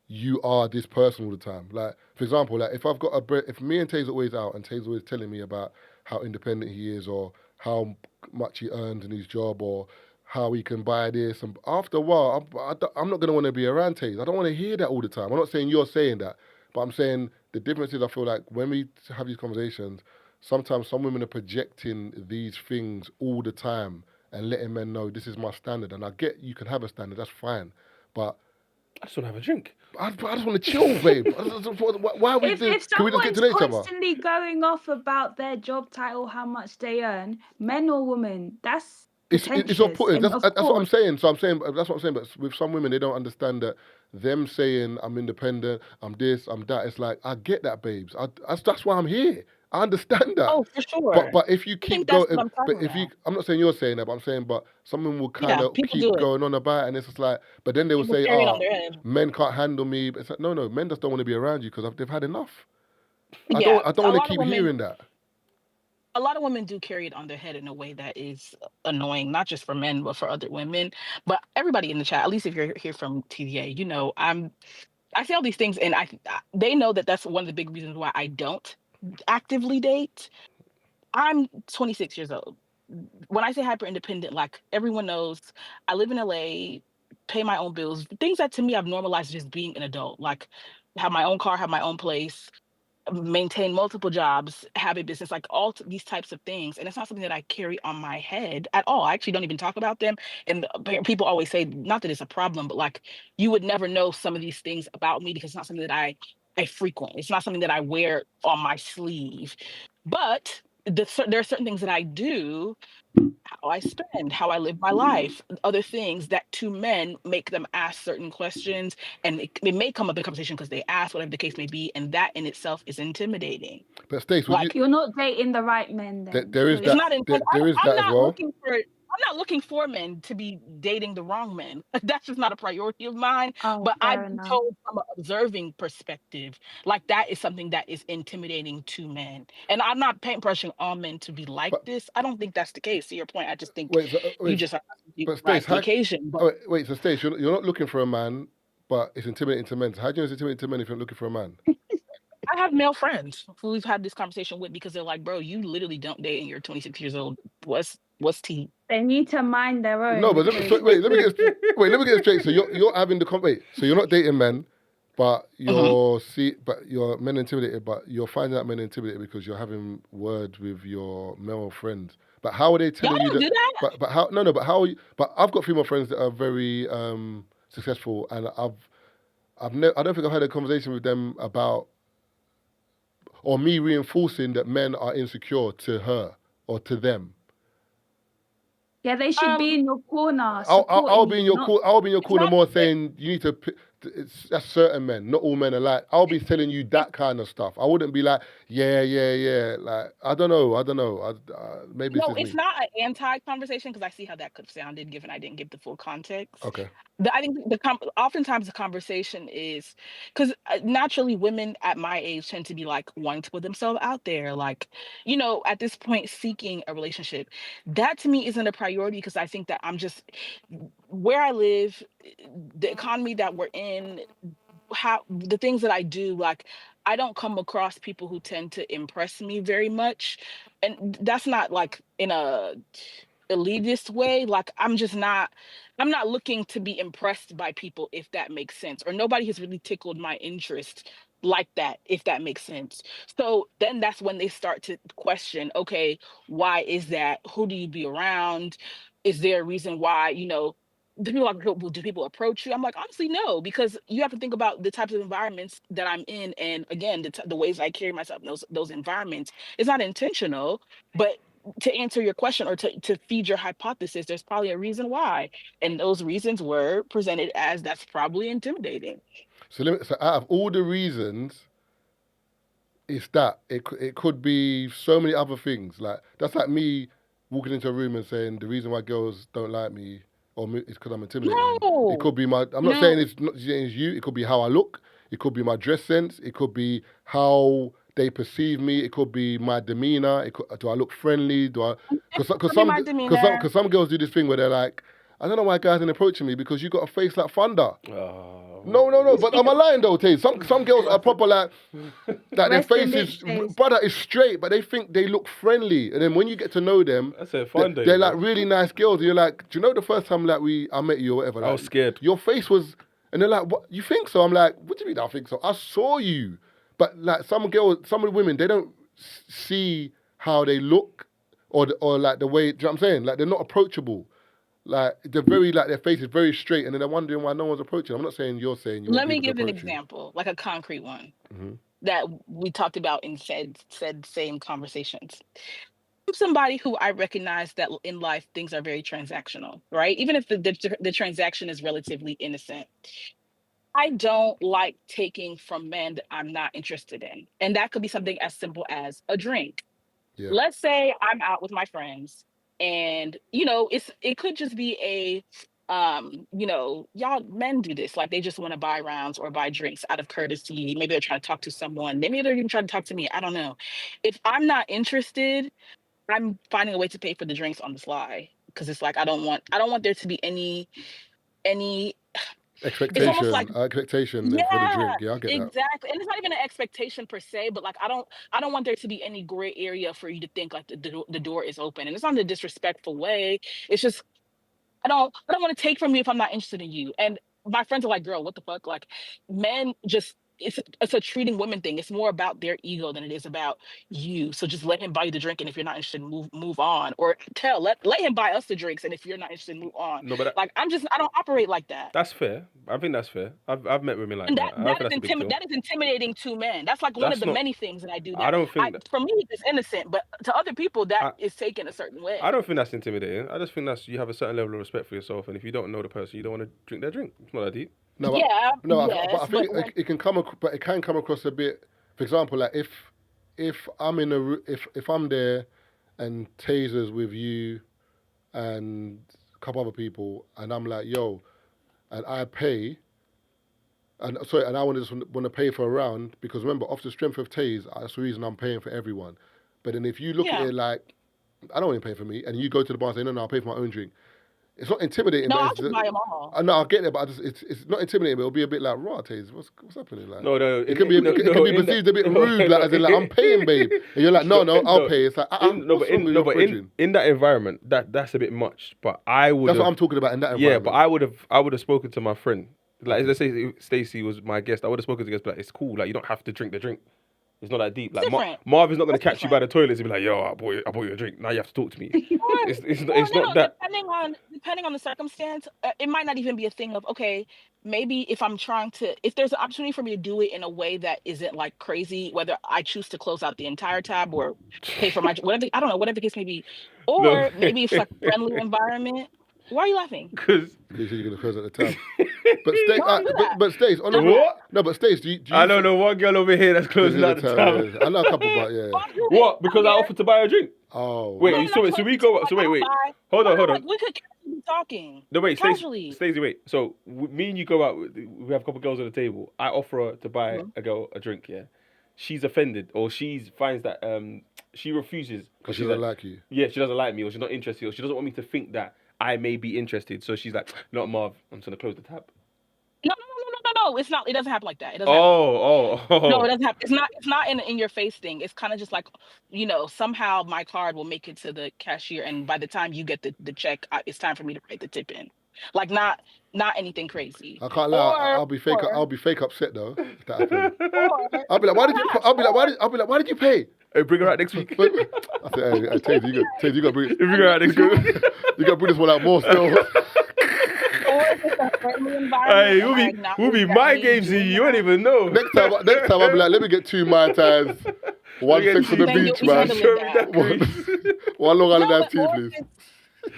you are this person all the time. Like, for example, like if me and Tazer always out and Tazer always telling me about how independent he is or how much he earns in his job or how he can buy this, and after a while, I'm not going to want to be around Tazer. I don't want to hear that all the time. I'm not saying you're saying that, but I'm saying the difference is I feel like when we have these conversations, sometimes some women are projecting these things all the time and letting men know this is my standard. And I get you can have a standard, that's fine, but I just want to have a drink. I just want to chill, babe. Why are we If can we just get to someone's know each other? constantly going off about their job title, how much they earn, men or women, that's It's pretentious. all put. And That's of what I'm course, saying. So I'm saying that's what I'm saying. But with some women, they don't understand that them saying I'm independent, I'm this, I'm that. It's like I get that, babes. That's why I'm here. I understand that. Oh, for sure. But if you I keep think that's going, what I'm but talking if you, about. I'm not saying you're saying that, but I'm saying, but someone will kind Yeah, of people keep do it. going on about it, and it's just like, but then they will People say, carry it on oh, their head. men can't handle me. But it's like, no, men just don't want to be around you because they've had enough. I Yeah, don't a want to lot of keep women. hearing that. A lot of women do carry it on their head in a way that is annoying, not just for men, but for other women. But everybody in the chat, at least if you're here from TVA, you know, I say all these things, and they know that that's one of the big reasons why I don't actively date. I'm 26 years old. When I say hyper independent, like everyone knows, I live in LA, pay my own bills, things that to me I've normalized just being an adult, like have my own car, have my own place, maintain multiple jobs, have a business, like these types of things. And it's not something that I carry on my head at all. I actually don't even talk about them. And people always say, not that it's a problem, but like you would never know some of these things about me because it's not something that I frequent. It's not something that I wear on my sleeve. But there are certain things that I do, how I spend, how I live my life, other things that to men make them ask certain questions, and it may come up in conversation because they ask, whatever the case may be, and that in itself is intimidating. But Stace, would you? Like you're not dating the right men then. There is it's that. not in. There is I'm that as not well. looking for. I'm not looking for men to be dating the wrong men. That's just not a priority of mine. Oh, But fair I've been enough. told from an observing perspective, like that is something that is intimidating to men. And I'm not paintbrushing all men to be like But- this. I don't think that's the case. To your point, I just think Wait, you just have to but rise Stace, to the occasion. But wait, so Stace, you're not looking for a man, but it's intimidating to men. So how do you know it's intimidating to men if you're not looking for a man? I have male friends who we've had this conversation with because they're like, bro, you literally don't date and you're 26 years old. What's tea? They need to mind their own. No, but because let me get it straight. So you're having the wait. So you're not dating men, but you're men intimidated, but you're finding out men intimidated because you're having words with your male friends. But how are they telling Y'all you don't do that. But how? No, but how? But I've got female friends that are very successful, and I don't think I've had a conversation with them about or me reinforcing that men are insecure to her or to them. yeah, they should be in your corner. I'll be in your corner. I'll be in your corner not- more saying you need to. That's certain men, not all men are like. I'll be telling you that kind of stuff. I wouldn't be like, yeah. Like I don't know. Maybe No, it's it's me. not an anti-conversation because I see how that could have sounded given I didn't give the full context. Okay. I think oftentimes the conversation is because naturally women at my age tend to be like wanting to put themselves out there, like, you know, at this point seeking a relationship. That to me isn't a priority because I think that I'm just where I live, the economy that we're in, how the things that I do, like I don't come across people who tend to impress me very much. And that's not like in a elitist way. Like I'm not looking to be impressed by people, if that makes sense. Or nobody has really tickled my interest like that, if that makes sense. So then that's when they start to question, okay, why is that? Who do you be around? Is there a reason why, you know, do people approach you? I'm like, honestly, no, because you have to think about the types of environments that I'm in. And again, the ways I carry myself in those environments. It's not intentional, but to answer your question or to feed your hypothesis, there's probably a reason why. And those reasons were presented as that's probably intimidating. So out of all the reasons, it's that it could be so many other things. Like that's like me walking into a room and saying the reason why girls don't like me or it's because I'm intimidating. No. It could be I'm not No. saying it's not saying it's you. It could be how I look. It could be my dress sense. It could be how they perceive me. It could be my demeanor. Do I look friendly? Because my demeanor. some girls do this thing where they're like, I don't know why guys aren't approaching me because you got a face like thunder. No. But am I lying though, Tay? Some girls are proper like their Rest in face is peace. brother is straight, but they think they look friendly. And then when you get to know them, That's a fun day. they're like really nice girls. And you're like, do you know the first time like I met you or whatever? Like, I was scared. Your face was, and they're like, what? You think so? I'm like, what do you mean I think so? I saw you. But like some of the women, they don't see how they look or like the way, do you know what I'm saying? Like they're not approachable. Like they're very like their face is very straight, and then they're wondering why no one's approaching. I'm not saying you're saying you want Let me people to give an approach you. example, like a concrete one Mm-hmm. that we talked about in said same conversations. I'm somebody who I recognize that in life things are very transactional, right? Even if the transaction is relatively innocent. I don't like taking from men that I'm not interested in. And that could be something as simple as a drink. Yeah. Let's say I'm out with my friends and it could just be a y'all men do this, like they just want to buy rounds or buy drinks out of courtesy. Maybe they're trying to talk to someone, maybe they're even trying to talk to me, I don't know. If I'm not interested, I'm finding a way to pay for the drinks on the sly, because it's like I don't want there to be any it's almost like Expectation for the drink. Yeah, I get that. exactly. And it's not even an expectation per se, but like I don't want there to be any gray area for you to think like the door is open. And it's not in a disrespectful way. It's just I don't want to take from you if I'm not interested in you. And my friends are like, girl, what the fuck? Like men just it's a treating women thing. It's more about their ego than it is about you. So just let him buy you the drink, and if you're not interested, move on. Or let him buy us the drinks, and if you're not interested, move on. No, but like I don't operate like that. That's fair. I think that's fair. I've met women like And that. that is intimidating to men. That's like one of the many things that I do. That I don't think for me it's innocent, but to other people that is taken a certain way. I don't think that's intimidating. I just think you have a certain level of respect for yourself, and if you don't know the person, you don't want to drink their drink. It's not that deep. No, but I think it can come across a bit. For example, like if I'm if I'm there and Tazer's with you and a couple other people, and I'm like, yo, and I pay, and I want to pay for a round, because remember, off the strength of Taze, that's the reason I'm paying for everyone. But then if you look at it like, I don't want to pay for me, and you go to the bar and say, no, I'll pay for my own drink. It's not intimidating. No, I'll just buy them all. No, I get it, but it's not intimidating. But it'll be a bit like, raw, Taze, what's happening? Like, no, it can be perceived a bit rude, like as in like, I'm paying, babe, and you're like, no, I'll pay. It's like, in that environment, that's a bit much. But I would. That's what I'm talking about in that environment. Yeah, but I would have spoken to my friend. Like, let's say if Stacey was my guest, I would have spoken to the guest. Like, it's cool. Like, you don't have to drink the drink. It's not that deep. Like Marvin's not going to catch you by the toilets and be like, "Yo, I bought you a drink. Now you have to talk to me." It's not that. Depending on the circumstance, it might not even be a thing of, okay, maybe if there's an opportunity for me to do it in a way that isn't like crazy, whether I choose to close out the entire tab or pay for my whatever, I don't know, whatever the case may be, or maybe it's like a friendly environment. Why are you laughing? Because you're going to close at the time. But Stace, on the what? No, but Stace, do you I don't know one girl over here that's closing at the time. Yeah. I know a couple, but yeah. What? Because I offered to buy a drink. Oh. Wait, so we go. So wait. Hold on. We could keep talking. No, wait, casually. Stacey, wait. So me and you go out. We have a couple girls at the table. I offer her to buy a girl a drink. Yeah. She's offended, or she finds that she refuses because she doesn't like you. Yeah, she doesn't like me, or she's not interested, or she doesn't want me to think that I may be interested. So she's like, "Not Marv. I'm just gonna close the tab." No, it's not. It doesn't happen like that. It doesn't. Oh. No, it doesn't happen. It's not in your face thing. It's kind of just like, somehow my card will make it to the cashier, and by the time you get the check, it's time for me to write the tip in. Like not anything crazy. I can't lie. I'll be fake upset though. If that happens. I'll be like, why did you? I'll be like, why did you pay? Hey, bring her out next week. I said, hey, Taze, you got to bring. Bring her out next week. You got to bring this one out more still. Hey, we'll be mind games in you. You don't even know. Next time I'll be like, let me get 2 Mai Tais, 1 sex on the beach, man. One Long Island iced tea, please.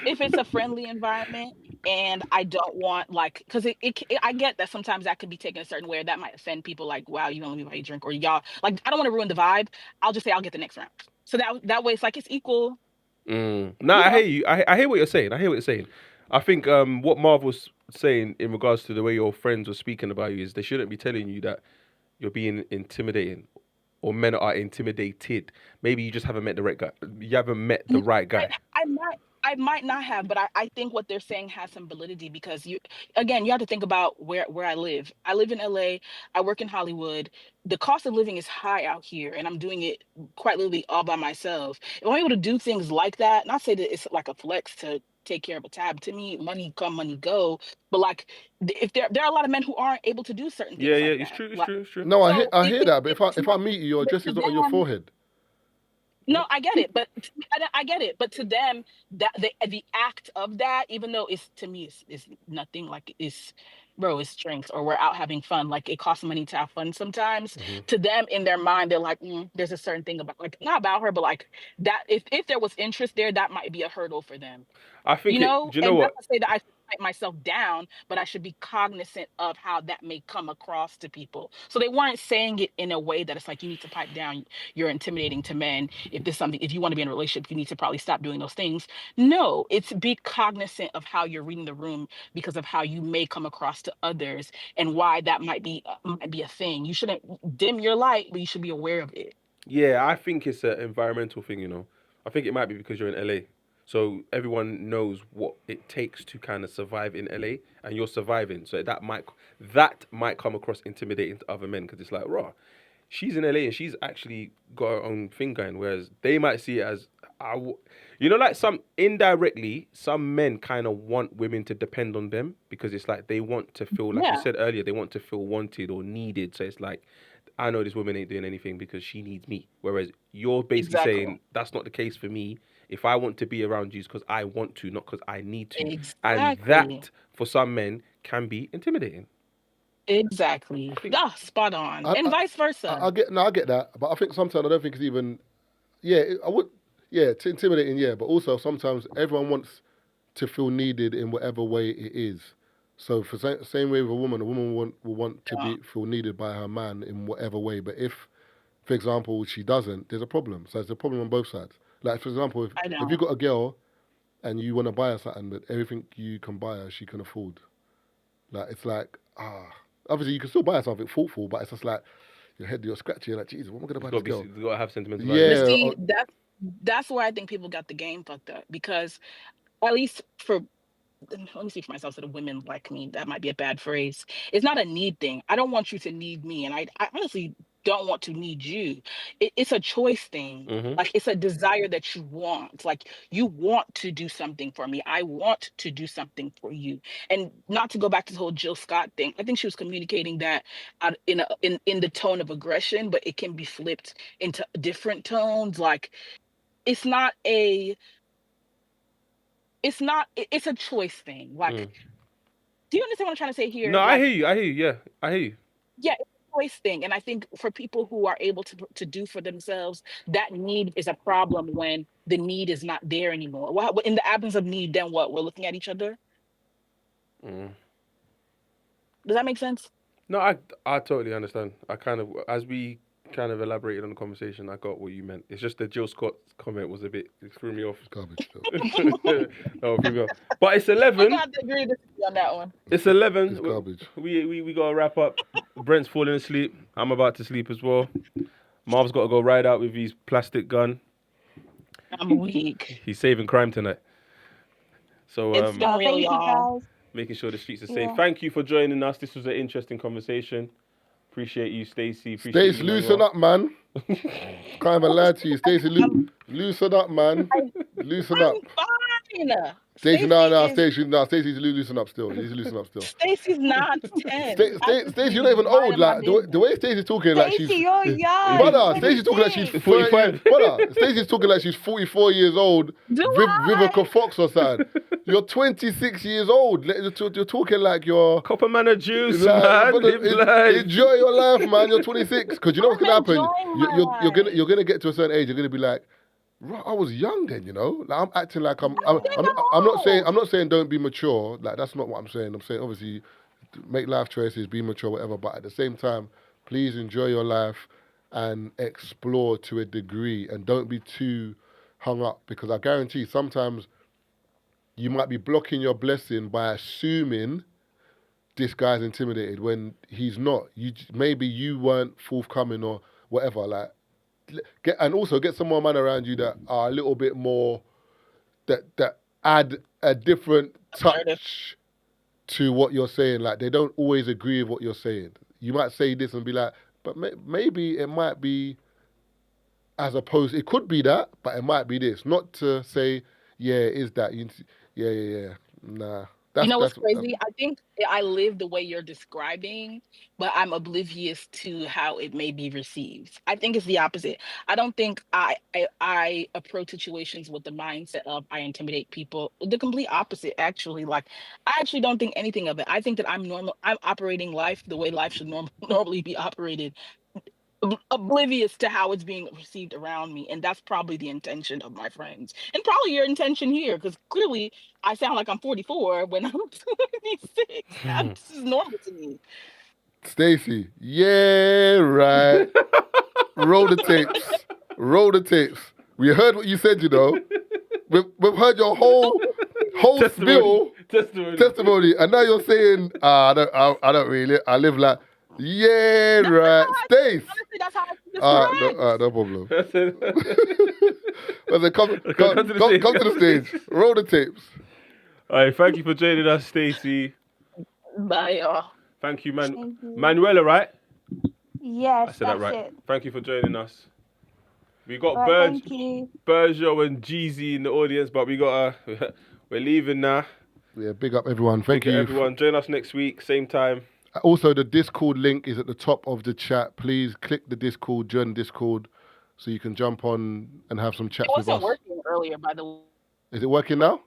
If it's a friendly environment and I don't want because I get that sometimes that could be taken a certain way, or that might offend people. Like, wow, you don't let me buy a drink, or y'all I don't want to ruin the vibe. I'll just say I'll get the next round. So that way it's like it's equal. No, I hear you. I hear what you're saying. I think what Marv was saying in regards to the way your friends were speaking about you is they shouldn't be telling you that you're being intimidating or men are intimidated. Maybe you just haven't met the right guy. You haven't met the right guy. I might not have, but I think what they're saying has some validity, because you have to think about where I live. I live in LA. I work in Hollywood. The cost of living is high out here, and I'm doing it quite literally all by myself. If I'm able to do things like that, not say that it's like a flex to take care of a tab. To me, money come, money go. But like, if there are a lot of men who aren't able to do certain things. Yeah, like it's that. true. Like, it's true. No, I hear that, but if I meet you, your address is not on your forehead. No, I get it, but I get it. But to them, that the act of that, even though it's to me, is nothing. Like it's, bro, it's drinks, or we're out having fun. Like it costs money to have fun sometimes. To them, in their mind, they're like, there's a certain thing about, like, not about her, but like that. If there was interest there, that might be a hurdle for them. I think it. Do you know And not what? to say that I should write myself down, but I should be cognizant of how that may come across to people. So they weren't saying it in a way that it's like, you need to pipe down, you're intimidating to men. If you want to be in a relationship, you need to probably stop doing those things. No, it's be cognizant of how you're reading the room because of how you may come across to others and why that might be a thing. You shouldn't dim your light, but you should be aware of it. Yeah, I think it's an environmental thing. I think it might be because you're in LA. So everyone knows what it takes to kind of survive in LA, and you're surviving. So that might come across intimidating to other men because it's like, raw, she's in LA and she's actually got her own thing going. Whereas they might see it as, like some indirectly, some men kind of want women to depend on them because it's like they want to feel, like you said earlier, they want to feel wanted or needed. So it's like, I know this woman ain't doing anything because she needs me. Whereas you're basically saying that's not the case for me. If I want to be around you, it's because I want to, not because I need to. Exactly. And that, for some men, can be intimidating. Exactly. Spot on. And vice versa. I get that, but I think sometimes I don't think it's even. Yeah, it's intimidating. Yeah, but also sometimes everyone wants to feel needed in whatever way it is. So for same way with a woman will want to feel needed by her man in whatever way. But if, for example, she doesn't, there's a problem. So there's a problem on both sides. Like, for example, if you got a girl and you want to buy her something, but everything you can buy her, she can afford. Like, it's like, obviously you can still buy her something thoughtful, but it's just like, your head, you're scratching, you're like, Jesus, what am I going to buy this girl? You got to have sentimental value. But see, that's where I think people got the game fucked up. Because, at least let me speak for myself, so the women like me, that might be a bad phrase. It's not a need thing. I don't want you to need me. And I honestly don't want to need you. It's a choice thing. Like, it's a desire that you want. Like, you want to do something for me. I want to do something for you. And not to go back to the whole Jill Scott thing, I think she was communicating that in the tone of aggression, but it can be flipped into different tones. Like, it's a choice thing. Like, do you understand what I'm trying to say here? No, like, I hear you. Yeah, I hear you. Yeah, it's a choice thing. And I think for people who are able to do for themselves, that need is a problem when the need is not there anymore. In the absence of need, then what? We're looking at each other? Does that make sense? No, I totally understand. I kind of, as we kind of elaborated on the conversation, I got what you meant. It's just that Jill Scott's comment was it threw me off. Garbage. No, it threw me off. But it's 11. I got to agree with you on that one. It's 11. It's garbage. We got to wrap up. Brent's falling asleep. I'm about to sleep as well. Marv's got to go ride out with his plastic gun. I'm weak. He's saving crime tonight. So it's been real, y'all. Making sure the streets are safe. Thank you for joining us. This was an interesting conversation. Appreciate you, Stacey. Stacey, loosen up, man. Can't even lie to you. Stacey, loosen up, man. Loosen up. I'm fine. Stacey's loosen up still. He's loosen up still. Stacey's not 10. Stacey, you're not even old. Like the way Stacey's talking, like she's. You're young. Brother, Stacey's talking like she's 45. Brother, Stacey's talking like she's 44 years old. Vivica Fox or something. You're 26 years old. You're talking like you're. Copper man of juice, like, man. Enjoy your life, man. You're 26. Because you know what's gonna happen. You're gonna get to a certain age. You're gonna be like, I was young then, you know. Like, I'm acting like I'm not saying don't be mature. Like, that's not what I'm saying. I'm saying obviously make life choices, be mature, whatever. But at the same time, please enjoy your life and explore to a degree, and don't be too hung up, because I guarantee sometimes you might be blocking your blessing by assuming this guy's intimidated when he's not. Maybe you weren't forthcoming or whatever. Like. Get some more men around you that are a little bit more that add a different touch to what you're saying. Like, they don't always agree with what you're saying. You might say this and be like, but maybe it might be as opposed. It could be that, but it might be this. Not to say, yeah, it is that. Yeah. Nah, You know what's crazy? I think I live the way you're describing, but I'm oblivious to how it may be received. I think it's the opposite. I don't think I approach situations with the mindset of I intimidate people. The complete opposite, actually. Like I actually don't think anything of it. I think that I'm normal. I'm operating life the way life should normally be operated, oblivious to how it's being received around me, and that's probably the intention of my friends and probably your intention here, because clearly I sound like I'm 44 when I'm 26. This is normal to me. Stacey, yeah, right. Roll the tapes. Roll the tapes. We heard what you said, you know. We've heard your whole testimony, and now you're saying, I don't really. I live like, yeah, That's right. Stace. Honestly, that's how I think it's correct. No problem. I said, come to the stage. Roll the tapes. All right, thank you for joining us, Stacey. Bye, y'all. Thank you, Thank you. Manuela, right? Yes, I said that right. It. Thank you for joining us. We got Right, thank you. Berjo and Jeezy in the audience, but we're leaving now. Yeah, big up everyone. Thank you. Everyone, join us next week, same time. Also, the Discord link is at the top of the chat. Please click the Discord, join Discord, so you can jump on and have some chats with us. It wasn't working earlier, by the way. Is it working now?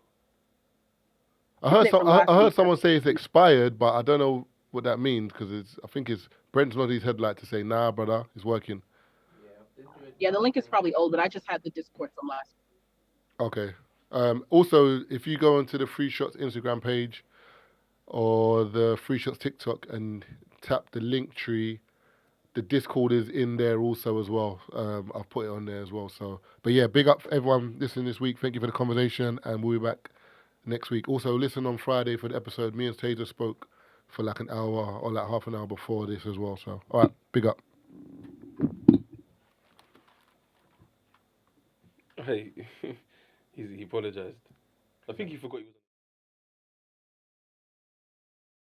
I heard someone say it's expired, but I don't know what that means, because I think it's Brent's nodded his head like to say, nah, brother, it's working. Yeah, the link is probably old, but I just had the Discord from last week. Okay. Also, if you go onto the Free Shots Instagram page or the Free Shots TikTok and tap the link tree, the Discord is in there also as well. I've put it on there as well. So, but yeah, big up for everyone listening this week. Thank you for the conversation, and we'll be back next week. Also, listen on Friday for the episode. Me and Tazer spoke for like an hour or like half an hour before this as well. So, all right, big up. Hey, he apologized. I think he forgot he was.